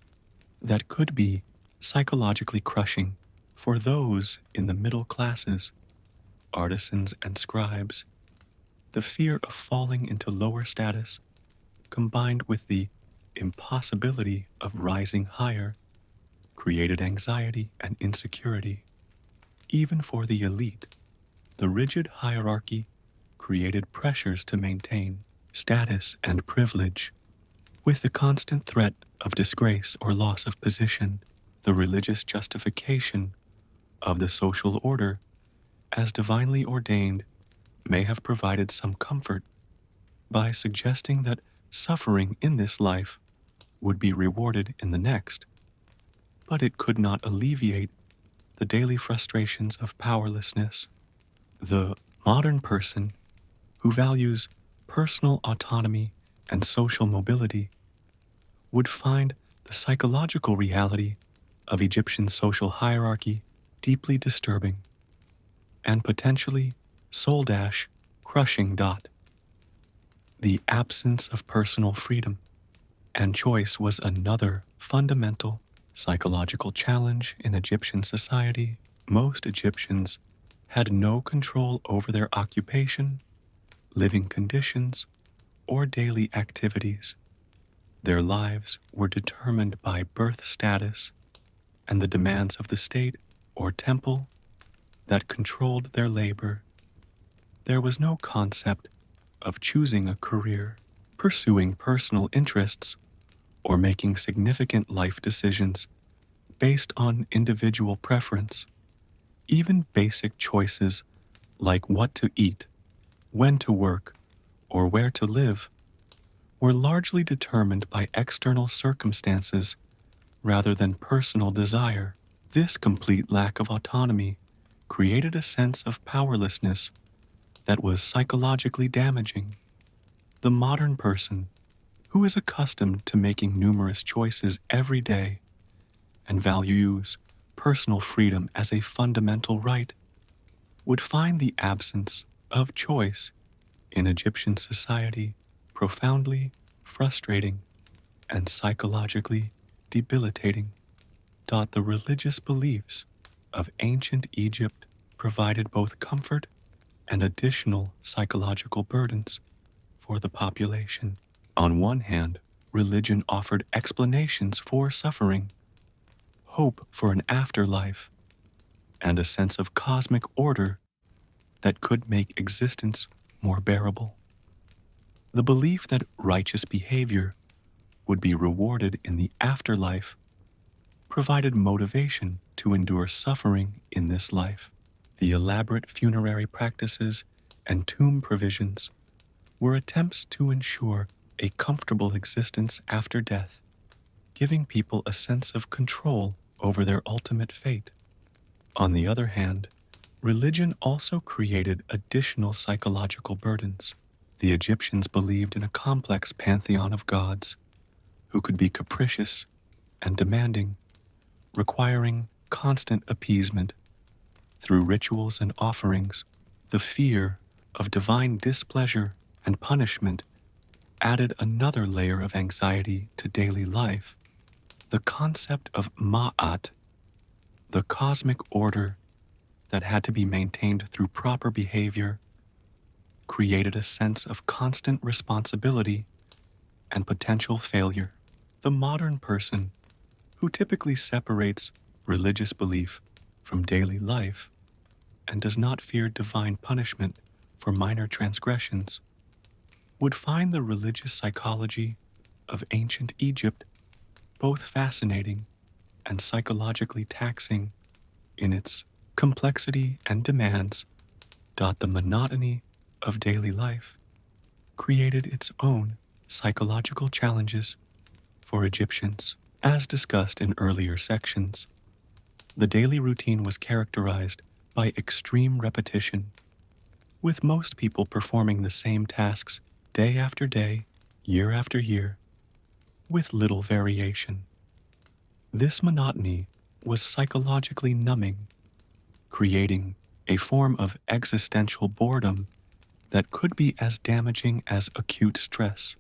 that could be psychologically crushing for those in the middle classes, artisans and scribes. The fear of falling into lower status, combined with the impossibility of rising higher, created anxiety and insecurity. Even for the elite, the rigid hierarchy created pressures to maintain status and privilege. With the constant threat of disgrace or loss of position, the religious justification of the social order, as divinely ordained, may have provided some comfort by suggesting that suffering in this life would be rewarded in the next, but it could not alleviate the daily frustrations of powerlessness. The modern person, who values personal autonomy and social mobility, would find the psychological reality of Egyptian social hierarchy deeply disturbing and potentially soul-crushing. The absence of personal freedom and choice was another fundamental psychological challenge in Egyptian society. Most Egyptians had no control over their occupation, living conditions, or daily activities. Their lives were determined by birth status and the demands of the state or temple that controlled their labor. There was no concept of choosing a career, pursuing personal interests, or making significant life decisions based on individual preference. Even basic choices like what to eat, when to work, or where to live were largely determined by external circumstances rather than personal desire. This complete lack of autonomy created a sense of powerlessness that was psychologically damaging. The modern person, who is accustomed to making numerous choices every day and values personal freedom as a fundamental right, would find the absence of choice in Egyptian society profoundly frustrating and psychologically debilitating. The religious beliefs of ancient Egypt provided both comfort and additional psychological burdens for the population. On one hand, religion offered explanations for suffering, hope for an afterlife, and a sense of cosmic order that could make existence more bearable. The belief that righteous behavior would be rewarded in the afterlife provided motivation to endure suffering in this life. The elaborate funerary practices and tomb provisions were attempts to ensure a comfortable existence after death, giving people a sense of control over their ultimate fate. On the other hand, Religion also created additional psychological burdens. The Egyptians believed in a complex pantheon of gods who could be capricious and demanding, requiring constant appeasement through rituals and offerings. The fear of divine displeasure and punishment added another layer of anxiety to daily life. The concept of ma'at, the cosmic order that had to be maintained through proper behavior, created a sense of constant responsibility and potential failure. The modern person, who typically separates religious belief from daily life and does not fear divine punishment for minor transgressions, would find the religious psychology of ancient Egypt both fascinating and psychologically taxing in its complexity and demands. The monotony of daily life created its own psychological challenges for Egyptians. As discussed in earlier sections, the daily routine was characterized by extreme repetition, with most people performing the same tasks day after day, year after year, with little variation. This monotony was psychologically numbing, creating a form of existential boredom that could be as damaging as acute stress.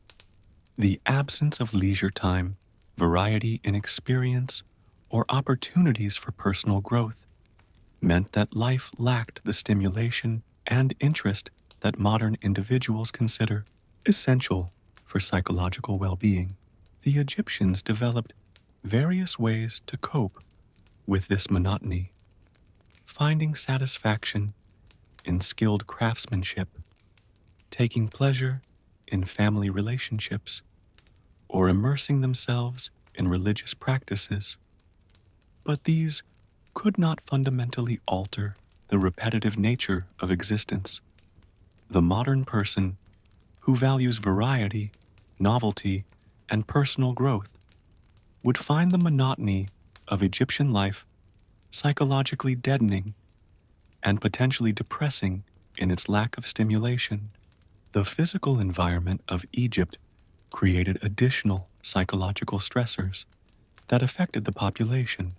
The absence of leisure time, variety in experience, or opportunities for personal growth meant that life lacked the stimulation and interest that modern individuals consider essential for psychological well-being. The Egyptians developed various ways to cope with this monotony, finding satisfaction in skilled craftsmanship, taking pleasure in family relationships, or immersing themselves in religious practices. But these could not fundamentally alter the repetitive nature of existence. The modern person, who values variety, novelty, and personal growth, would find the monotony of Egyptian life psychologically deadening and potentially depressing in its lack of stimulation. The physical environment of Egypt created additional psychological stressors that affected the population.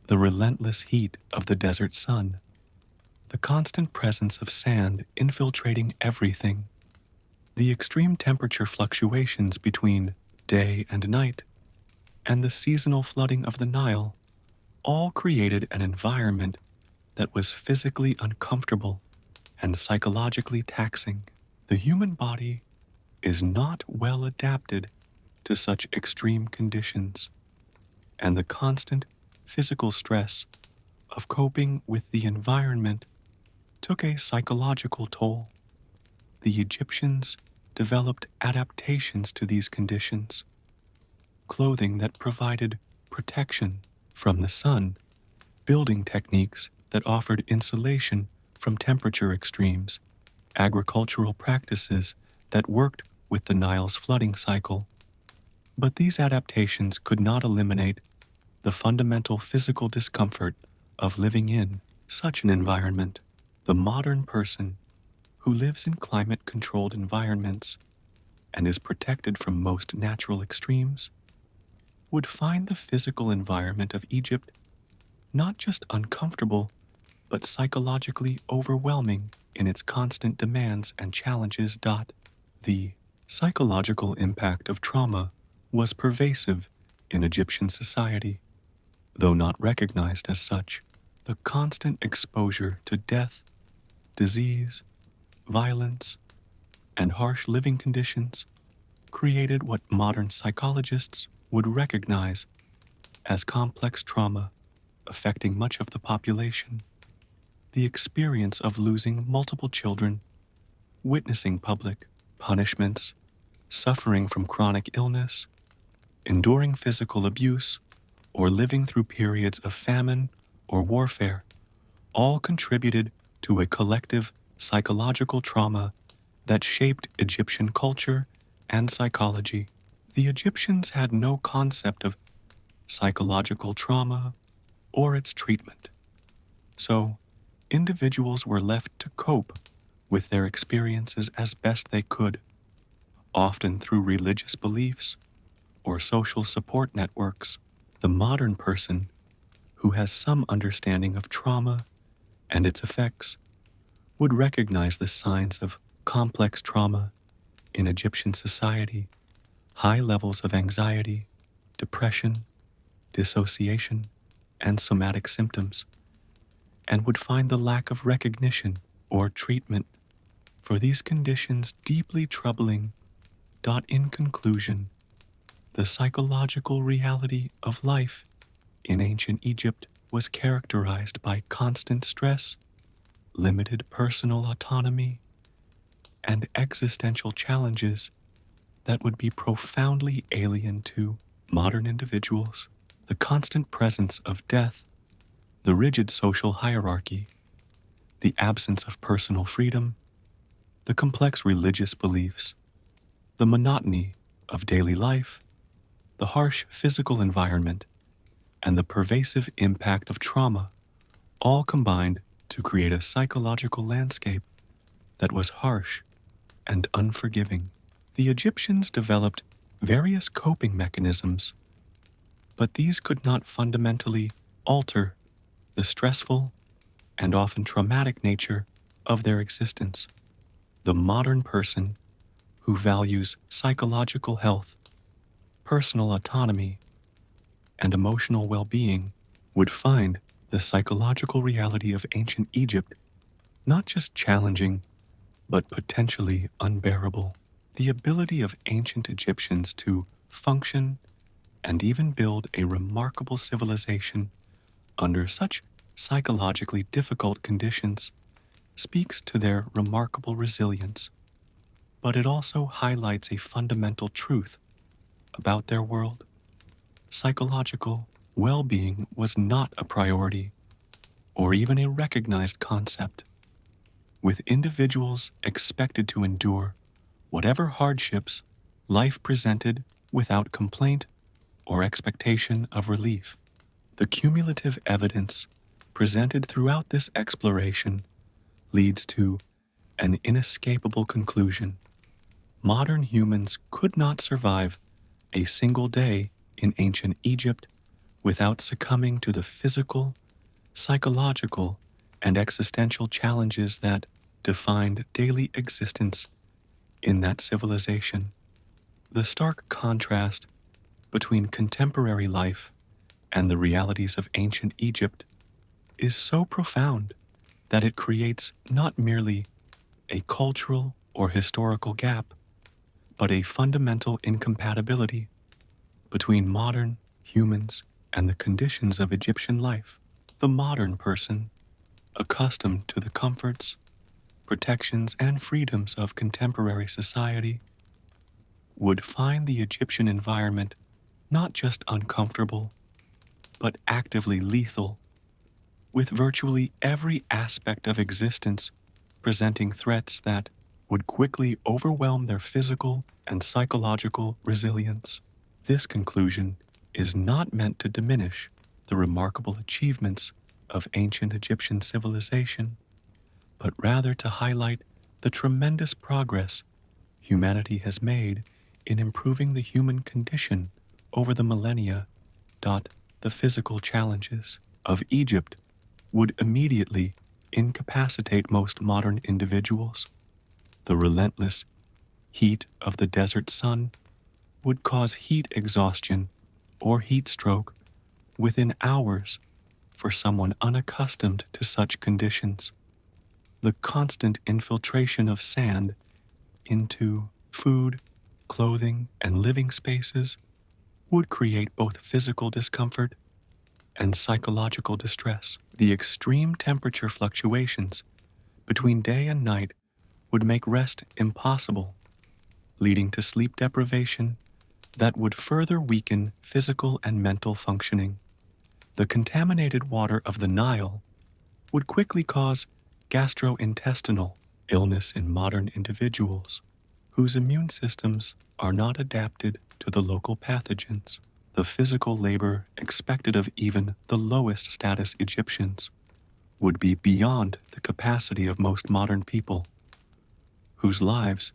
The relentless heat of the desert sun, the constant presence of sand infiltrating everything, the extreme temperature fluctuations between day and night, and the seasonal flooding of the Nile all created an environment that was physically uncomfortable and psychologically taxing. The human body is not well adapted to such extreme conditions, and the constant physical stress of coping with the environment took a psychological toll. The Egyptians developed adaptations to these conditions, clothing that provided protection from the sun, building techniques that offered insulation from temperature extremes, agricultural practices that worked with the Nile's flooding cycle. But these adaptations could not eliminate the fundamental physical discomfort of living in such an environment. The modern person, who lives in climate-controlled environments and is protected from most natural extremes, would find the physical environment of Egypt not just uncomfortable, but psychologically overwhelming in its constant demands and challenges. The psychological impact of trauma was pervasive in Egyptian society, though not recognized as such. The constant exposure to death, disease, violence, and harsh living conditions created what modern psychologists would recognize as complex trauma affecting much of the population. The experience of losing multiple children, witnessing public punishments, suffering from chronic illness, enduring physical abuse, or living through periods of famine or warfare all contributed to a collective psychological trauma that shaped Egyptian culture and psychology. The Egyptians had no concept of psychological trauma or its treatment. So, individuals were left to cope with their experiences as best they could, often through religious beliefs or social support networks. The modern person, who has some understanding of trauma and its effects, would recognize the signs of complex trauma in Egyptian society: high levels of anxiety, depression, dissociation, and somatic symptoms, and would find the lack of recognition or treatment for these conditions deeply troubling. In conclusion, the psychological reality of life in ancient Egypt was characterized by constant stress, limited personal autonomy, and existential challenges that would be profoundly alien to modern individuals. The constant presence of death, the rigid social hierarchy, the absence of personal freedom, the complex religious beliefs, the monotony of daily life, the harsh physical environment, and the pervasive impact of trauma all combined to create a psychological landscape that was harsh and unforgiving. The Egyptians developed various coping mechanisms, but these could not fundamentally alter the stressful and often traumatic nature of their existence. The modern person, who values psychological health, personal autonomy, and emotional well-being, would find the psychological reality of ancient Egypt not just challenging, but potentially unbearable. The ability of ancient Egyptians to function and even build a remarkable civilization under such psychologically difficult conditions speaks to their remarkable resilience, but it also highlights a fundamental truth about their world. Psychological well-being was not a priority or even a recognized concept, with individuals expected to endure whatever hardships life presented without complaint or expectation of relief. The cumulative evidence presented throughout this exploration leads to an inescapable conclusion. Modern humans could not survive a single day in ancient Egypt without succumbing to the physical, psychological, and existential challenges that defined daily existence in that civilization. The stark contrast between contemporary life and the realities of ancient Egypt is so profound that it creates not merely a cultural or historical gap, but a fundamental incompatibility between modern humans and the conditions of Egyptian life. The modern person, accustomed to the comforts, protections, and freedoms of contemporary society, would find the Egyptian environment not just uncomfortable, but actively lethal, with virtually every aspect of existence presenting threats that would quickly overwhelm their physical and psychological resilience. This conclusion is not meant to diminish the remarkable achievements of ancient Egyptian civilization, but rather to highlight the tremendous progress humanity has made in improving the human condition over the millennia. The physical challenges of Egypt would immediately incapacitate most modern individuals. The relentless heat of the desert sun would cause heat exhaustion or heat stroke within hours for someone unaccustomed to such conditions. The constant infiltration of sand into food, clothing, and living spaces would create both physical discomfort and psychological distress. The extreme temperature fluctuations between day and night would make rest impossible, leading to sleep deprivation that would further weaken physical and mental functioning. The contaminated water of the Nile would quickly cause gastrointestinal illness in modern individuals whose immune systems are not adapted to the local pathogens. The physical labor expected of even the lowest status Egyptians would be beyond the capacity of most modern people, whose lives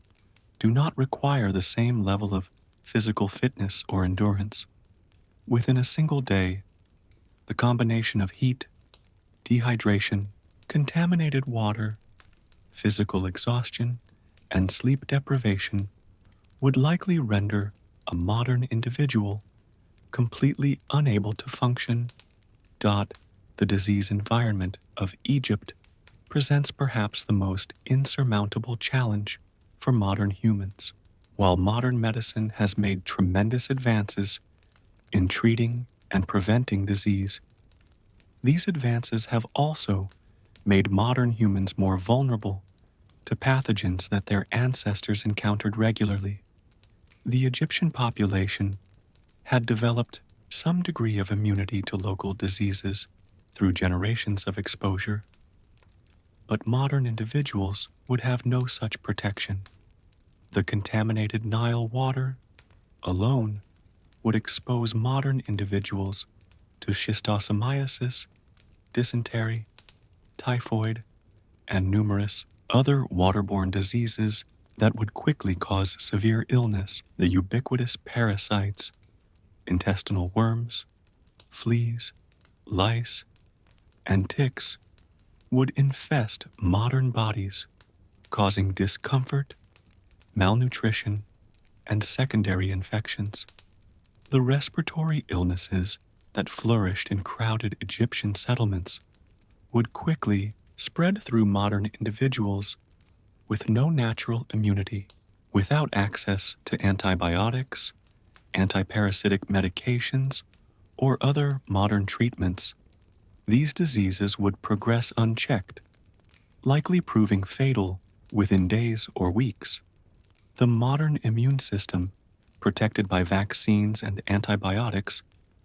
do not require the same level of physical fitness or endurance. Within a single day, the combination of heat, dehydration, contaminated water, physical exhaustion, and sleep deprivation would likely render a modern individual completely unable to function. The disease environment of Egypt presents perhaps the most insurmountable challenge for modern humans. While modern medicine has made tremendous advances in treating and preventing disease, these advances have also made modern humans more vulnerable to pathogens that their ancestors encountered regularly. The Egyptian population had developed some degree of immunity to local diseases through generations of exposure, but modern individuals would have no such protection. The contaminated Nile water alone would expose modern individuals to schistosomiasis, dysentery, typhoid, and numerous other waterborne diseases that would quickly cause severe illness. The ubiquitous parasites, intestinal worms, fleas, lice, and ticks would infest modern bodies, causing discomfort, malnutrition, and secondary infections. The respiratory illnesses that flourished in crowded Egyptian settlements would quickly spread through modern individuals with no natural immunity. Without access to antibiotics, antiparasitic medications, or other modern treatments, these diseases would progress unchecked, likely proving fatal within days or weeks. The modern immune system, protected by vaccines and antibiotics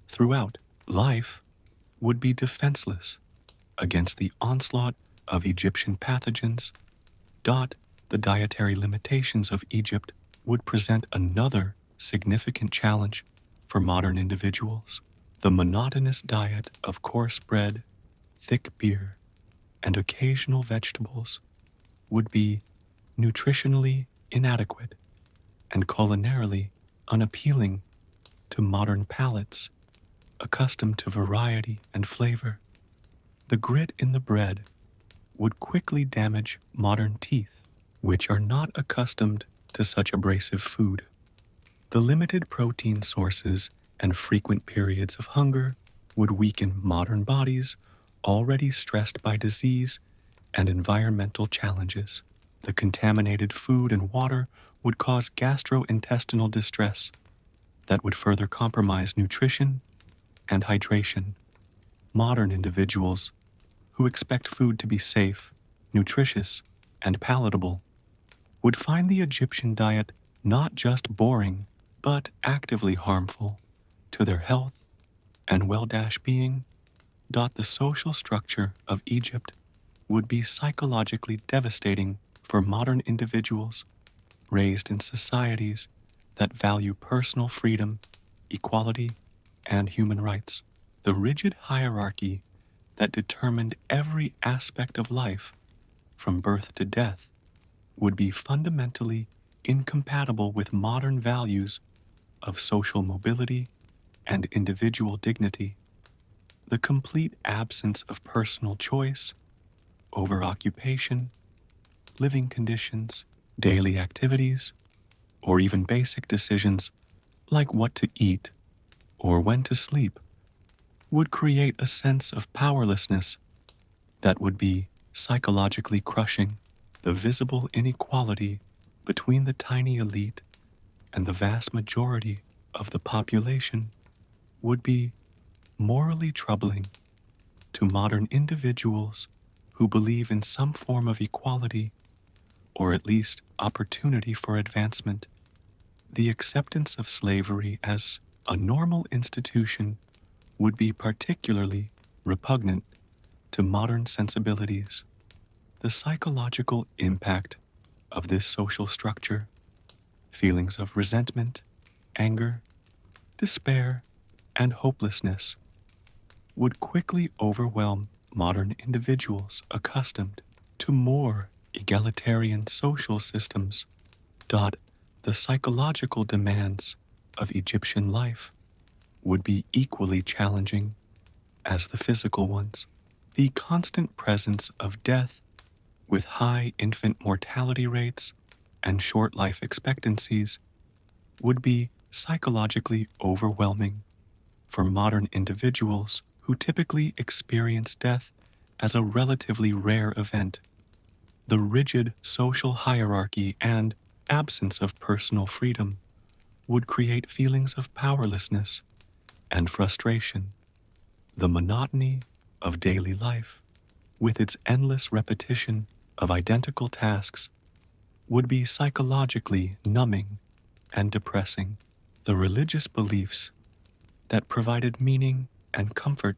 throughout life, would be defenseless against the onslaught of Egyptian pathogens. The dietary limitations of Egypt would present another significant challenge for modern individuals. The monotonous diet of coarse bread, thick beer, and occasional vegetables would be nutritionally inadequate and culinarily unappealing to modern palates accustomed to variety and flavor. The grit in the bread would quickly damage modern teeth, which are not accustomed to such abrasive food. The limited protein sources and frequent periods of hunger would weaken modern bodies already stressed by disease and environmental challenges. The contaminated food and water would cause gastrointestinal distress that would further compromise nutrition and hydration. Modern individuals who expect food to be safe, nutritious, and palatable would find the Egyptian diet not just boring, but actively harmful to their health and well-being. The social structure of Egypt would be psychologically devastating for modern individuals raised in societies that value personal freedom, equality, and human rights. The rigid hierarchy that determined every aspect of life, from birth to death, would be fundamentally incompatible with modern values of social mobility and individual dignity. The complete absence of personal choice over occupation, living conditions, daily activities, or even basic decisions like what to eat or when to sleep would create a sense of powerlessness that would be psychologically crushing. The visible inequality between the tiny elite and the vast majority of the population would be morally troubling to modern individuals who believe in some form of equality or at least opportunity for advancement. The acceptance of slavery as a normal institution would be particularly repugnant to modern sensibilities. The psychological impact of this social structure, feelings of resentment, anger, despair, and hopelessness, would quickly overwhelm modern individuals accustomed to more egalitarian social systems. The psychological demands of Egyptian life would be equally challenging as the physical ones. The constant presence of death with high infant mortality rates and short life expectancies would be psychologically overwhelming for modern individuals who typically experience death as a relatively rare event. The rigid social hierarchy and absence of personal freedom would create feelings of powerlessness and frustration. The monotony of daily life, with its endless repetition of identical tasks, would be psychologically numbing and depressing. The religious beliefs that provided meaning and comfort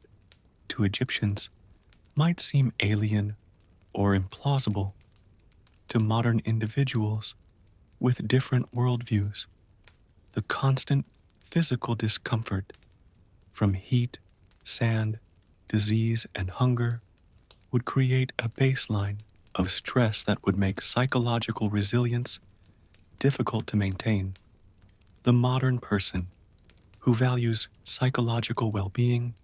to Egyptians might seem alien or implausible to modern individuals with different worldviews. The constant physical discomfort from heat, sand, disease, and hunger would create a baseline of stress that would make psychological resilience difficult to maintain. The modern person who values psychological well-being,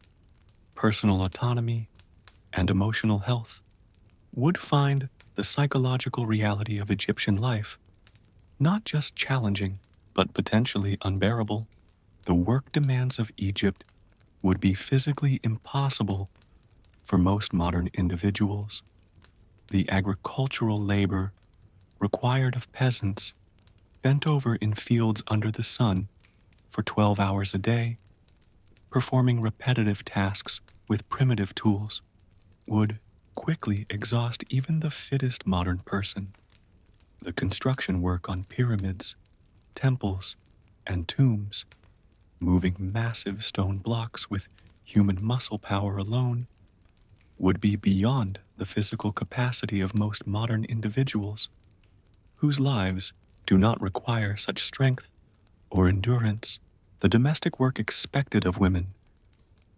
personal autonomy, and emotional health would find the psychological reality of Egyptian life not just challenging, but potentially unbearable. The work demands of Egypt would be physically impossible for most modern individuals. The agricultural labor required of peasants bent over in fields under the sun for 12 hours a day, performing repetitive tasks with primitive tools, would quickly exhaust even the fittest modern person. The construction work on pyramids, temples, and tombs, moving massive stone blocks with human muscle power alone, would be beyond the physical capacity of most modern individuals, whose lives do not require such strength or endurance. The domestic work expected of women,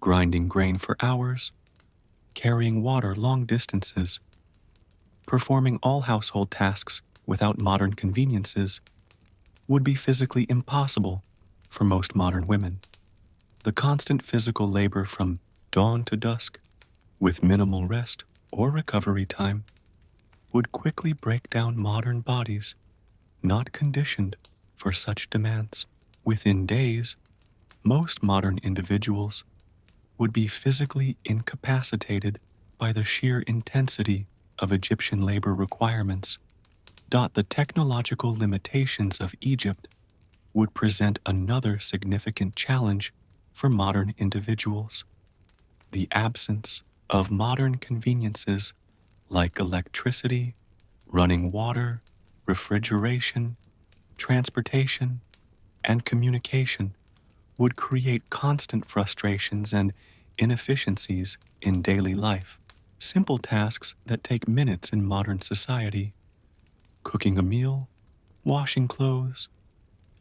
grinding grain for hours, carrying water long distances, performing all household tasks without modern conveniences, would be physically impossible for most modern women. The constant physical labor from dawn to dusk, with minimal rest or recovery time, would quickly break down modern bodies not conditioned for such demands. Within days, most modern individuals would be physically incapacitated by the sheer intensity of Egyptian labor requirements. The technological limitations of Egypt would present another significant challenge for modern individuals. The absence of modern conveniences like electricity, running water, refrigeration, transportation, and communication would create constant frustrations and inefficiencies in daily life. Simple tasks that take minutes in modern society, cooking a meal, washing clothes,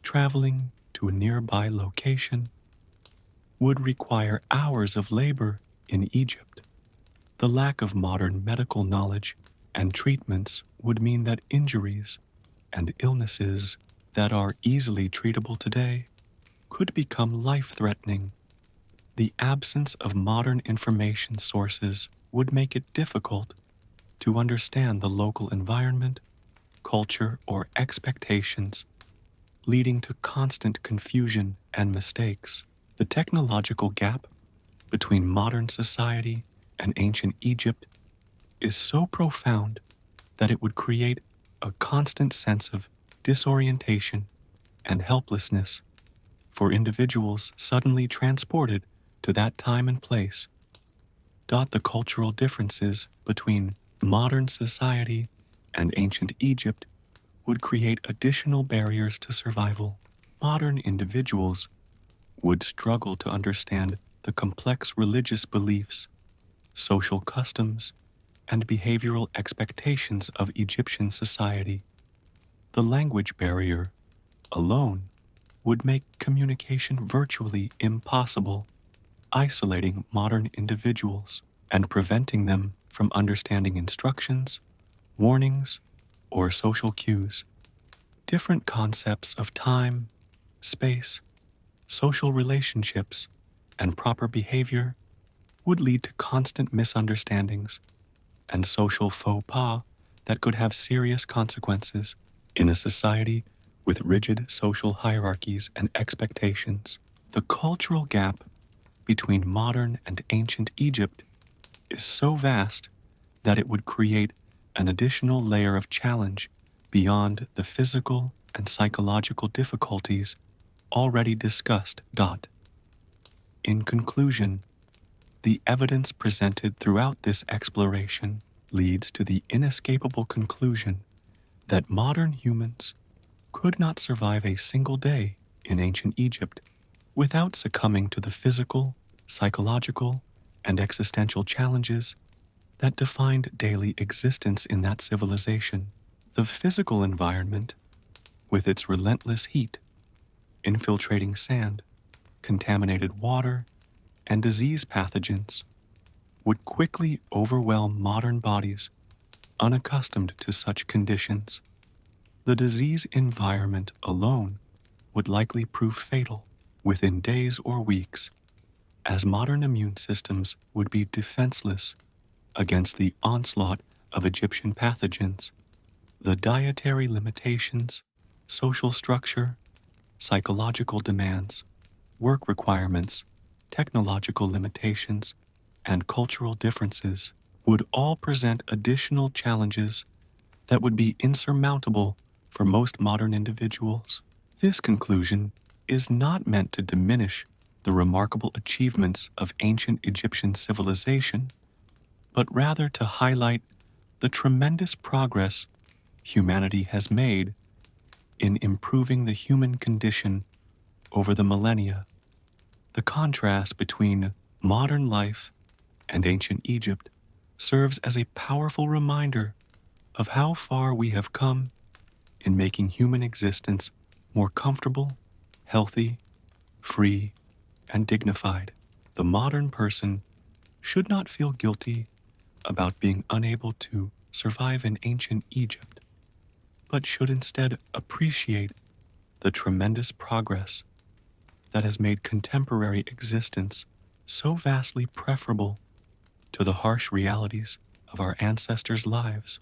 traveling to a nearby location, would require hours of labor in Egypt. The lack of modern medical knowledge and treatments would mean that injuries and illnesses that are easily treatable today could become life-threatening. The absence of modern information sources would make it difficult to understand the local environment, culture, or expectations, leading to constant confusion and mistakes. The technological gap between modern society and ancient Egypt is so profound that it would create a constant sense of disorientation and helplessness for individuals suddenly transported to that time and place. The cultural differences between modern society and ancient Egypt would create additional barriers to survival. Modern individuals would struggle to understand the complex religious beliefs, social customs, and behavioral expectations of Egyptian society. The language barrier alone would make communication virtually impossible, isolating modern individuals. and preventing them from understanding instructions, warnings, or social cues. Different concepts of time, space, social relationships, and proper behavior would lead to constant misunderstandings and social faux pas that could have serious consequences in a society with rigid social hierarchies and expectations. The cultural gap between modern and ancient Egypt is so vast that it would create an additional layer of challenge beyond the physical and psychological difficulties already discussed. In conclusion, the evidence presented throughout this exploration leads to the inescapable conclusion that modern humans could not survive a single day in ancient Egypt without succumbing to the physical, psychological, and existential challenges that defined daily existence in that civilization. The physical environment, with its relentless heat, infiltrating sand, contaminated water, and disease pathogens, would quickly overwhelm modern bodies unaccustomed to such conditions. The disease environment alone would likely prove fatal within days or weeks, as modern immune systems would be defenseless against the onslaught of Egyptian pathogens. The dietary limitations, social structure, psychological demands, work requirements, technological limitations, and cultural differences would all present additional challenges that would be insurmountable for most modern individuals. This conclusion is not meant to diminish the remarkable achievements of ancient Egyptian civilization, but rather to highlight the tremendous progress humanity has made in improving the human condition over the millennia. The contrast between modern life and ancient Egypt serves as a powerful reminder of how far we have come in making human existence more comfortable, healthy, free, and dignified. The modern person should not feel guilty about being unable to survive in ancient Egypt, but should instead appreciate the tremendous progress that has made contemporary existence so vastly preferable to the harsh realities of our ancestors' lives.